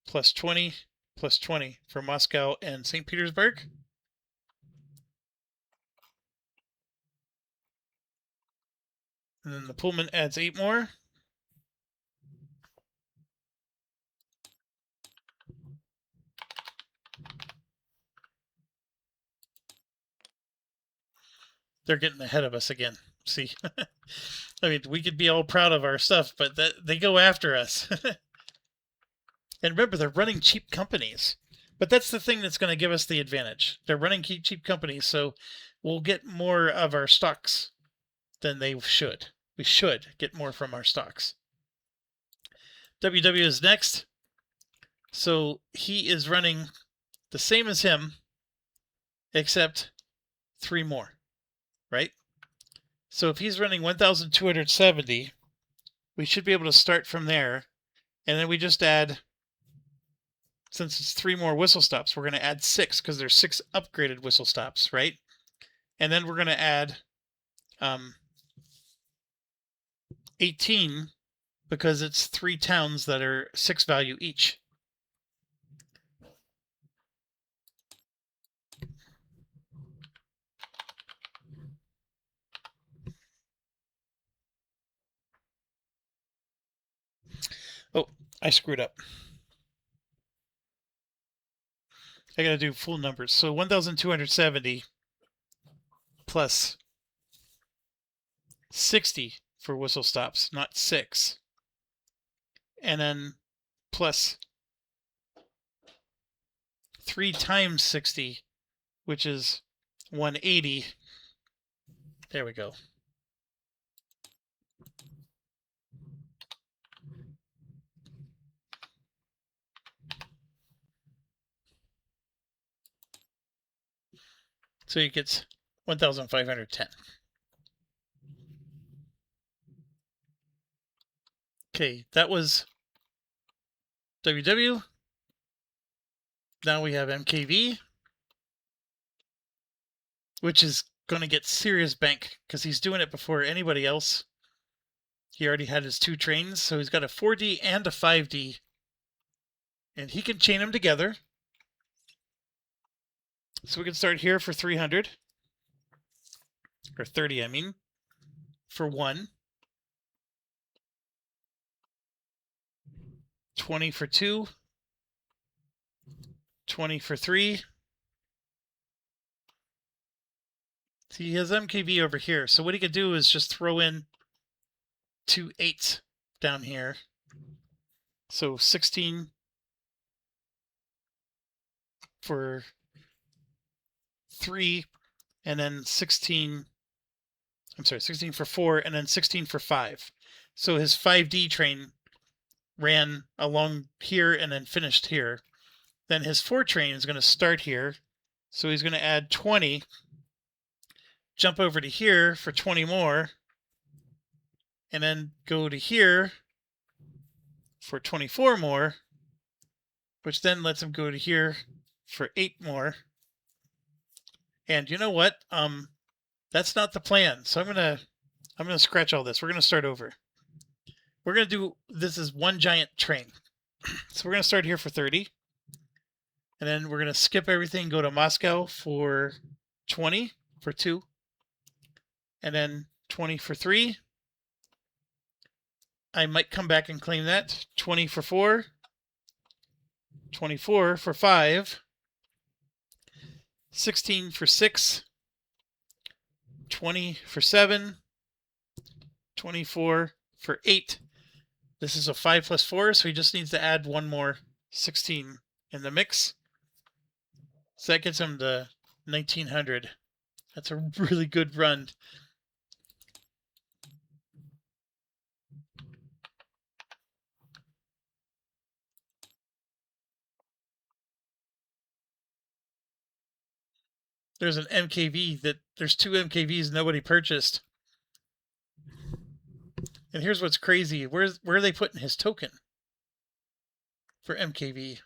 [SPEAKER 1] plus 20 plus 20 for Moscow and St. Petersburg. And then the Pullman adds 8 more. They're getting ahead of us again. See, I mean, we could be all proud of our stuff, but they go after us. And remember, they're running cheap companies. But that's the thing that's going to give us the advantage. They're running cheap companies, so we'll get more of our stocks than they should. We should get more from our stocks. WW is next. So he is running the same as him, except 3 more, right? So if he's running 1,270, we should be able to start from there. And then we just add, since it's 3 more whistle stops, we're going to add 6 because there's 6 upgraded whistle stops, right? And then we're going to add 18 because it's 3 towns that are 6 value each. Oh, I screwed up. I gotta do full numbers. So 1,270 plus 60 for whistle stops, not 6. And then plus 3 times 60, which is 180. There we go. So it gets 1,510. Okay, that was WW. Now we have MKV, which is going to get serious bank because he's doing it before anybody else. He already had his 2 trains, so he's got a 4D and a 5D. And he can chain them together. So we can start here for 300. Or 30, I mean. For 1. 20 for 2. 20 for 3. See, he has MKV over here. So what he could do is just throw in 2 8s down here. So 16 for 3, and then 16 for 4, and then 16 for 5. So his 5D train ran along here and then finished here. Then his 4 train is going to start here. So he's going to add 20, jump over to here for 20 more, and then go to here for 24 more, which then lets him go to here for 8 more. And you know what? That's not the plan. So I'm gonna scratch all this. We're gonna start over. We're gonna do this is one giant train. So we're gonna start here for 30. And then we're gonna skip everything, go to Moscow for 20 for 2. And then 20 for 3. I might come back and claim that. 20 for 4. 24 for 5. 16 for 6. 20 for 7. 24 for 8. This is a 5 plus 4, so he just needs to add 1 more 16 in the mix. So that gets him to 1,900. That's a really good run. there's an MKV that there's 2 MKVs nobody purchased. And here's what's crazy. Where are they putting his token for MKV?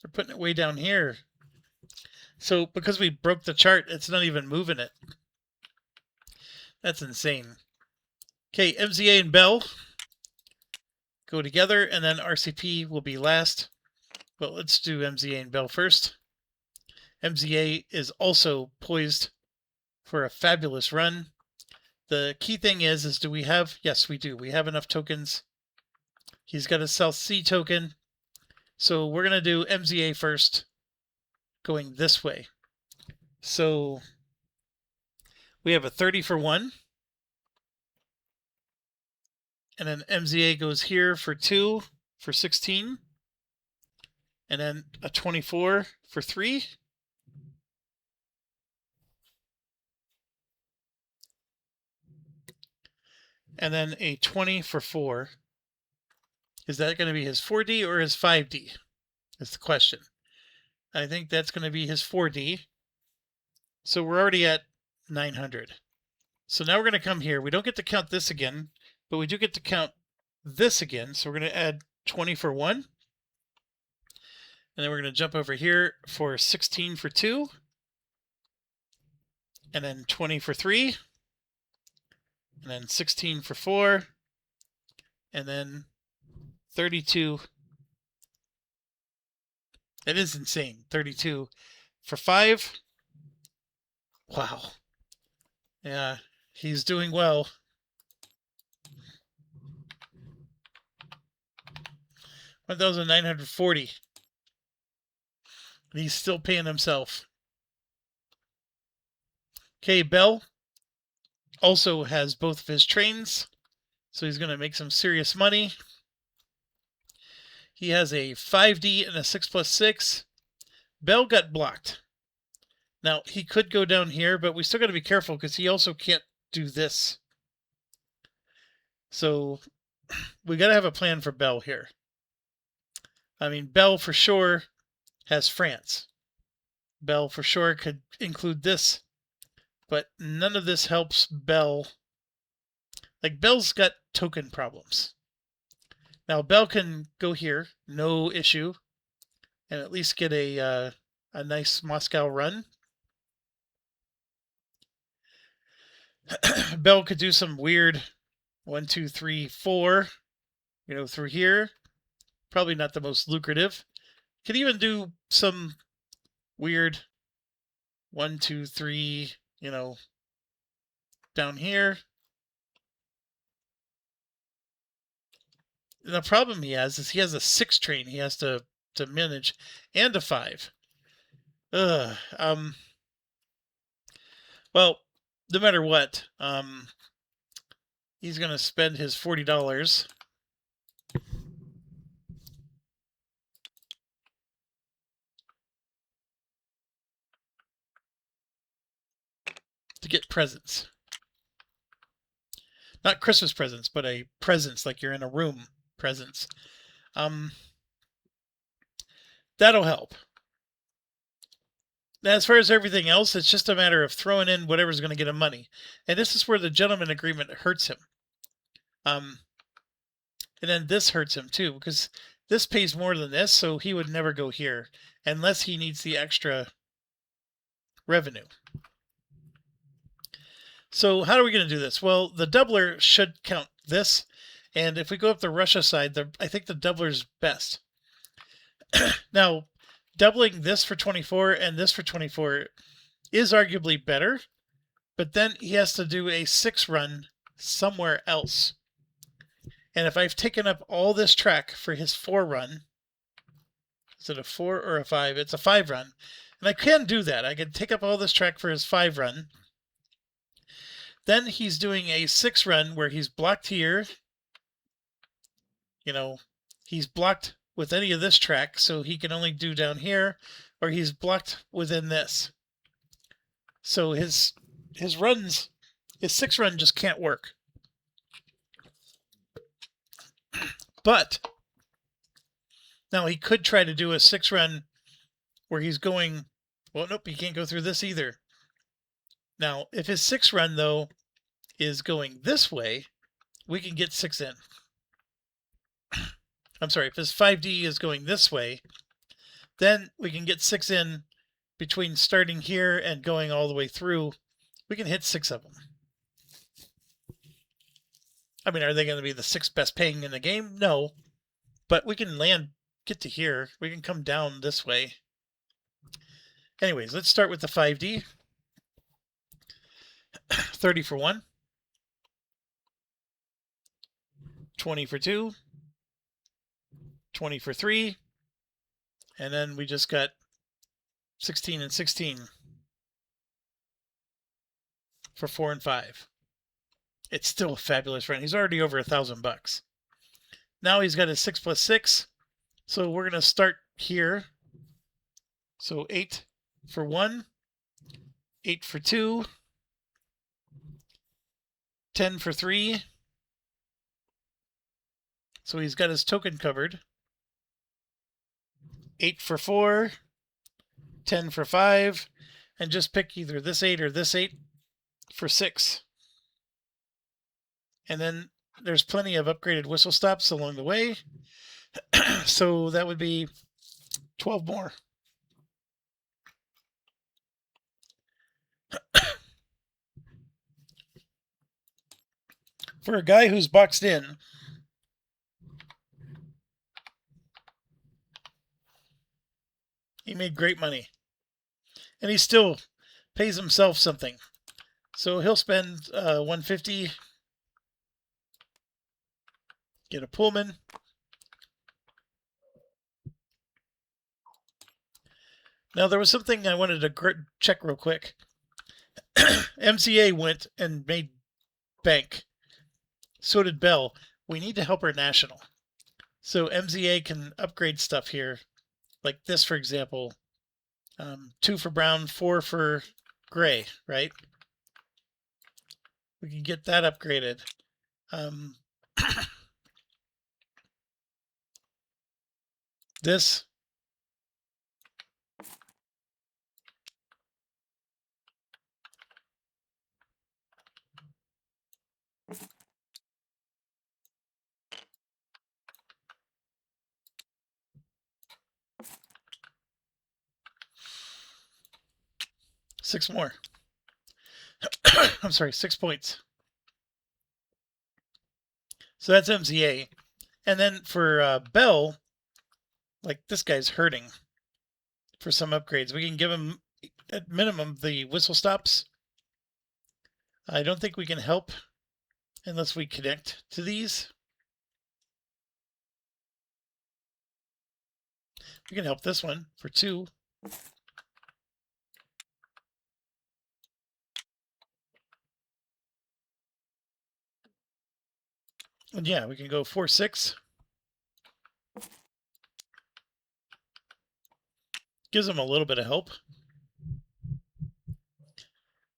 [SPEAKER 1] They're putting it way down here. So because we broke the chart, it's not even moving it. That's insane. Okay, MZA and Bell go together, and then RCP will be last. But let's do MZA and Bell first. MZA is also poised for a fabulous run. The key thing is do we have? Yes, we do. We have enough tokens. He's got a South C token. So we're going to do MZA first, going this way. So we have a 30 for 1. And then MZA goes here for 2 for 16. And then a 24 for 3. And then a 20 for 4. Is that going to be his 4D or his 5D? That's the question. I think that's going to be his 4D. So we're already at 900. So now we're going to come here. We don't get to count this again, but we do get to count this again. So we're going to add 20 for 1. And then we're going to jump over here for 16 for 2. And then 20 for 3. And then 16 for 4. And then 32. That is insane. 32 for 5. Wow. Yeah, he's doing well. $1,940. And he's still paying himself. Okay, Bell also has both of his trains, so he's going to make some serious money. He has a 5D and a 6+6. Bell got blocked. Now, he could go down here, but we still got to be careful because he also can't do this. So we got to have a plan for Bell here. I mean, Bell for sure has France. Bell for sure could include this, but none of this helps Bell. Like, Bell's got token problems. Now, Bell can go here, no issue, and at least get a nice Moscow run. Bell could do some weird 1, 2, 3, 4, through here. Probably not the most lucrative. Could even do some weird 1, 2, 3, down here. The problem he has is he has a 6 train he has to manage and a 5. Well, no matter what, he's going to spend his $40. To get presents. Not Christmas presents, but a presents, like you're in a room presents. That'll help. Now, as far as everything else, it's just a matter of throwing in whatever's going to get him money. And this is where the gentleman agreement hurts him. And then this hurts him too, because this pays more than this, so he would never go here unless he needs the extra revenue. So how are we going to do this? Well, the doubler should count this. And if we go up the Russia side, I think the doubler's best. Now, doubling this for 24 and this for 24 is arguably better. But then he has to do a 6 run somewhere else. And if I've taken up all this track for his 4 run, is it a 4 or a 5? It's a 5 run. And I can do that. I can take up all this track for his 5 run. Then he's doing a 6 run where he's blocked here. He's blocked with any of this track, so he can only do down here, or he's blocked within this. So his 6 run just can't work. But now he could try to do a 6 run where he's going. Well, nope, he can't go through this either. Now, if his 6 run, though, is going this way, we can get 6 in. I'm sorry, if his 5D is going this way, then we can get 6 in between starting here and going all the way through. We can hit 6 of them. I mean, are they going to be the 6 best paying in the game? No. But we can get to here. We can come down this way. Anyways, let's start with the 5D. 30 for 1. 20 for 2. 20 for 3. And then we just got 16 and 16 for 4 and 5. It's still a fabulous run. He's already over $1,000. Now he's got his 6 plus 6. So we're going to start here. So 8 for 1, 8 for 2, 10 for 3. So he's got his token covered. 8 for 4, 10 for 5, and just pick either this 8 or this 8 for 6. And then there's plenty of upgraded whistle stops along the way. So that would be 12 more. For a guy who's boxed in, he made great money. And he still pays himself something. So he'll spend $150, get a Pullman. Now there was something I wanted to check real quick. MCA went and made bank. So did Bell. We need to help our national. So MZA can upgrade stuff here. Like this, for example. 2 for brown, 4 for gray, right? We can get that upgraded. This. Six more. I'm sorry, 6 points. So that's MZA. And then for Bell, like this guy's hurting for some upgrades. We can give him, at minimum, the whistle stops. I don't think we can help unless we connect to these. We can help this one for 2. And yeah, we can go 4, 6. Gives them a little bit of help.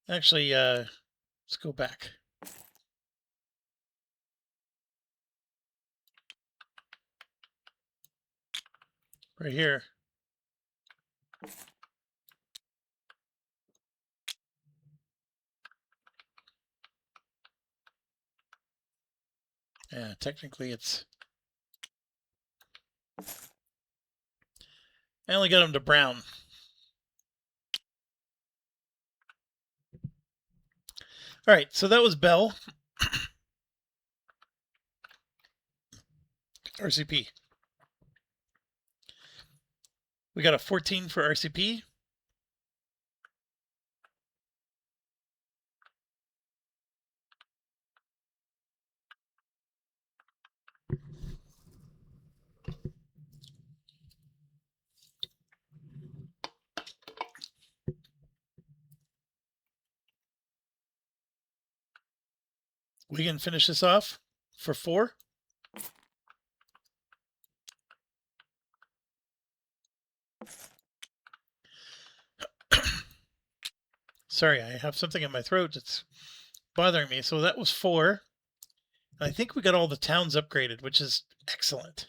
[SPEAKER 1] Actually, let's go back. Right here. Yeah, technically it's... I only got him to brown. All right, so that was Bell. RCP. We got a 14 for RCP. We can finish this off for 4. Sorry, I have something in my throat that's bothering me. So that was 4. And I think we got all the towns upgraded, which is excellent.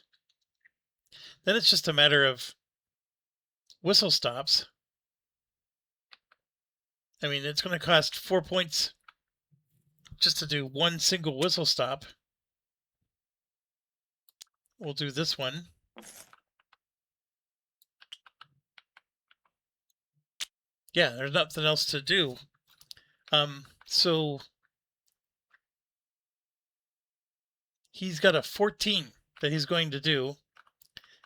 [SPEAKER 1] Then it's just a matter of whistle stops. I mean, it's going to cost 4 points just to do one single whistle stop. We'll do this one. Yeah, there's nothing else to do. So he's got a 14 that he's going to do.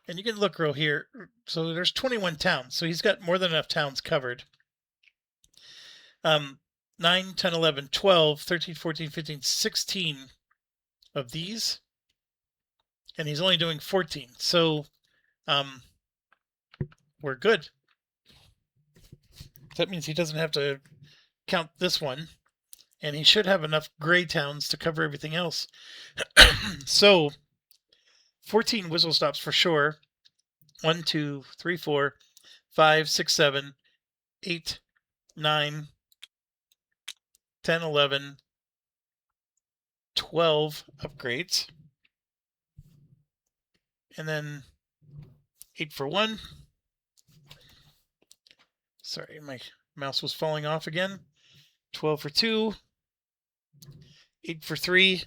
[SPEAKER 1] And you can look real here. So there's 21 towns. So he's got more than enough towns covered. 9, 10, 11, 12, 13, 14, 15, 16 of these. And he's only doing 14. So we're good. That means he doesn't have to count this one. And he should have enough gray towns to cover everything else. So 14 whistle stops for sure. 1, 2, 3, 4, 5, 6, 7, 8, 9, 10, 11, 12 upgrades. And then 8 for 1. Sorry, my mouse was falling off again. 12 for 2. 8 for 3.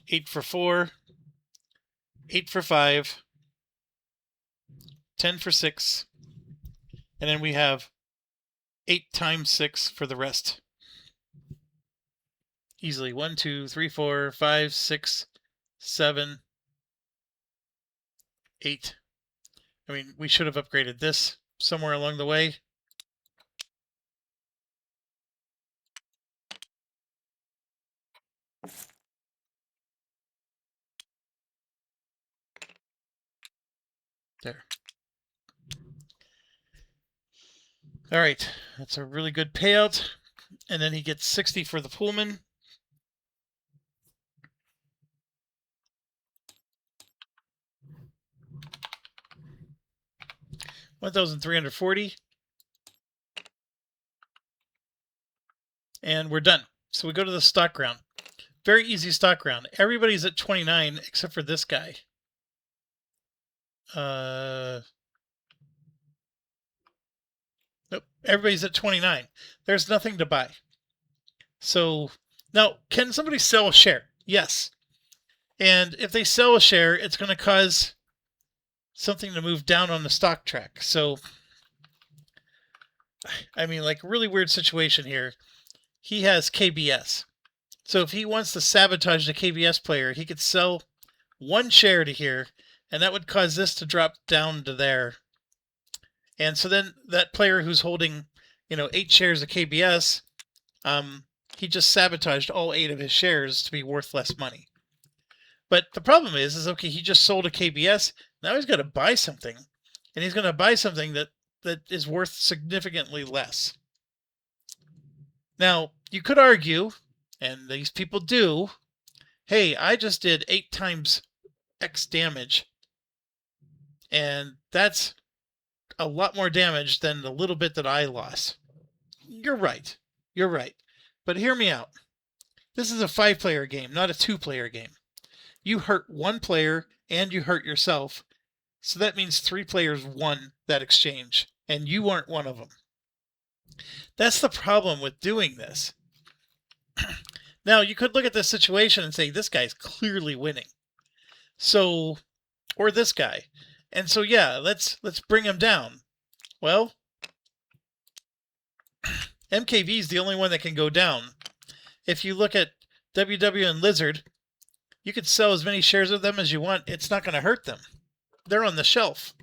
[SPEAKER 1] 8 for 4. 8 for 5. 10 for 6. And then we have 8 times 6 for the rest. Easily 1, 2, 3, 4, 5, 6, 7, 8. I mean, we should have upgraded this somewhere along the way. There. All right, that's a really good payout. And then he gets 60 for the Pullman. $1,340. And we're done. So we go to the stock round. Very easy stock round. Everybody's at 29 except for this guy. Nope. Everybody's at 29. There's nothing to buy. So now, can somebody sell a share? Yes. And if they sell a share, it's going to cause something to move down on the stock track. So, I mean, like, really weird situation here. He has KBS. So if he wants to sabotage the KBS player, he could sell one share to here, and that would cause this to drop down to there. And so then that player who's holding, 8 shares of KBS, he just sabotaged all 8 of his shares to be worth less money. But the problem is okay, he just sold a KBS. Now he's got to buy something, and he's going to buy something that is worth significantly less. Now, you could argue, and these people do, hey, I just did 8 times X damage, and that's a lot more damage than the little bit that I lost. You're right. You're right. But hear me out. This is a 5-player game, not a 2-player game. You hurt 1 player and you hurt yourself. So that means 3 players won that exchange, and you aren't one of them. That's the problem with doing this. Now, you could look at this situation and say, this guy's clearly winning. So, or this guy. And so, yeah, let's bring him down. Well, MKV is the only one that can go down. If you look at WW and Lizard, you could sell as many shares of them as you want. It's not going to hurt them. They're on the shelf.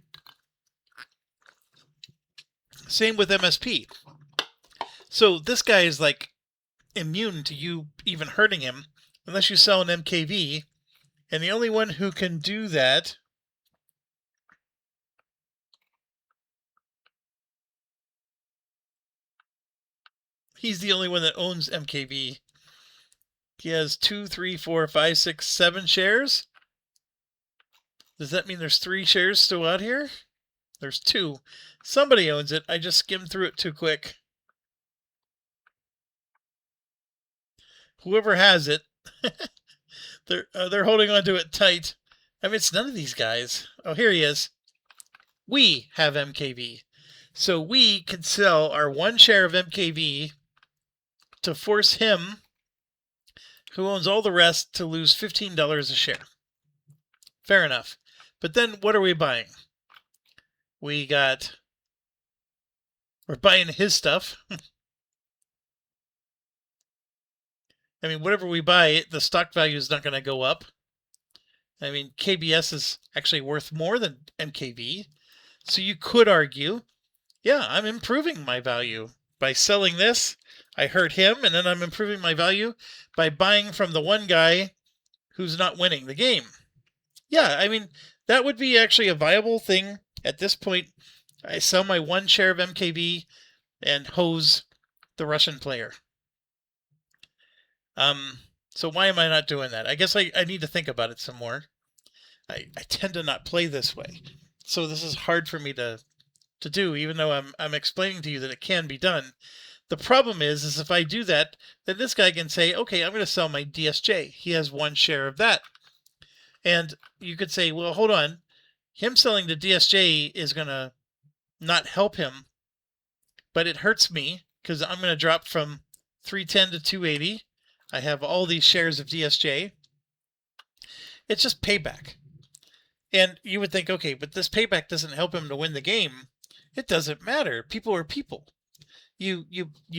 [SPEAKER 1] Same with MSP. So this guy is like immune to you even hurting him unless you sell an MKV. And the only one who can do that he's the only one that owns MKV. He has 2, 3, 4, 5, 6, 7 shares. Does that mean there's 3 shares still out here? There's 2. Somebody owns it. I just skimmed through it too quick. Whoever has it, they're holding on to it tight. I mean, it's none of these guys. Oh, here he is. We have MKV. So we can sell our 1 share of MKV to force him, who owns all the rest, to lose $15 a share. Fair enough. But then what are we buying? We're buying his stuff. I mean, whatever we buy, the stock value is not going to go up. I mean, KBS is actually worth more than MKV. So you could argue, yeah, I'm improving my value by selling this. I hurt him, and then I'm improving my value by buying from the one guy who's not winning the game. Yeah, I mean, that would be actually a viable thing at this point. I sell my 1 share of MKV and hose the Russian player. So why am I not doing that? I guess I need to think about it some more. I tend to not play this way. So this is hard for me to do, even though I'm explaining to you that it can be done. The problem is if I do that, then this guy can say, okay, I'm going to sell my DSJ. He has 1 share of that. And you could say, well, hold on. Him selling the DSJ is going to not help him, but it hurts me because I'm going to drop from 310 to 280. I have all these shares of DSJ. It's just payback. And you would think, okay, but this payback doesn't help him to win the game. It doesn't matter. People are people. You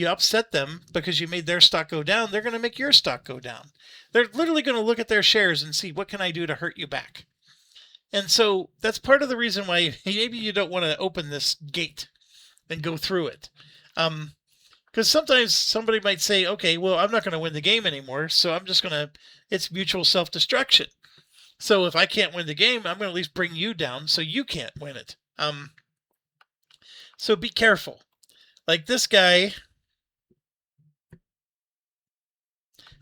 [SPEAKER 1] upset them because you made their stock go down. They're going to make your stock go down. They're literally going to look at their shares and see, what can I do to hurt you back? And so that's part of the reason why maybe you don't want to open this gate and go through it. Because sometimes somebody might say, okay, well, I'm not going to win the game anymore, so I'm just going to, it's mutual self-destruction. So if I can't win the game, I'm going to at least bring you down so you can't win it. So be careful. Like this guy,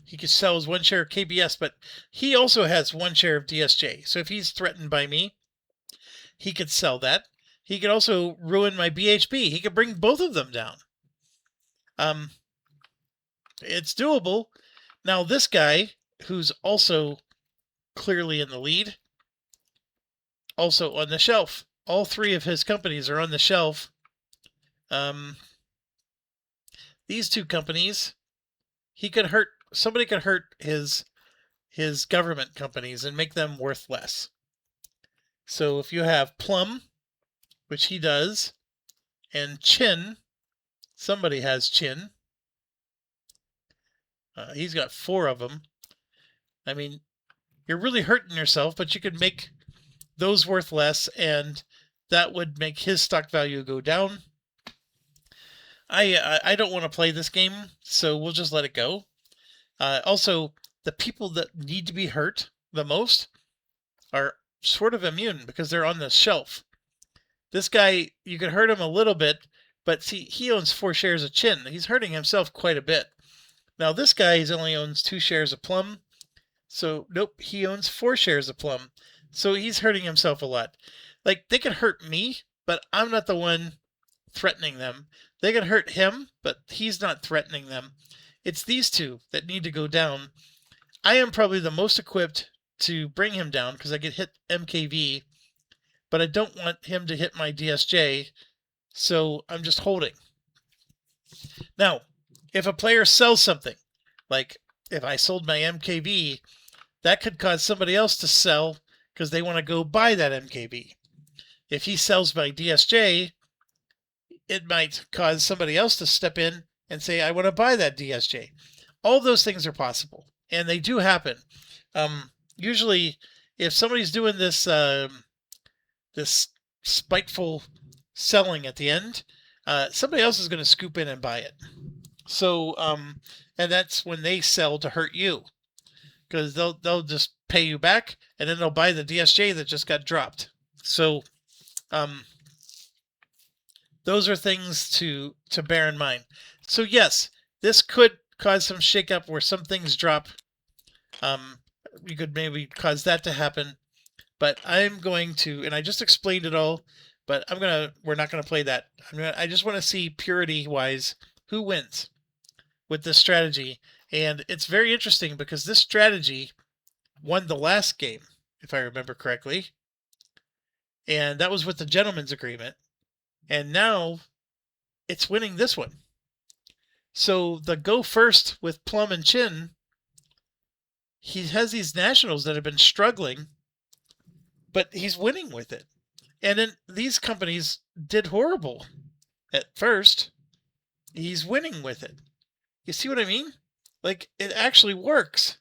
[SPEAKER 1] he could sell his 1 share of KBS, but he also has 1 share of DSJ. So if he's threatened by me, he could sell that. He could also ruin my BHB. He could bring both of them down. It's doable. Now this guy, who's also clearly in the lead, also on the shelf. All 3 of his companies are on the shelf. These 2 companies, somebody could hurt his government companies and make them worth less. So if you have Plum, which he does, and Chin, somebody has Chin. He's got 4 of them. I mean, you're really hurting yourself, but you could make those worth less, and that would make his stock value go down. I don't want to play this game, so we'll just let it go. Also, the people that need to be hurt the most are sort of immune because they're on the shelf. This guy, you could hurt him a little bit, but see, he owns 4 shares of Chin. He's hurting himself quite a bit. Now, this guy only owns 2 shares of Plum. So, nope, he owns 4 shares of Plum. So he's hurting himself a lot. Like, they can hurt me, but I'm not the one threatening them. They can hurt him, but he's not threatening them. It's these 2 that need to go down. I am probably the most equipped to bring him down because I get hit MKV, but I don't want him to hit my DSJ, so I'm just holding. Now, if a player sells something, like if I sold my MKV, that could cause somebody else to sell because they want to go buy that MKV. If he sells my DSJ, it might cause somebody else to step in and say, I want to buy that DSJ. All those things are possible, and they do happen. Usually, if somebody's doing this this spiteful selling at the end, somebody else is going to scoop in and buy it. So, and that's when they sell to hurt you, because they'll just pay you back, and then they'll buy the DSJ that just got dropped. So, those are things to bear in mind. So yes, this could cause some shakeup where some things drop. You could maybe cause that to happen, but I'm going to, and I just explained it all, but we're not gonna play that. I just want to see purity-wise who wins with this strategy, and it's very interesting because this strategy won the last game. if I remember correctly. And that was with the gentleman's agreement. And now it's winning this one. So the go first with Plum and Chin, he has these nationals that have been struggling, but he's winning with it. And then these companies did horrible at first. He's winning with it. You see what I mean? Like, it actually works.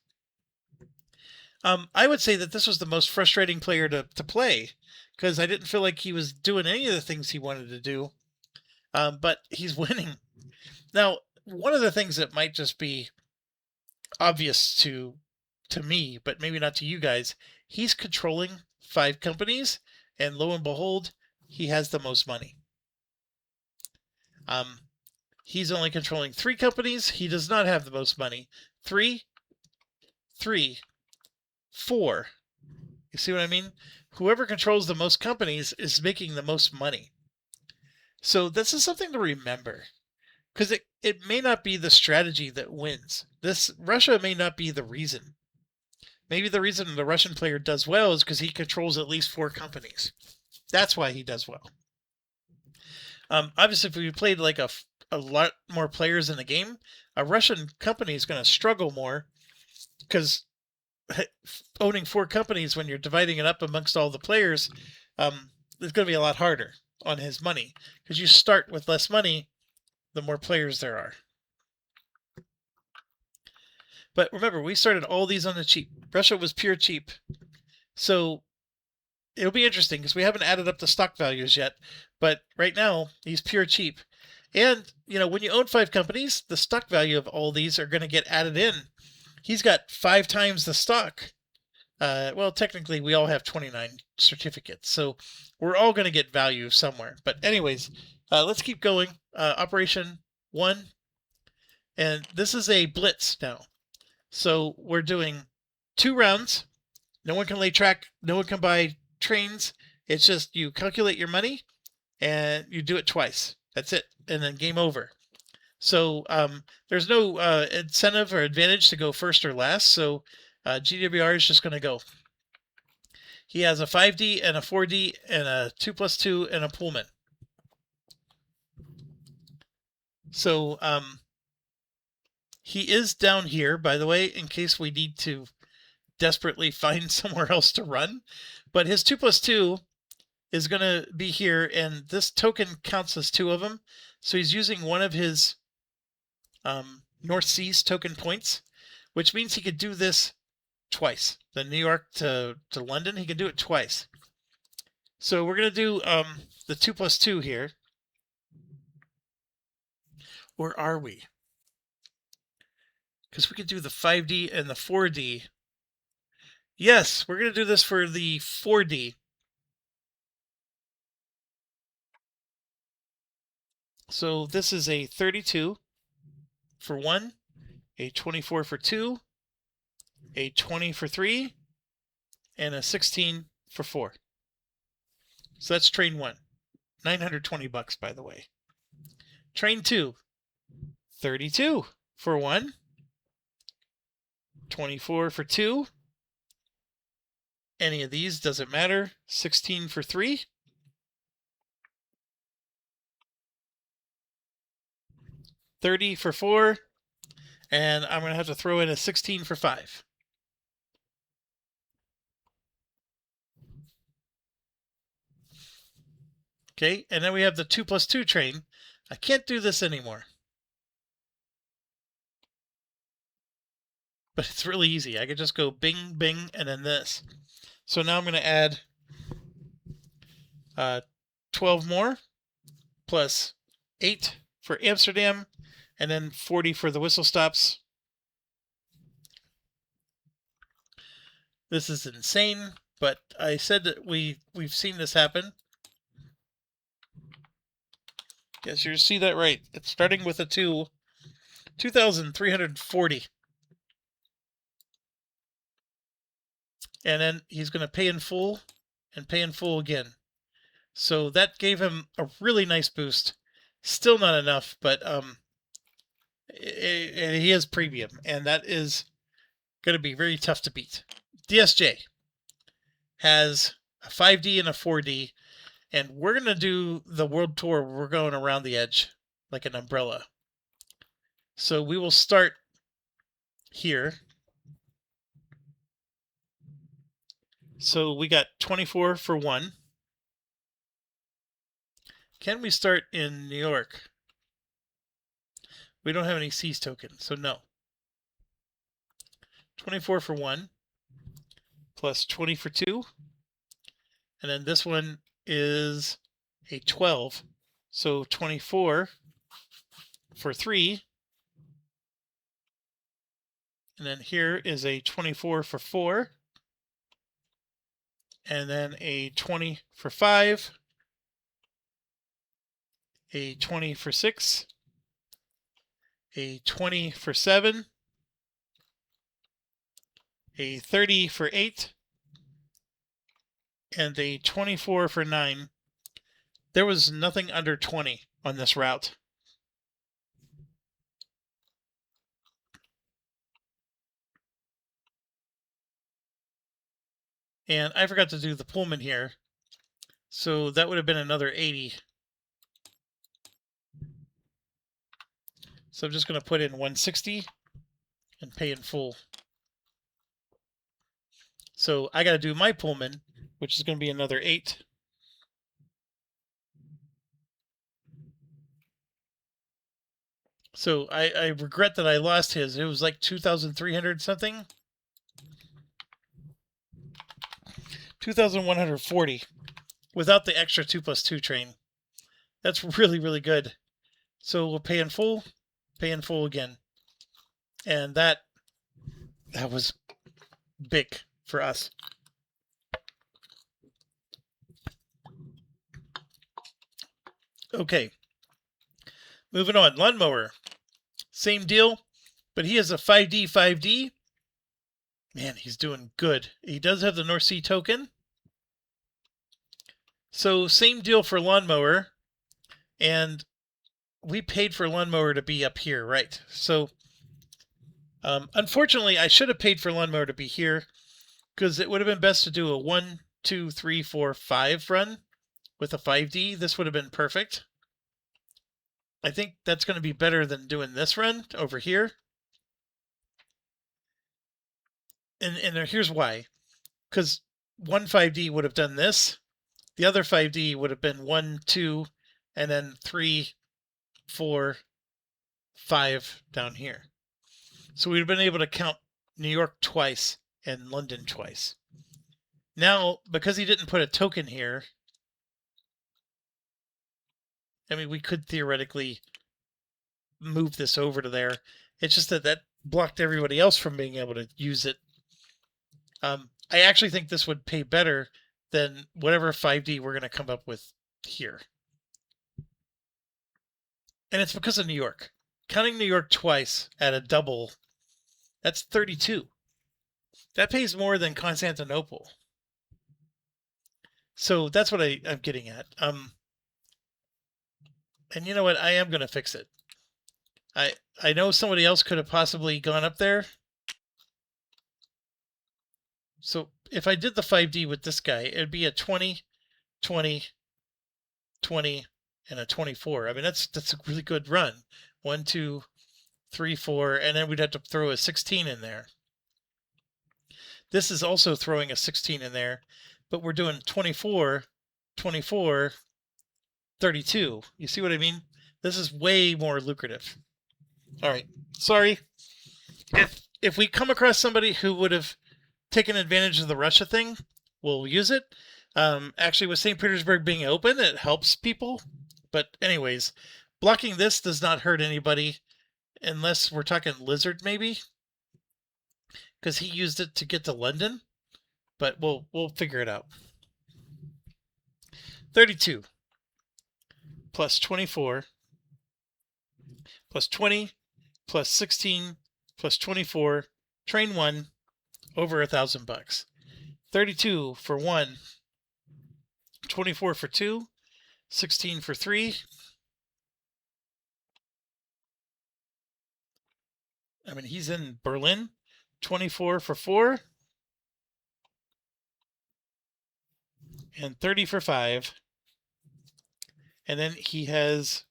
[SPEAKER 1] I would say that this was the most frustrating player to play, because I didn't feel like he was doing any of the things he wanted to do. But he's winning. Now, one of the things that might just be obvious to me, but maybe not to you guys, he's controlling 5 companies, and lo and behold, he has the most money. He's only controlling 3 companies. He does not have the most money. 3, 4. You see what I mean? Whoever controls the most companies is making the most money. So this is something to remember, because it may not be the strategy that wins. Russia may not be the reason. Maybe the reason the Russian player does well is because he controls at least 4 companies. That's why he does well. Obviously, if we played like a lot more players in the game, a Russian company is going to struggle more, because owning 4 companies when you're dividing it up amongst all the players, it's going to be a lot harder on his money, because you start with less money the more players there are. But remember, we started all these on the cheap. Russia was pure cheap. So it'll be interesting, because we haven't added up the stock values yet. But right now, he's pure cheap. And, when you own 5 companies, the stock value of all these are going to get added in. He's got 5 times the stock. Well, technically, we all have 29 certificates. So we're all going to get value somewhere. But anyways, let's keep going. Operation 1. And this is a blitz now. So we're doing 2 rounds. No one can lay track. No one can buy trains. It's just you calculate your money and you do it twice. That's it. And then game over. So there's no incentive or advantage to go first or last. So GWR is just going to go. He has a 5D and a 4D and a 2+2 and a Pullman. So he is down here, by the way, in case we need to desperately find somewhere else to run. But his 2+2 is going to be here, and this token counts as 2 of them. So he's using one of his North Seas token points, which means he could do this twice. The New York to London, he can do it twice. So we're going to do the 2+2 here. Or are we? Because we could do the 5D and the 4D. Yes, we're going to do this for the 4D. So this is a 32 for 1, a 24 for 2, a 20 for 3, and a 16 for 4. So that's train 1. $920, by the way. Train 2, 32 for 1, 24 for 2. Any of these doesn't matter. 16 for 3. 30 for 4. And I'm going to have to throw in a 16 for 5. Okay, and then we have the 2+2 train. I can't do this anymore. But it's really easy. I could just go bing, bing, and then this. So now I'm going to add 12 more, plus 8 for Amsterdam, and then 40 for the whistle stops. This is insane, but I said that we've seen this happen. Yes, you see that right. It's starting with a 2. 2,340. And then he's going to pay in full and pay in full again. So that gave him a really nice boost. Still not enough, but he has premium, and that is going to be very tough to beat. DSJ. has a 5D and a 4D, and we're going to do the world tour. We're going around the edge like an umbrella. So we will start here. So we got 24 for 1. Can we start in New York? We don't have any C's token, so no. 24 for 1 plus 20 for 2. And then this one is a 12. So 24 for 3. And then here is a 24 for 4. And then a 20 for 5. A 20 for 6. A 20 for 7. A 30 for 8. And a 24 for 9. There was nothing under 20 on this route. And I forgot to do the Pullman here. So that would have been another 80. So I'm just going to put in 160 and pay in full. So I got to do my Pullman, which is going to be another 8. So I regret that I lost his. It was like 2,300 something. 2,140 without the extra 2+2 train. That's really, really good. So we'll pay in full again. And that was big for us. Okay. Moving on. Lawnmower. Same deal, but he has a 5D, 5D. Man, he's doing good. He does have the North Sea token. So same deal for lawnmower. And we paid for lawnmower to be up here, right? So unfortunately, I should have paid for lawnmower to be here because it would have been best to do a 1, 2, 3, 4, 5 run with a 5D. This would have been perfect. I think that's going to be better than doing this run over here. And here's why. Because one 5D would have done this. The other 5D would have been 1, 2, and then 3, 4, 5 down here. So we'd have been able to count New York twice and London twice. Now, because he didn't put a token here, I mean, we could theoretically move this over to there. It's just that blocked everybody else from being able to use it. I actually think this would pay better than whatever 5D we're going to come up with here. And it's because of New York. Counting New York twice at a double, that's 32. That pays more than Constantinople. So that's what I'm getting at. And you know what? I am going to fix it. I know somebody else could have possibly gone up there. So if I did the 5D with this guy, it'd be a 20, 20, 20, and a 24. I mean, that's a really good run. 1, 2, 3, 4, and then we'd have to throw a 16 in there. This is also throwing a 16 in there, but we're doing 24, 24, 32. You see what I mean? This is way more lucrative. All right. Sorry. If we come across somebody who would have taken advantage of the Russia thing, we'll use it. Actually, with St. Petersburg being open, it helps people. But anyways, blocking this does not hurt anybody unless we're talking Lizard maybe, because he used it to get to London. But we'll figure it out. 32 plus 24 plus 20 plus 16 plus 24, train 1, over $1,000. 32 for 1, 24 for 2, 16 for 3. I mean, he's in Berlin. 24 for 4. and 30 for 5. And then he has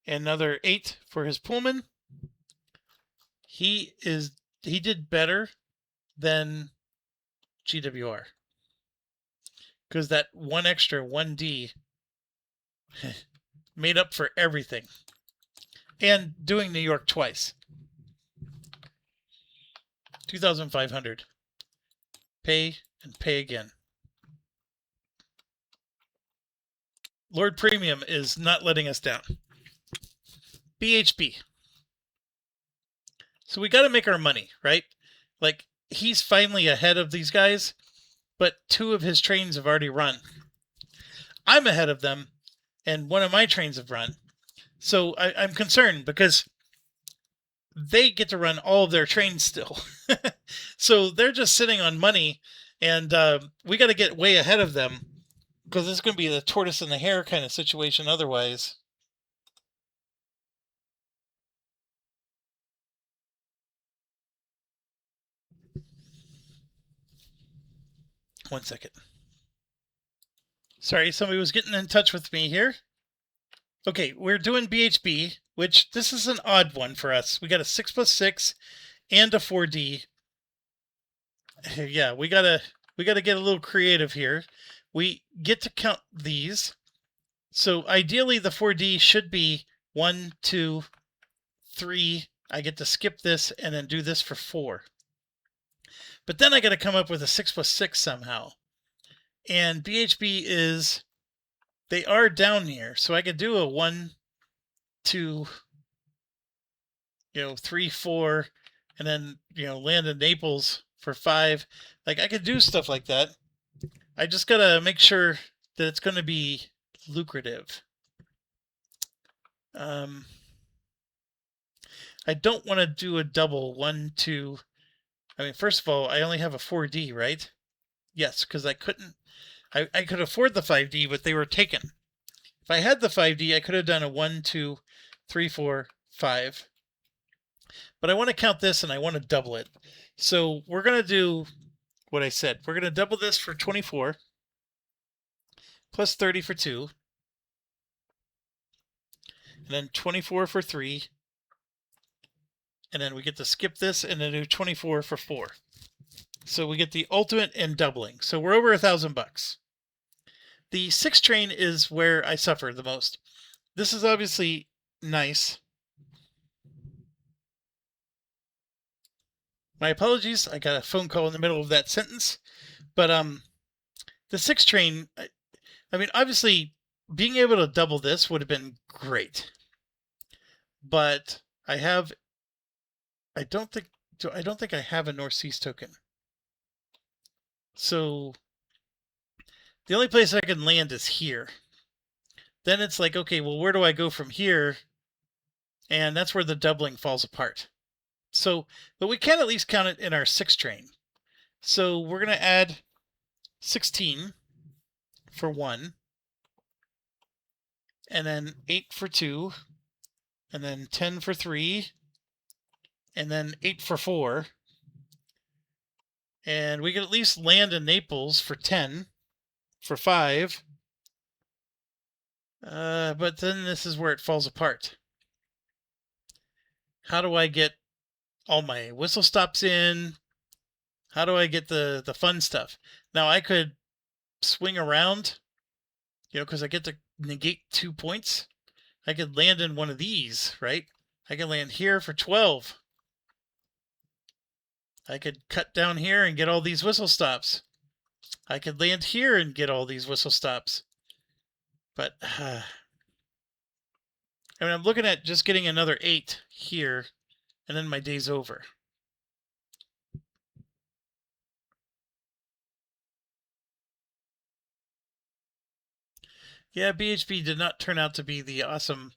[SPEAKER 1] another 8 for his Pullman. He did better than GWR. Because that one extra 1D made up for everything. And doing New York twice. 2,500. Pay and pay again. Lord Premium is not letting us down. BHB. So we got to make our money, right? Like, he's finally ahead of these guys, but 2 of his trains have already run. I'm ahead of them, and 1 of my trains have run. So I'm concerned because they get to run all of their trains still. So they're just sitting on money, and we got to get way ahead of them because it's going to be the tortoise and the hare kind of situation otherwise. One second. Sorry, somebody was getting in touch with me here. Okay, we're doing BHB, which this is an odd one for us. We got a 6+6 and a 4D. Yeah, we gotta get a little creative here. We get to count these. So ideally the 4D should be 1, 2, 3. I get to skip this and then do this for 4. But then I got to come up with a 6+6 somehow. And BHB is, they are down here. So I could do a 1, 2, 3, 4, and then, land in Naples for 5. Like, I could do stuff like that. I just got to make sure that it's going to be lucrative. I don't want to do a double 1, 2. I mean, first of all, I only have a 4D, right? Yes, because I couldn't. I could afford the 5D, but they were taken. If I had the 5D, I could have done a 1, 2, 3, 4, 5. But I want to count this and I want to double it. So we're going to do what I said. We're going to double this for 24 plus 30 for 2. And then 24 for 3. And then we get to skip this and then do 24 for 4. So we get the ultimate in doubling. So we're over $1,000. The 6 train is where I suffer the most. This is obviously nice. My apologies. I got a phone call in the middle of that sentence. But the 6 train, I mean, obviously being able to double this would have been great. But I don't think I have a North Seas token. So the only place I can land is here. Then it's like, okay, well, where do I go from here? And that's where the doubling falls apart. So, but we can at least count it in our 6 train. So we're going to add 16 for 1. And then 8 for 2. And then 10 for 3. And then 8 for 4. And we can at least land in Naples for 10, for 5. But then this is where it falls apart. How do I get all my whistle stops in? How do I get the fun stuff? Now I could swing around, because I get to negate 2 points. I could land in one of these, right? I can land here for 12. I could cut down here and get all these whistle stops. I could land here and get all these whistle stops. But, I mean, I'm looking at just getting another 8 here, and then my day's over. Yeah, BHB did not turn out to be the awesome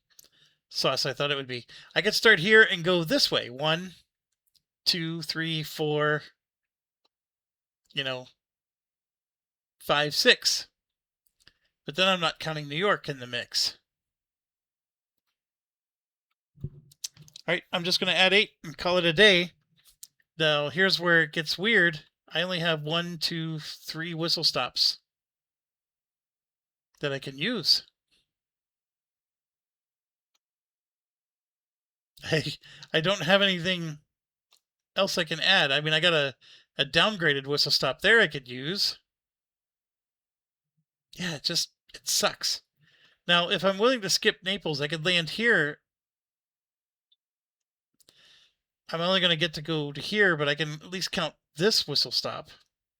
[SPEAKER 1] sauce I thought it would be. I could start here and go this way. 1, 2, 3, 4, 5, 6. But then I'm not counting New York in the mix. All right, I'm just going to add 8 and call it a day. Now, here's where it gets weird. I only have 1, 2, 3 whistle stops. that I can use. I don't have anything else I can add. I mean, I got a downgraded whistle stop there I could use. Yeah, it sucks. Now, if I'm willing to skip Naples, I could land here. I'm only going to get to go to here, but I can at least count this whistle stop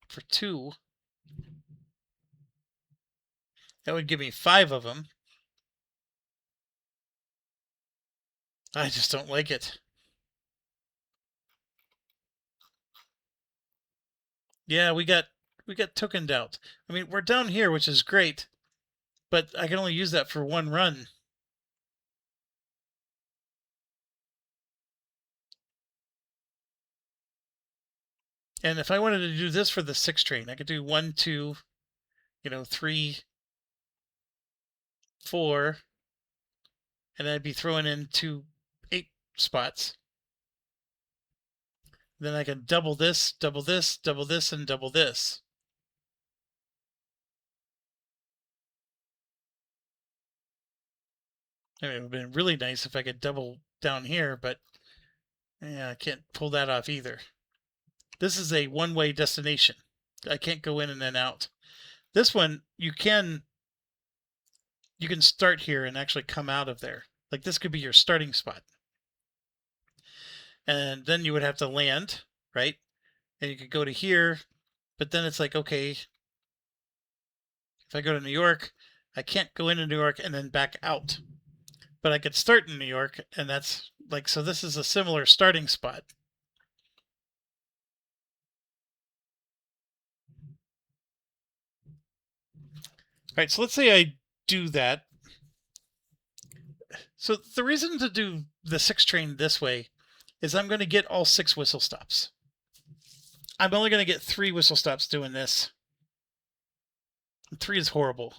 [SPEAKER 1] for 2. That would give me 5 of them. I just don't like it. Yeah, we got tokened out. I mean, we're down here, which is great, but I can only use that for 1 run. And if I wanted to do this for the 6 train, I could do 1, 2, 3, 4, and I'd be throwing in 2 8 spots. Then I can double this, double this, double this, and double this. I mean, it would have been really nice if I could double down here, but yeah, I can't pull that off either. This is a one-way destination. I can't go in and then out. This one, you can start here and actually come out of there. Like this could be your starting spot. And then you would have to land, right? And you could go to here, but then it's like, okay, if I go to New York, I can't go into New York and then back out. But I could start in New York, and that's like, so this is a similar starting spot. All right, so let's say I do that. So the reason to do the 6 train this way is I'm going to get all 6 whistle stops. I'm only going to get 3 whistle stops doing this. 3 is horrible.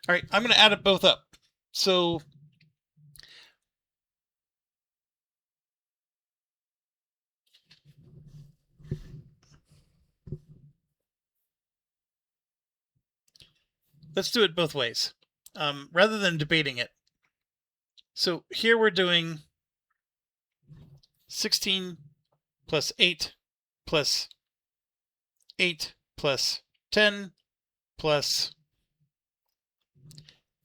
[SPEAKER 1] All right, I'm going to add it both up. So let's do it both ways, rather than debating it. So here we're doing 16 plus 8 plus 8 plus 10 plus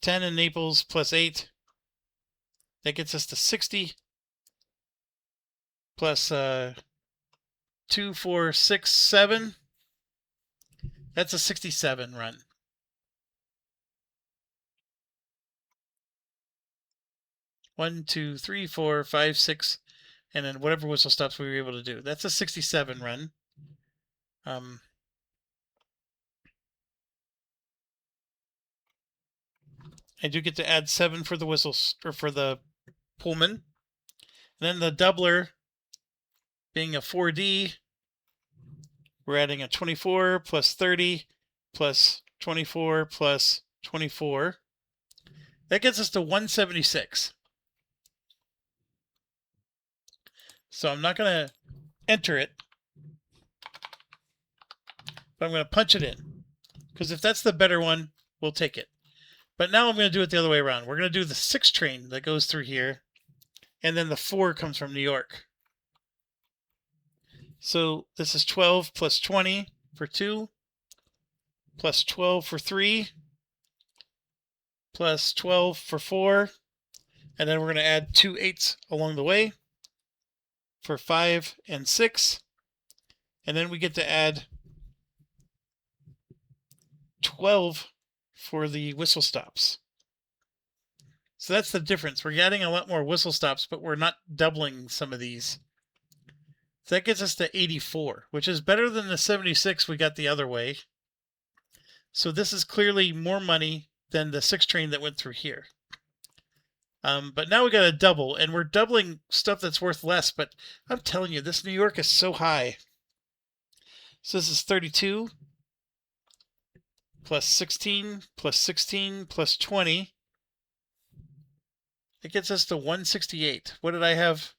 [SPEAKER 1] 10 in Naples plus 8. That gets us to 60 plus 2, 4, 6, 7. That's a 67 run. One, 2, 3, 4, 5, 6, and then whatever whistle stops we were able to do. That's a 67 run. I do get to add 7 for the whistles, or for the Pullman. And then the doubler, being a 4D, we're adding a 24 plus 30 plus 24 plus 24. That gets us to 176. So I'm not going to enter it, but I'm going to punch it in. Because if that's the better one, we'll take it. But now I'm going to do it the other way around. We're going to do the 6 train that goes through here, and then the 4 comes from New York. So this is 12 plus 20 for 2, plus 12 for 3, plus 12 for 4, and then we're going to add 2 8s along the way for 5 and 6, and then we get to add 12 for the whistle stops. So that's the difference. We're adding a lot more whistle stops, but we're not doubling some of these. So that gets us to 84, which is better than the 76 we got the other way. So this is clearly more money than the 6 train that went through here. But now we got a double, and we're doubling stuff that's worth less, but I'm telling you, this New York is so high. So this is 32 plus 16 plus 16 plus 20. It gets us to 168. What did I have?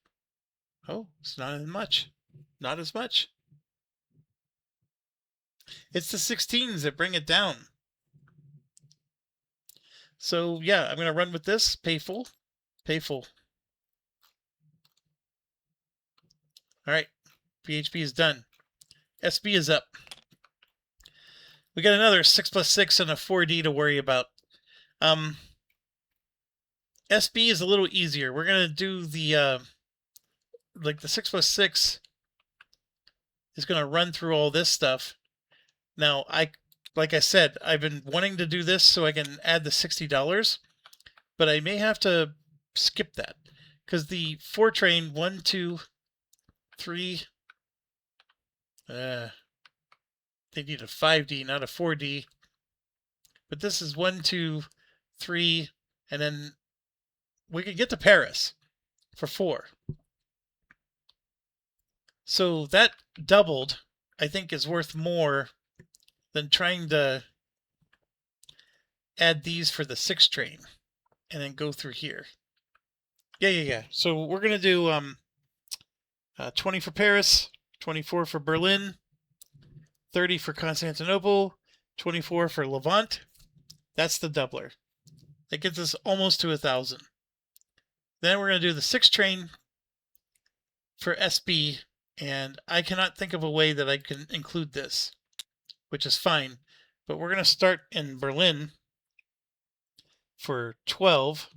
[SPEAKER 1] Oh, it's not as much. Not as much. It's the 16s that bring it down. So yeah, I'm going to run with this. Pay full. Pay full. All right. PHP is done. SB is up. We got another 6+6 and a 4D to worry about. SB is a little easier. We're going to do the, like the 6+6 is going to run through all this stuff. Now, like I said, I've been wanting to do this so I can add the $60, but I may have to skip that because the Fortran 1, 2, 3, they need a 5D, not a 4D. But this is 1, 2, 3, and then we could get to Paris for 4. So that doubled, I think, is worth more than trying to add these for the 6 train and then go through here. Yeah. So we're going to do 20 for Paris, 24 for Berlin, 30 for Constantinople, 24 for Levant. That's the doubler. That gets us almost to 1,000. Then we're going to do the 6 train for SB, and I cannot think of a way that I can include this, which is fine. But we're going to start in Berlin for 12,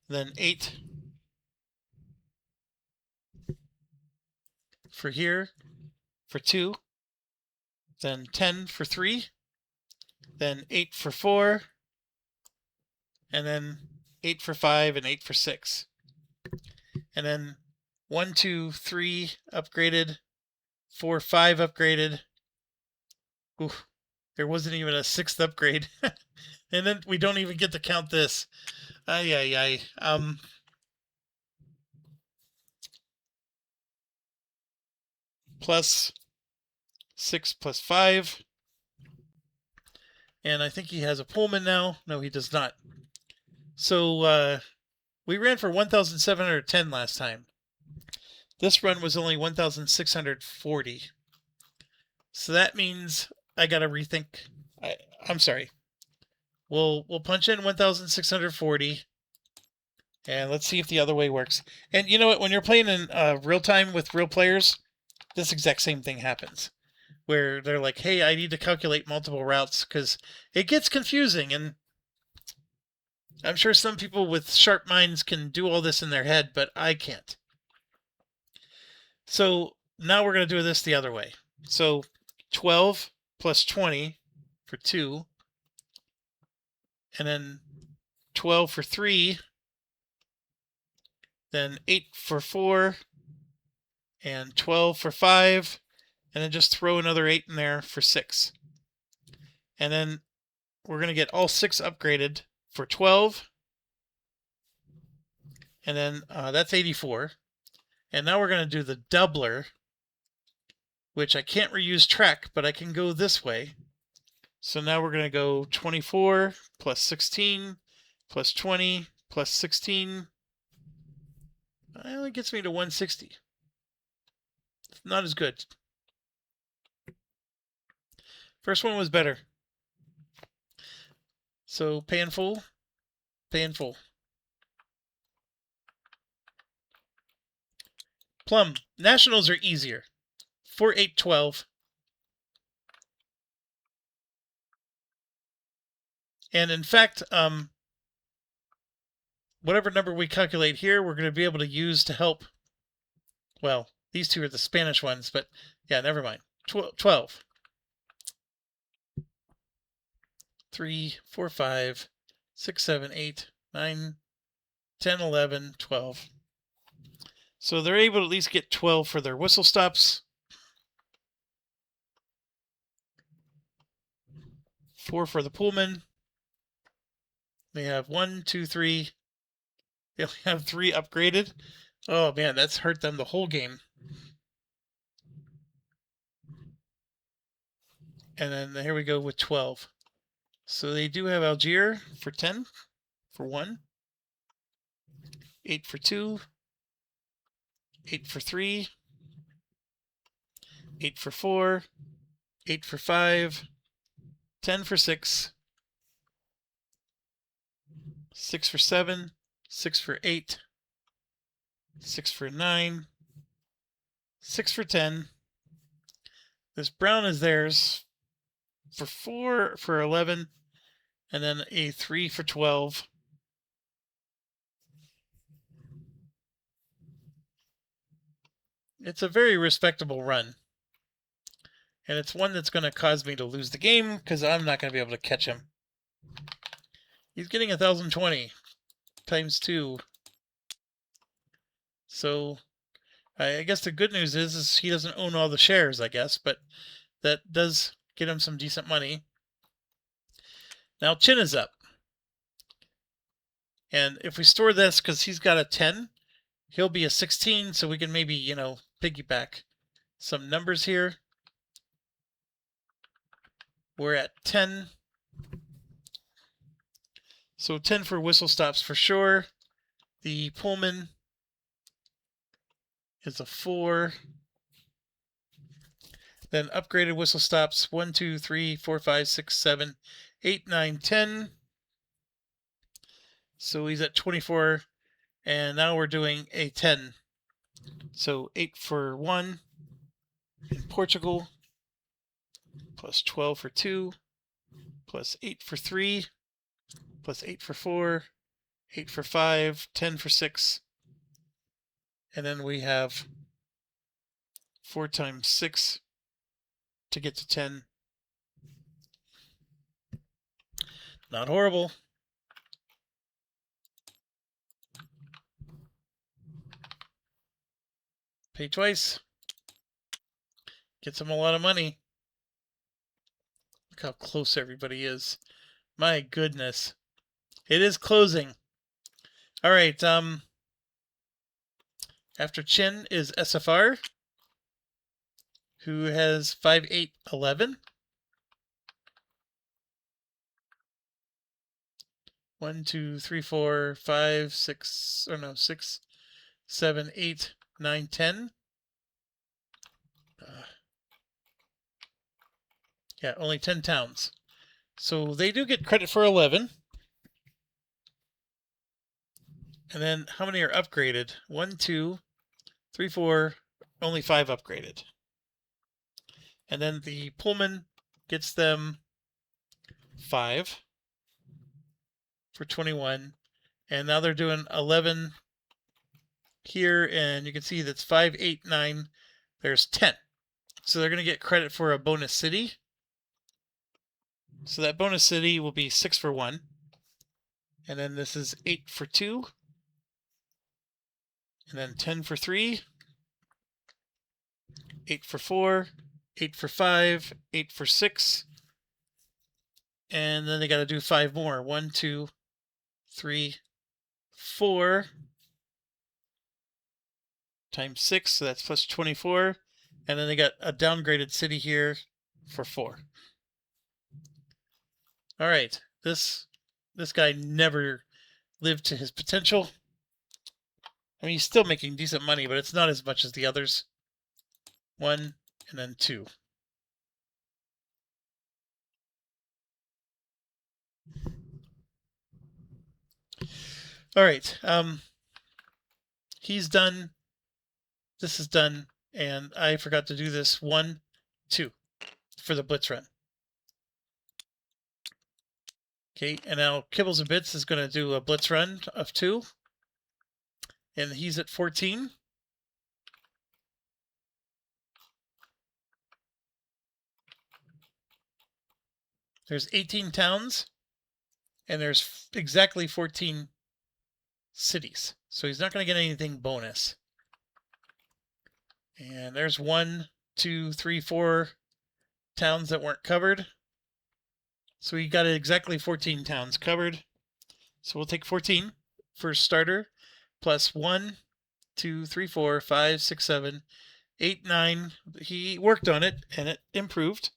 [SPEAKER 1] then 8 for here for 2, then 10 for 3, then 8 for 4, and then 8 for 5 and 8 for 6. And then 1, 2, 3 upgraded, 4, 5 upgraded. Ooh, there wasn't even a 6th upgrade. And then we don't even get to count this. Plus 6 plus 5. And I think he has a Pullman now. No, he does not. So we ran for 1,710 last time. This run was only 1,640. So that means I got to rethink. I'm sorry. We'll punch in 1,640. And let's see if the other way works. And you know what? When you're playing in real time with real players, this exact same thing happens. Where they're like, hey, I need to calculate multiple routes because it gets confusing. And I'm sure some people with sharp minds can do all this in their head, but I can't. So now we're going to do this the other way. So 12 plus 20 for 2, and then 12 for 3, then 8 for 4, and 12 for 5, and then just throw another 8 in there for 6. And then we're going to get all 6 upgraded for 12, and then that's 84. And now we're going to do the doubler, which I can't reuse track, but I can go this way. So now we're going to go 24 plus 16 plus 20 plus 16. That only gets me to 160. Not as good. First one was better. So pay in full, pay in full. Plum, nationals are easier. 4, 8, 12. And in fact, whatever number we calculate here, we're going to be able to use to help. Well, these two are the Spanish ones, but yeah, never mind. 12. 3, 4, 5, 6, 7, 8, 9, 10, 11, 12. So they're able to at least get 12 for their whistle stops. 4 for the Pullman. They have 1, 2, 3. They only have 3 upgraded. Oh man, that's hurt them the whole game. And then here we go with 12. So they do have Algiers for 10, for 1. 8 for 2. 8 for 3. 8 for 4, 8 for 5, 10 for 6, 6 for 7, 6 for 8, 6 for 9, 6 for 10. This brown is theirs for 4 for 11, and then a 3 for 12. It's a very respectable run. And it's one that's going to cause me to lose the game because I'm not going to be able to catch him. He's getting 1,020 times 2. So I guess the good news is he doesn't own all the shares, I guess, but that does get him some decent money. Now Chin is up. And if we store this, because he's got a 10, he'll be a 16, so we can maybe, piggyback some numbers here. We're at 10. So 10 for whistle stops for sure. The Pullman is a 4. Then upgraded whistle stops 1, 2, 3, 4, 5, 6, 7, 8, 9, 10. So he's at 24. And now we're doing a 10. So 8 for 1 in Portugal, plus 12 for 2, plus 8 for 3, plus 8 for 4, 8 for 5, 10 for 6. And then we have 4 times 6 to get to 10. Not horrible. Pay twice. Gets him a lot of money. Look how close everybody is. My goodness. It is closing. All right. After Chin is SFR, who has 5, 8, 11. 1, 2, 3, 4, 5, 6, 6, 7, 8, 9, 10. Yeah, only 10 towns. So they do get credit for 11. And then how many are upgraded? 1, 2, 3, 4, only 5 upgraded. And then the Pullman gets them 5 for 21. And now they're doing 11 here, and you can see that's 5, 8, 9. There's 10. So they're going to get credit for a bonus city. So that bonus city will be 6 for 1. And then this is 8 for 2. And then 10 for 3. 8 for 4. 8 for 5. 8 for 6. And then they got to do 5 more. 1, 2, 3, 4 times 6. So that's plus 24. And then they got a downgraded city here for 4. All right, this guy never lived to his potential. I mean, he's still making decent money, but it's not as much as the others. 1 and then 2. All right, he's done. This is done, and I forgot to do this. 1, 2 for the blitz run. Okay, and now Kibbles and Bits is going to do a blitz run of 2. And he's at 14. There's 18 towns. And there's exactly 14 cities. So he's not going to get anything bonus. And there's 1, 2, 3, 4 towns that weren't covered. So he got exactly 14 towns covered. So we'll take 14 for starter, plus 1, 2, 3, 4, 5, 6, 7, 8, 9. He worked on it, and it improved.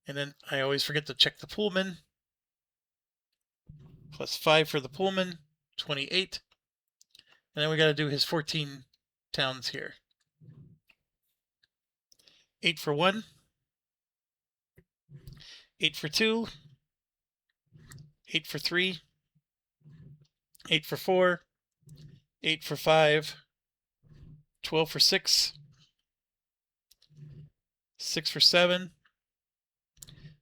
[SPEAKER 1] And then I always forget to check the Pullman. Plus 5 for the Pullman, 28. And then we got to do his 14 towns here. 8 for 1, 8 for 2, 8 for 3, 8 for 4, 8 for 5, 12 for 6, 6 for 7,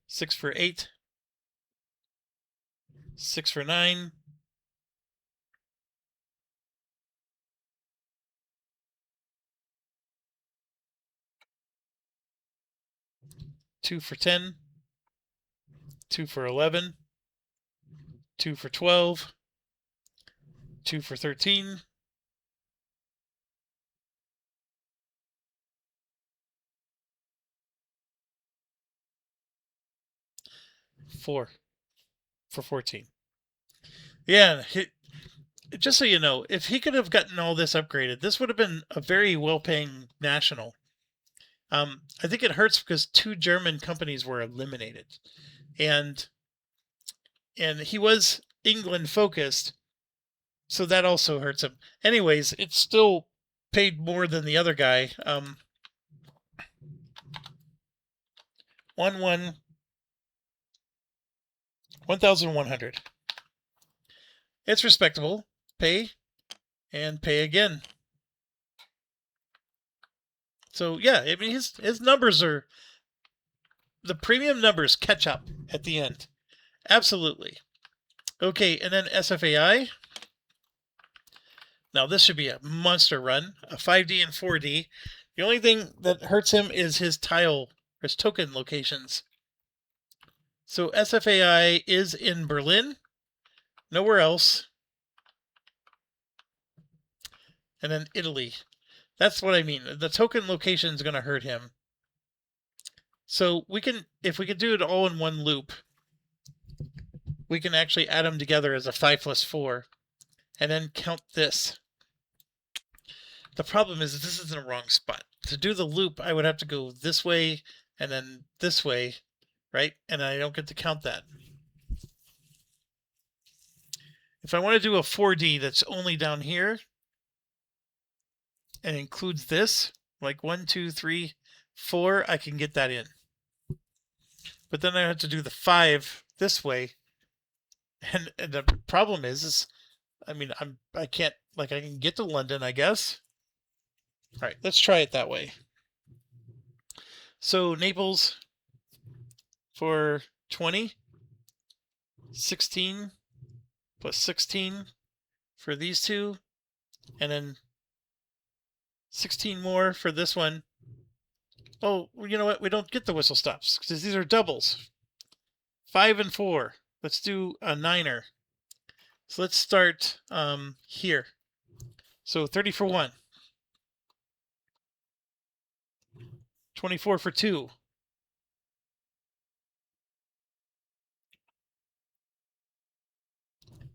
[SPEAKER 1] 6 for 8, 6 for 9, 2 for 10, 2 for 11, 2 for 12, 2 for 13, 4 for 14. Yeah, just so you know, if he could have gotten all this upgraded, this would have been a very well-paying national. I think it hurts because 2 German companies were eliminated, and he was England focused, so that also hurts him. Anyways, it's still paid more than the other guy. 1,100. It's respectable. Pay and pay again. So yeah, I mean his numbers are, the premium numbers catch up at the end. Absolutely. Okay, and then SFAI. Now this should be a monster run, a 5D and 4D. The only thing that hurts him is his tile, his token locations. So SFAI is in Berlin, nowhere else. And then Italy. That's what I mean. The token location is going to hurt him. So we can, if we could do it all in one loop, we can actually add them together as a 5 plus 4 and then count this. The problem is this is in the wrong spot. To do the loop, I would have to go this way and then this way, right? And I don't get to count that. If I want to do a 4D that's only down here and includes this, like 1, 2, 3, 4, I can get that in. But then I have to do the 5 this way. And the problem is I mean, I can't, like, I can get to London, I guess. All right, let's try it that way. So Naples for 20, 16 plus 16 for these two, and then 16 more for this one. Oh, you know what? We don't get the whistle stops because these are doubles. 5 and 4. Let's do a 9er. So let's start here. So 30 for 1. 24 for 2.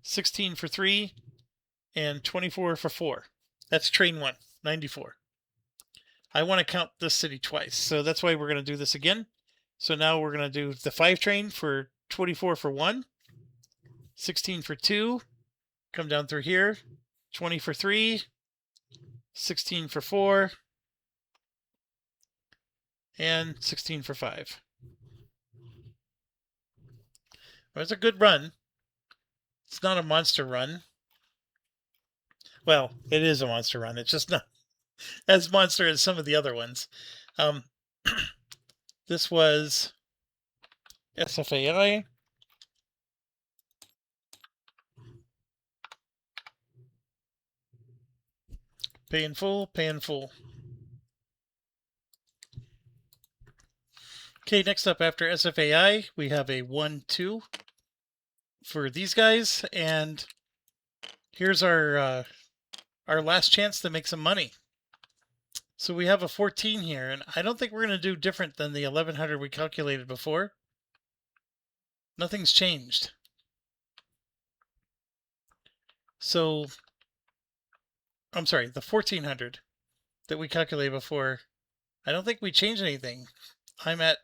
[SPEAKER 1] 16 for 3. And 24 for 4. That's train 1, 94. I want to count this city twice, so that's why we're going to do this again. So now we're going to do the 5 train for 24 for 1, 16 for 2, come down through here, 20 for 3, 16 for 4, and 16 for 5. Well, it's a good run. It's not a monster run. Well, it is a monster run. It's just not as monster as some of the other ones. This was SFAI. Pay in full, pay in full. Okay, next up after SFAI, we have a 1-2 for these guys, and here's our last chance to make some money. So we have a 14 here, and I don't think we're going to do different than the 1100 we calculated before. Nothing's changed. So, I'm sorry, the 1400 that we calculated before, I don't think we changed anything. I'm at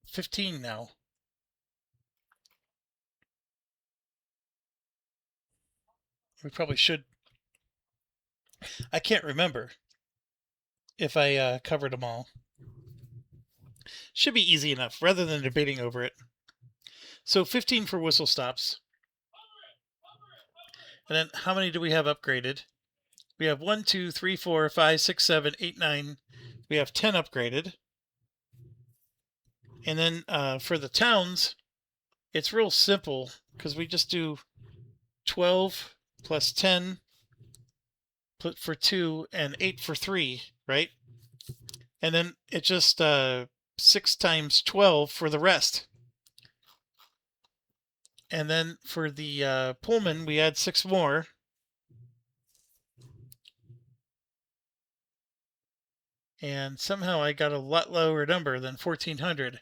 [SPEAKER 1] 15 now. We probably should. I can't remember if I covered them all. Should be easy enough rather than debating over it. So 15 for whistle stops. And then how many do we have upgraded? We have 1, 2, 3, 4, 5, 6, 7, 8, 9. We have 10 upgraded. And then for the towns, it's real simple because we just do 12 plus 10 for 2 and 8 for 3, right? And then it's just 6 times 12 for the rest. And then for the Pullman, we add 6 more. And somehow I got a lot lower number than 1,400.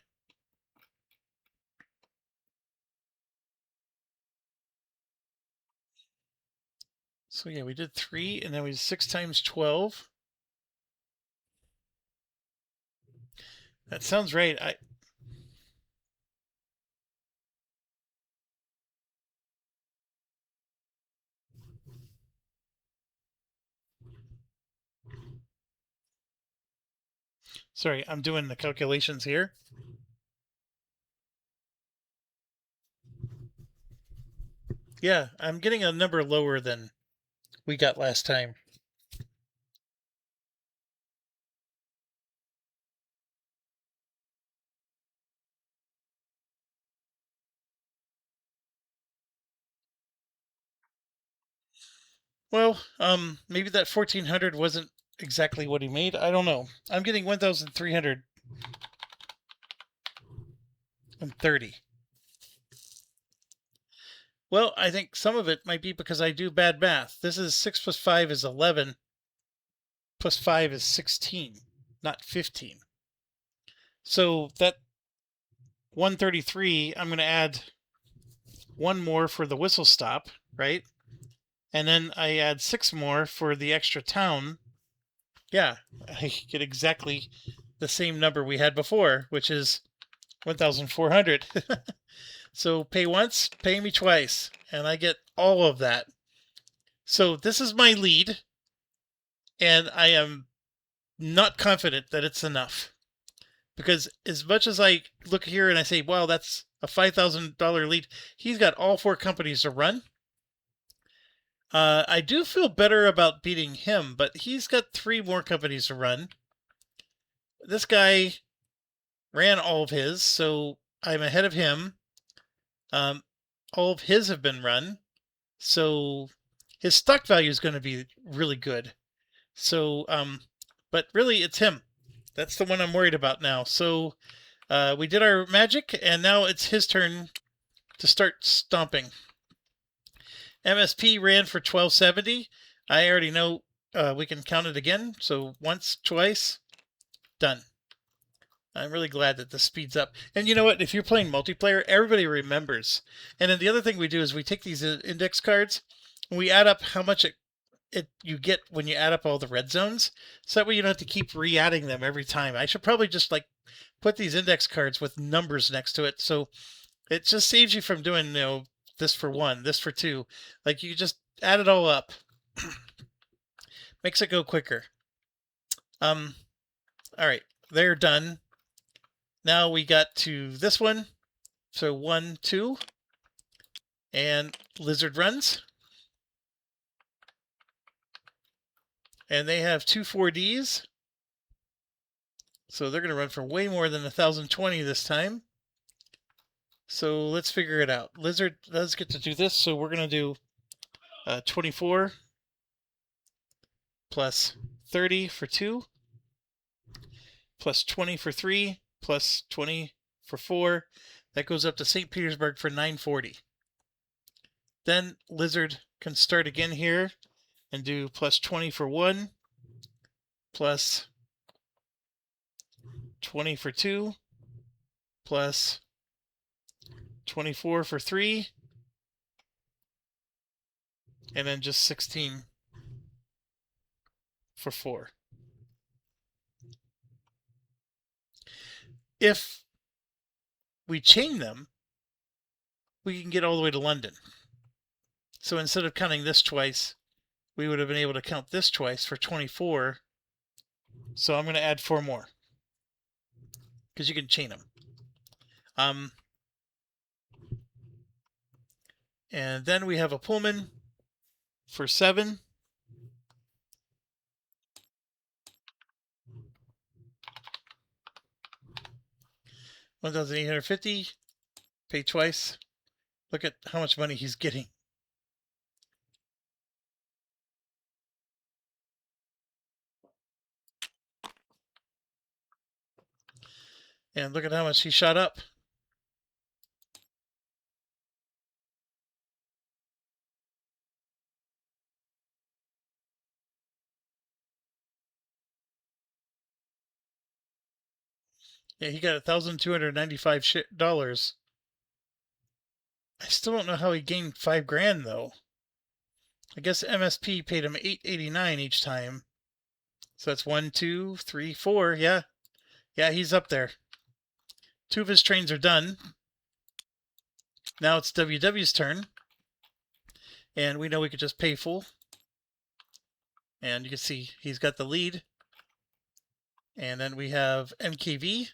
[SPEAKER 1] So yeah, we did 3, and then we did 6 times 12. That sounds right. Sorry, I'm doing the calculations here. Yeah, I'm getting a number lower than we got last time. Well, maybe that 1,400 wasn't exactly what he made. I don't know. I'm getting 1,330. Well, I think some of it might be because I do bad math. This is 6 plus 5 is 11. Plus 5 is 16, not 15. So that 133, I'm going to add 1 more for the whistle stop, right? And then I add 6 more for the extra town. Yeah, I get exactly the same number we had before, which is 1,400. So pay once, pay me twice, and I get all of that. So this is my lead, and I am not confident that it's enough. Because as much as I look here and I say, wow, that's a $5,000 lead, he's got all 4 companies to run. I do feel better about beating him, but he's got 3 more companies to run. This guy ran all of his, so I'm ahead of him. All of his have been run, so his stock value is going to be really good. So, but really, it's him. That's the one I'm worried about now. So, we did our magic, and now it's his turn to start stomping. MSP ran for 1270. I already know we can count it again. So once, twice, done. I'm really glad that this speeds up. And you know what? If you're playing multiplayer, everybody remembers. And then the other thing we do is we take these index cards and we add up how much you get when you add up all the red zones. So that way you don't have to keep re-adding them every time. I should probably just like put these index cards with numbers next to it. So it just saves you from doing, this for 1, this for 2. Like you just add it all up. Makes it go quicker. All right, they're done. Now we got to this one. So 1, 2, and Lizard runs. And they have 2 4Ds. So they're going to run for way more than 1,020 this time. So let's figure it out. Lizard does get to do this, so we're going to do 24 plus 30 for 2, plus 20 for 3, plus 20 for 4. That goes up to St. Petersburg for 940. Then Lizard can start again here and do plus 20 for 1, plus 20 for 2, plus 24 for 3, and then just 16 for 4. If we chain them, we can get all the way to London. So instead of counting this twice, we would have been able to count this twice for 24. So I'm going to add 4 more. because you can chain them. And then we have a Pullman for 7. $1,850. Pay twice. Look at how much money he's getting. And look at how much he shot up. Yeah, he got $1,295. I still don't know how he gained $5,000 though. I guess MSP paid him $889 each time. So that's 1, 2, 3, 4. Yeah, he's up there. 2 of his trains are done. Now it's WW's turn, and we know we could just pay full. And you can see he's got the lead. And then we have MKV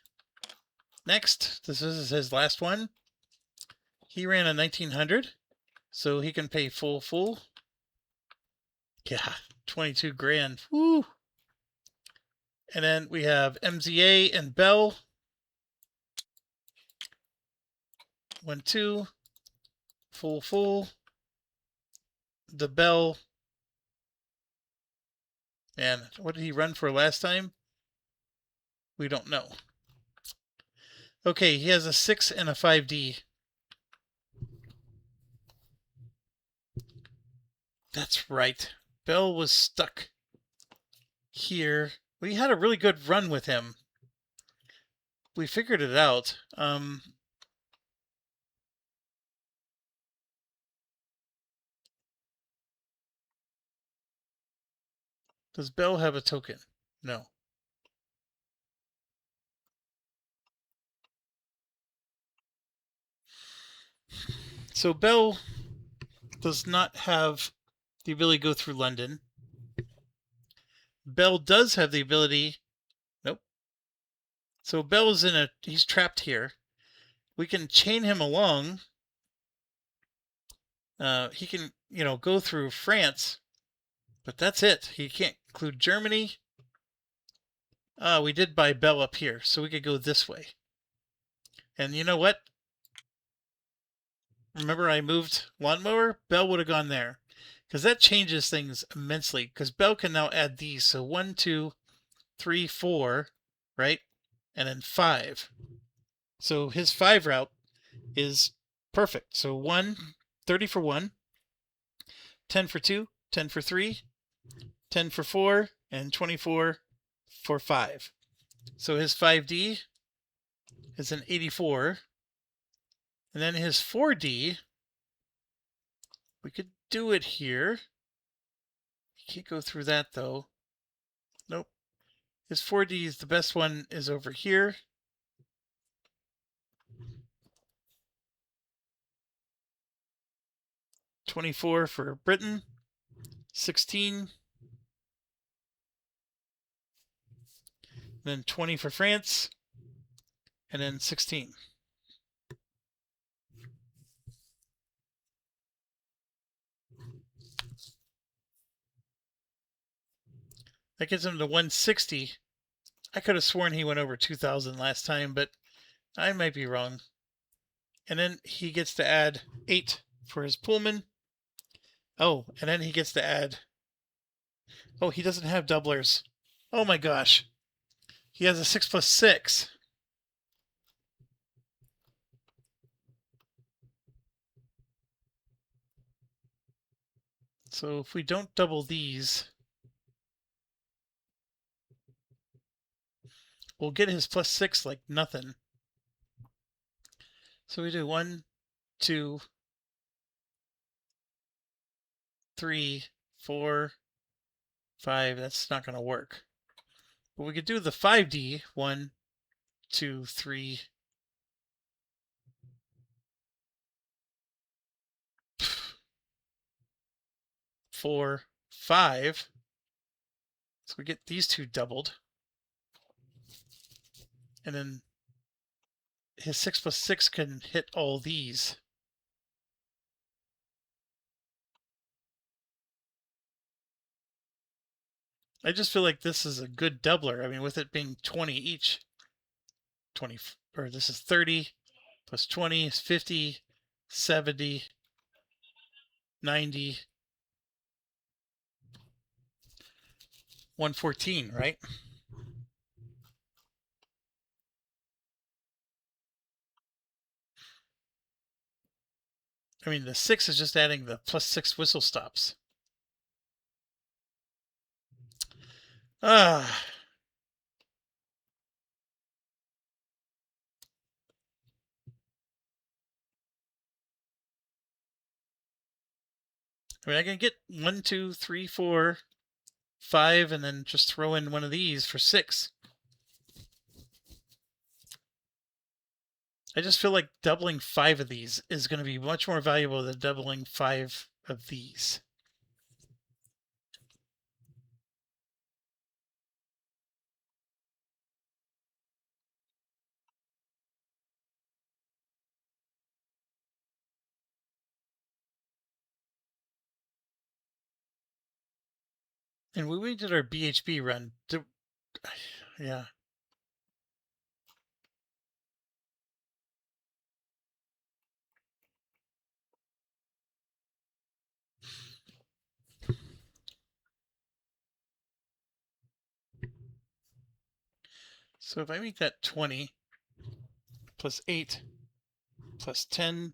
[SPEAKER 1] next. This is his last one. He ran a 1900, so he can pay full. Yeah, $22,000. Woo! And then we have MZA and Bell. 1, 2, full. The Bell. And what did he run for last time? We don't know. Okay, he has a 6 and a 5D. That's right. Bell was stuck here. We had a really good run with him. We figured it out. Does Bell have a token? No. So Bell does not have the ability to go through London. Bell does have the ability. Nope. So Bell's he's trapped here. We can chain him along. He can, go through France, but that's it. He can't include Germany. We did buy Bell up here, so we could go this way. And you know what? Remember I moved lawnmower? Bell would have gone there. Because that changes things immensely. Because Bell can now add these. So 1, 2, 3, 4, right? And then 5. So his 5 route is perfect. So 30 for 1, 10 for 2, 10 for 3, 10 for 4, and 24 for 5. So his 5D is an 84. And then his 4D, we could do it here. You can't go through that though. Nope. His 4D is the best one is over here. $24 for Britain, 16, then 20 for France, and then 16. That gets him to 160. I could have sworn he went over 2,000 last time, but I might be wrong. And then he gets to add 8 for his Pullman. Oh, and then he gets to add... Oh, he doesn't have doublers. Oh my gosh. He has a 6 plus 6. So if we don't double these, we'll get his plus 6 like nothing. So we do 1, 2, 3, 4, 5. That's not going to work. But we could do the 5D. 1, 2, 3. Four, 5. So we get these two doubled. And then his 6 plus 6 can hit all these. I just feel like this is a good doubler. I mean, with it being 20 each, 20, or this is 30 plus 20 is 50, 70, 90, 114, right? I mean, the 6 is just adding the plus 6 whistle stops. Ah. I mean, I can get 1, 2, 3, 4, 5, and then just throw in one of these for 6. I just feel like doubling 5 of these is going to be much more valuable than doubling 5 of these. And when we did our BHB run, yeah. So if I make that 20 plus 8 plus 10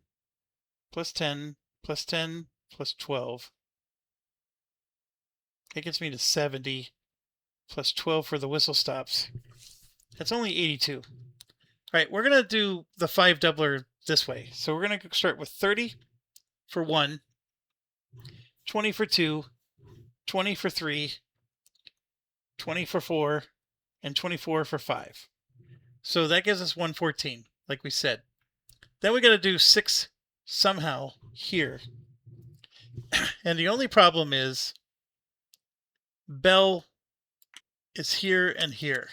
[SPEAKER 1] plus 10 plus 10 plus 12, it gets me to 70 plus 12 for the whistle stops. That's only 82. All right, we're going to do the 5 doubler this way. So we're going to start with 30 for 1, 20 for 2, 20 for 3, 20 for 4, and 24 for 5. So that gives us 114, like we said. Then we got to do 6 somehow here. And the only problem is Bell is here and here.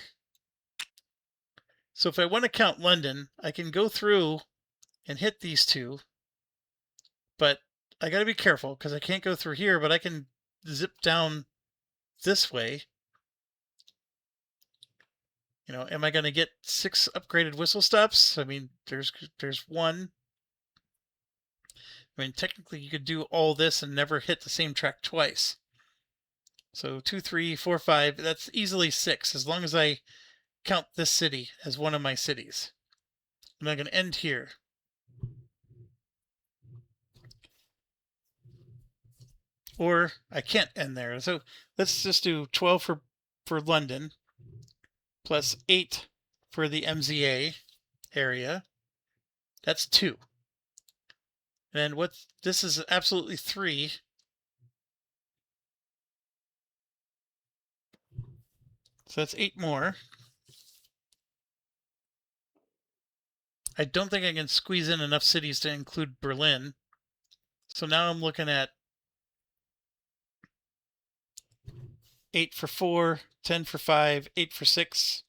[SPEAKER 1] So if I want to count London, I can go through and hit these two, but I got to be careful because I can't go through here, but I can zip down this way. You know, am I going to get 6 upgraded whistle stops? I mean, there's 1. I mean, technically you could do all this and never hit the same track twice. So 2, 3, 4, 5, that's easily 6 as long as I count this city as one of my cities. And I'm going to end here. Or I can't end there. So let's just do 12 for London plus 8 for the MZA area. That's 2. And what this is absolutely 3. So that's 8 more. I don't think I can squeeze in enough cities to include Berlin. So now I'm looking at 8 for 4, 10 for 5, 8 for 6,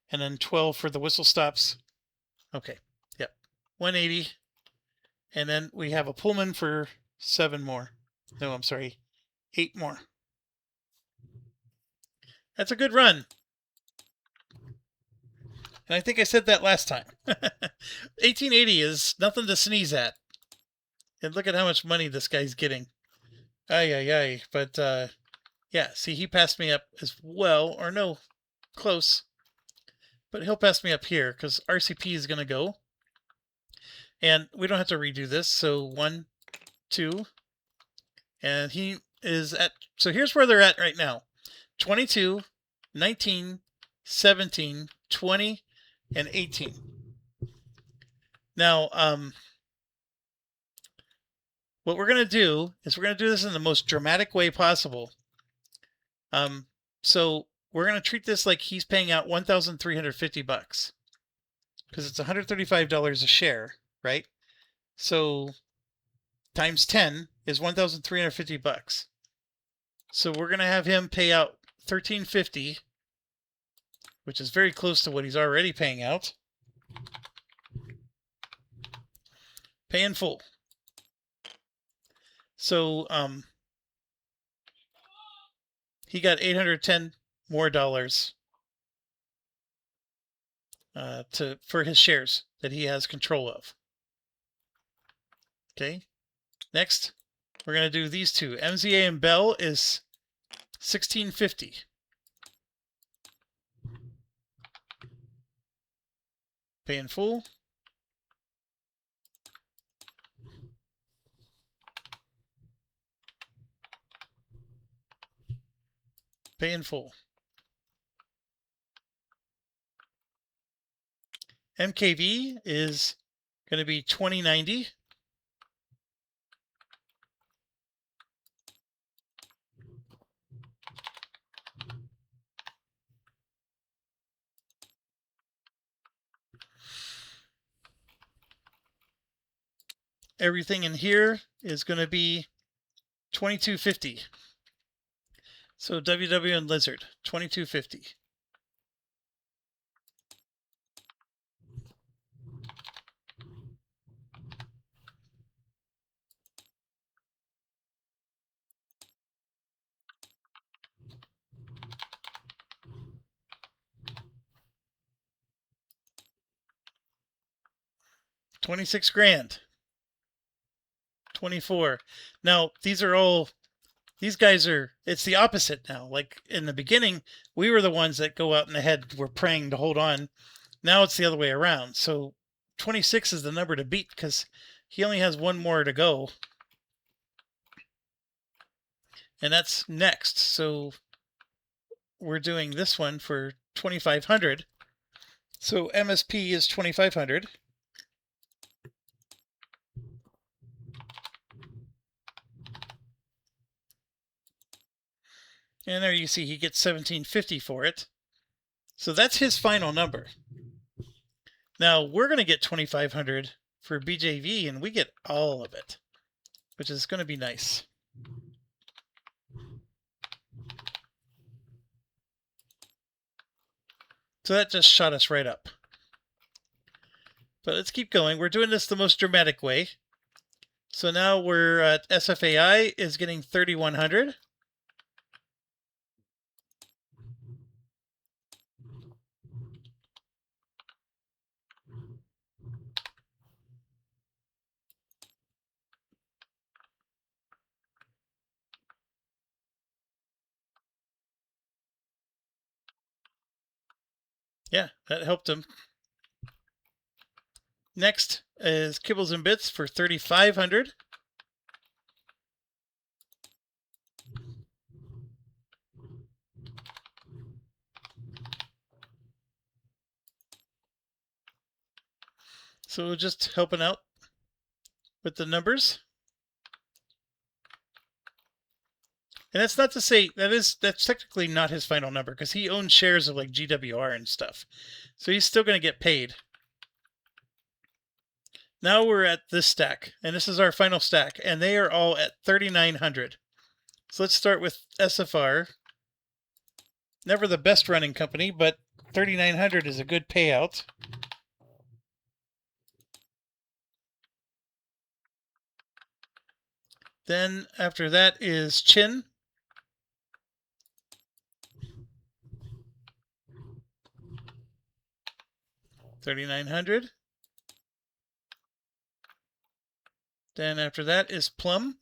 [SPEAKER 1] and then 12 for the whistle stops. Okay, yep, 180. And then we have a Pullman for 7 more. No, I'm sorry, 8 more. That's a good run. And I think I said that last time. 1880 is nothing to sneeze at. And look at how much money this guy's getting. Ay, ay, ay. But, yeah, see, he passed me up as well. Or no, close. But he'll pass me up here because RCP is going to go. And we don't have to redo this. So 1, 2. And he is at... So here's where they're at right now. 22, 19, 17, 20, and 18. Now, what we're going to do is we're going to do this in the most dramatic way possible. So we're going to treat this like he's paying out $1,350 because it's $135 a share, right? So times 10 is $1,350. So we're going to have him pay out $1,350, which is very close to what he's already paying out. Pay in full. So he got $810 more for his shares that he has control of. Okay. Next, we're going to do these two. MZA and Bell is $16.50. Pay in full. Pay in full. MKV is going to be $20.90. Everything in here is going to be $22.50. So WW and Lizard, $22.50. $26 grand. 24. Now, these guys are, it's the opposite now. Like in the beginning, we were the ones that go out in the head, were praying to hold on. Now it's the other way around. So 26 is the number to beat because he only has one more to go. And that's next. So we're doing this one for 2,500. So MSP is 2,500. And there you see he gets $17.50 for it. So that's his final number. Now we're going to get 2,500 for BJV, and we get all of it, which is going to be nice. So that just shot us right up. But let's keep going. We're doing this the most dramatic way. So now we're at SFAI is getting 3,100. Yeah, that helped him. Next is Kibbles and Bits for 3,500. So just helping out with the numbers. And that's not to say that's technically not his final number because he owns shares of like GWR and stuff. So he's still going to get paid. Now we're at this stack, and this is our final stack, and they are all at 3,900. So let's start with SFR. Never the best running company, but 3,900 is a good payout. Then after that is Chin. $3,900. Then after that is Plum.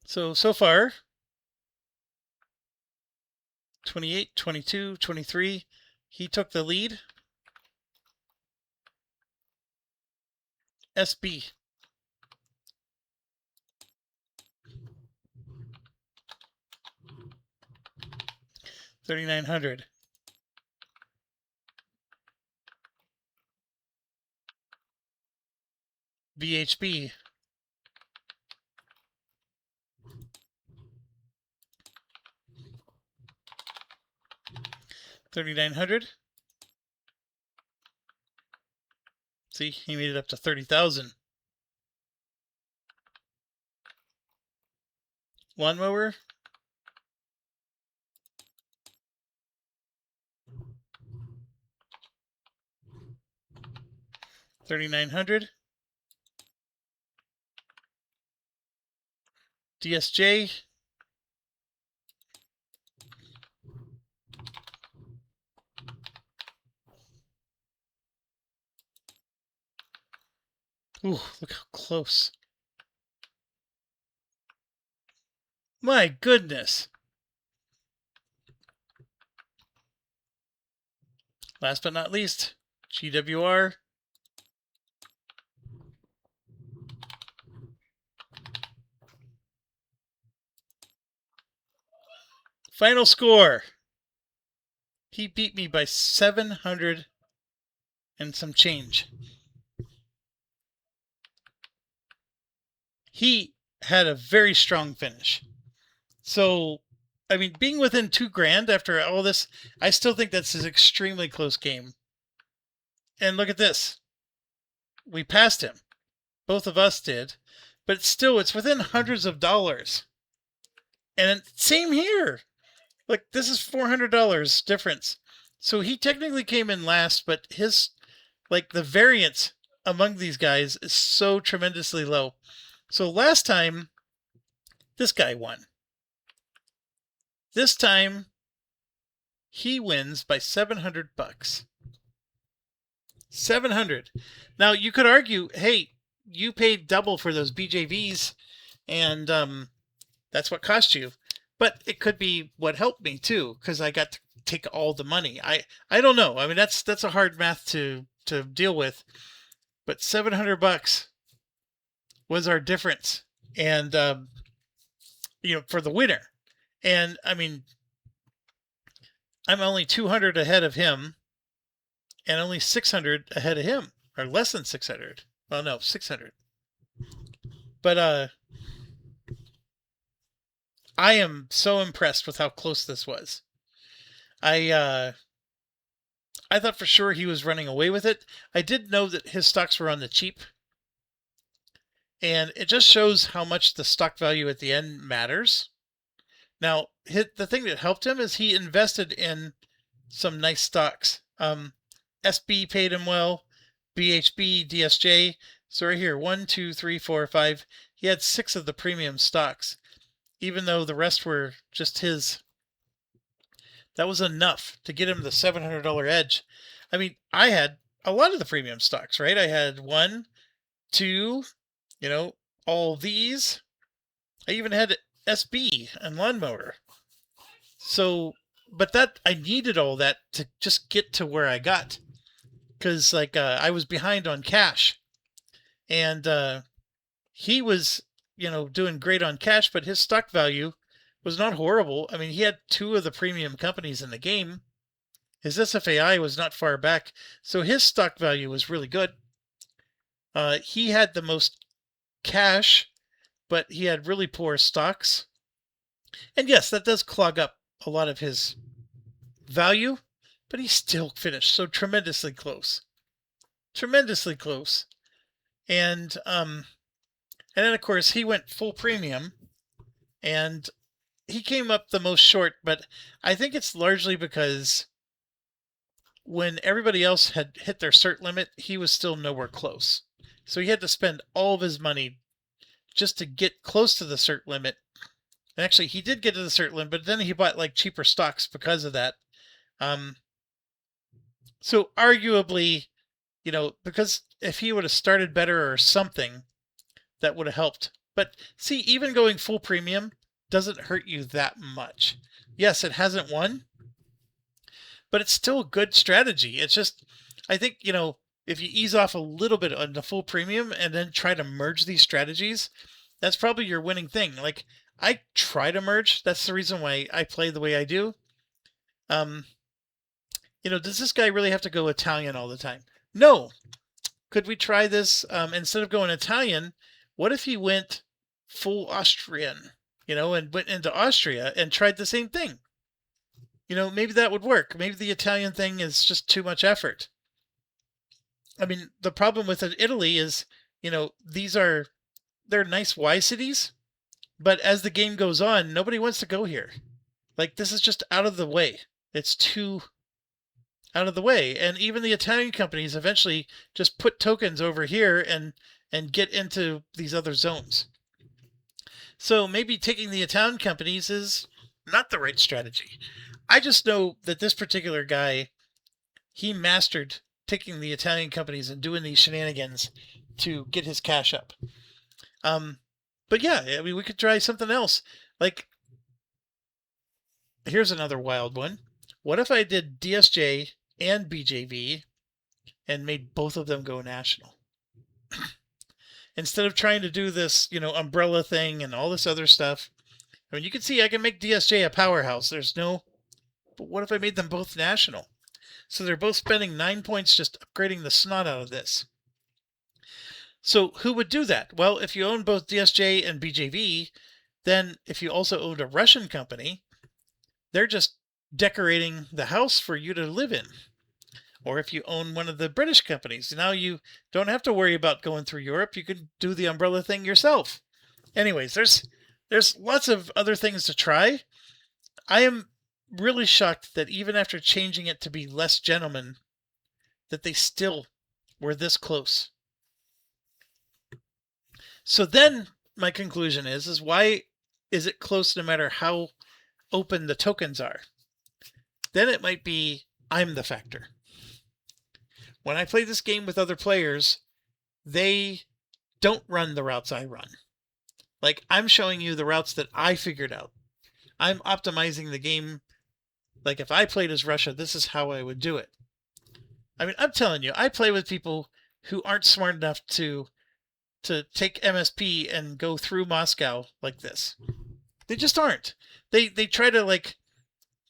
[SPEAKER 1] So far, 28, 22, 23, he took the lead. SB. $3,900. VHB. $3,900. See, he made it up to 30,000. Lawnmower. $3,900. DSJ. Ooh, look how close. My goodness. Last but not least, GWR. Final score. He beat me by 700 and some change. He had a very strong finish. So, I mean, being within $2,000 after all this, I still think that's an extremely close game. And look at this. We passed him. Both of us did. But still, it's within hundreds of dollars. And same here. Like, this is $400 difference. So he technically came in last, but his, like, the variance among these guys is so tremendously low. So last time, this guy won. This time, he wins by $700. 700. Now, you could argue, hey, you paid double for those BJVs, and that's what cost you. But it could be what helped me too, because I got to take all the money. I don't know. I mean, that's a hard math to deal with. But $700 was our difference, and for the winner. And I mean, I'm only 200 ahead of him, and only 600 ahead of him, or less than 600. Well, no, 600. But I am so impressed with how close this was. I thought for sure he was running away with it. I did know that his stocks were on the cheap. And it just shows how much the stock value at the end matters. Now, the thing that helped him is he invested in some nice stocks. SB paid him well. BHB, DSJ. So right here, 1, 2, 3, 4, 5. He had 6 of the premium stocks. Even though the rest were just his. That was enough to get him the $700 edge. I mean, I had a lot of the premium stocks, right? I had 1, 2, all these. I even had SB and lawnmower. So, but I needed all that to just get to where I got. Because, I was behind on cash. And he was, doing great on cash, but his stock value was not horrible. I mean, he had 2 of the premium companies in the game. His SFAI was not far back, so his stock value was really good. He had the most cash, but he had really poor stocks. And yes, that does clog up a lot of his value, but he still finished so tremendously close. Tremendously close. And then, of course, he went full premium, and he came up the most short, but I think it's largely because when everybody else had hit their cert limit, he was still nowhere close. So he had to spend all of his money just to get close to the cert limit. And actually, he did get to the cert limit, but then he bought cheaper stocks because of that. So arguably, because if he would have started better or something, that would have helped. But see, even going full premium doesn't hurt you that much. Yes, it hasn't won, but it's still a good strategy. It's just, I think, if you ease off a little bit on the full premium and then try to merge these strategies, that's probably your winning thing. Like, I try to merge. That's the reason why I play the way I do. Does this guy really have to go Italian all the time? No. Could we try this? Instead of going Italian, what if he went full Austrian, and went into Austria and tried the same thing? Maybe that would work. Maybe the Italian thing is just too much effort. I mean, the problem with Italy is, they're nice Y cities, but as the game goes on, nobody wants to go here. Like, this is just out of the way. It's too out of the way. And even the Italian companies eventually just put tokens over here and get into these other zones. So maybe taking the Italian companies is not the right strategy. I just know that this particular guy, he mastered taking the Italian companies and doing these shenanigans to get his cash up. But yeah, I mean, we could try something else. Like, here's another wild one. What if I did DSJ and BJV and made both of them go national? Instead of trying to do this, umbrella thing and all this other stuff. I mean, you can see I can make DSJ a powerhouse. But what if I made them both national? So they're both spending 9 points just upgrading the snot out of this. So who would do that? Well, if you own both DSJ and BJV, then if you also owned a Russian company, they're just decorating the house for you to live in. Or if you own one of the British companies, now you don't have to worry about going through Europe. You can do the umbrella thing yourself. Anyways, there's lots of other things to try. I am really shocked that even after changing it to be less gentlemen, that they still were this close. So then my conclusion is why is it close no matter how open the tokens are? Then it might be I'm the factor. When I play this game with other players, they don't run the routes I run. Like, I'm showing you the routes that I figured out. I'm optimizing the game. Like, if I played as Russia, this is how I would do it. I mean, I'm telling you, I play with people who aren't smart enough to take MSP and go through Moscow like this. They just aren't. They try to,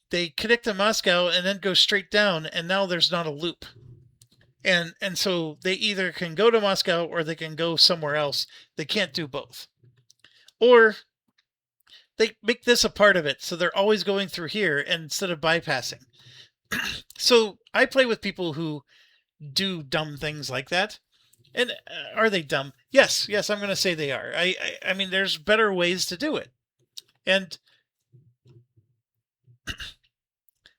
[SPEAKER 1] they connect to Moscow and then go straight down, and now there's not a loop. And so they either can go to Moscow or they can go somewhere else. They can't do both. Or they make this a part of it, so they're always going through here instead of bypassing. So I play with people who do dumb things like that. And are they dumb? Yes, I'm going to say they are. I mean, there's better ways to do it. And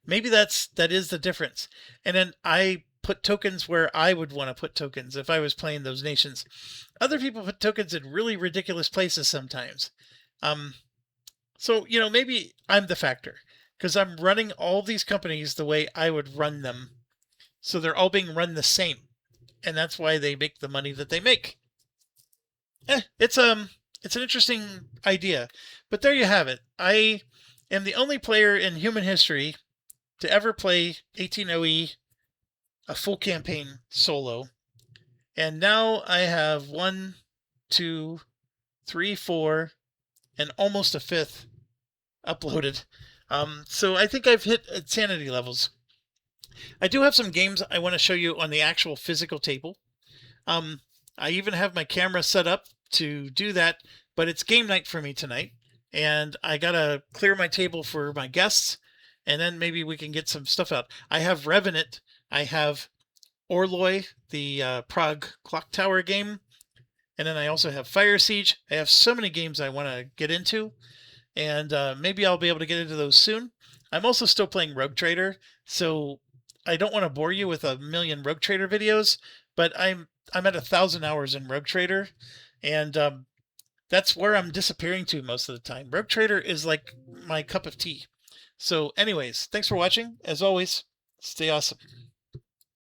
[SPEAKER 1] maybe that is the difference. And then I put tokens where I would want to put tokens if I was playing those nations. Other people put tokens in really ridiculous places sometimes. So, maybe I'm the factor because I'm running all these companies the way I would run them. So they're all being run the same. And that's why they make the money that they make. It's an interesting idea. But there you have it. I am the only player in human history to ever play 18OE, a full campaign solo. And now I have 1, 2, 3, 4, and almost a fifth uploaded. So I think I've hit insanity levels. I do have some games I want to show you on the actual physical table. I even have my camera set up to do that, but it's game night for me tonight. And I got to clear my table for my guests, and then maybe we can get some stuff out. I have Revenant. I have Orloj, the Prague Clock Tower game. And then I also have Fire Siege. I have so many games I want to get into. And maybe I'll be able to get into those soon. I'm also still playing Rogue Trader, so I don't want to bore you with a million Rogue Trader videos, but I'm at 1,000 hours in Rogue Trader, and that's where I'm disappearing to most of the time. Rogue Trader is like my cup of tea. So anyways, thanks for watching. As always, stay awesome.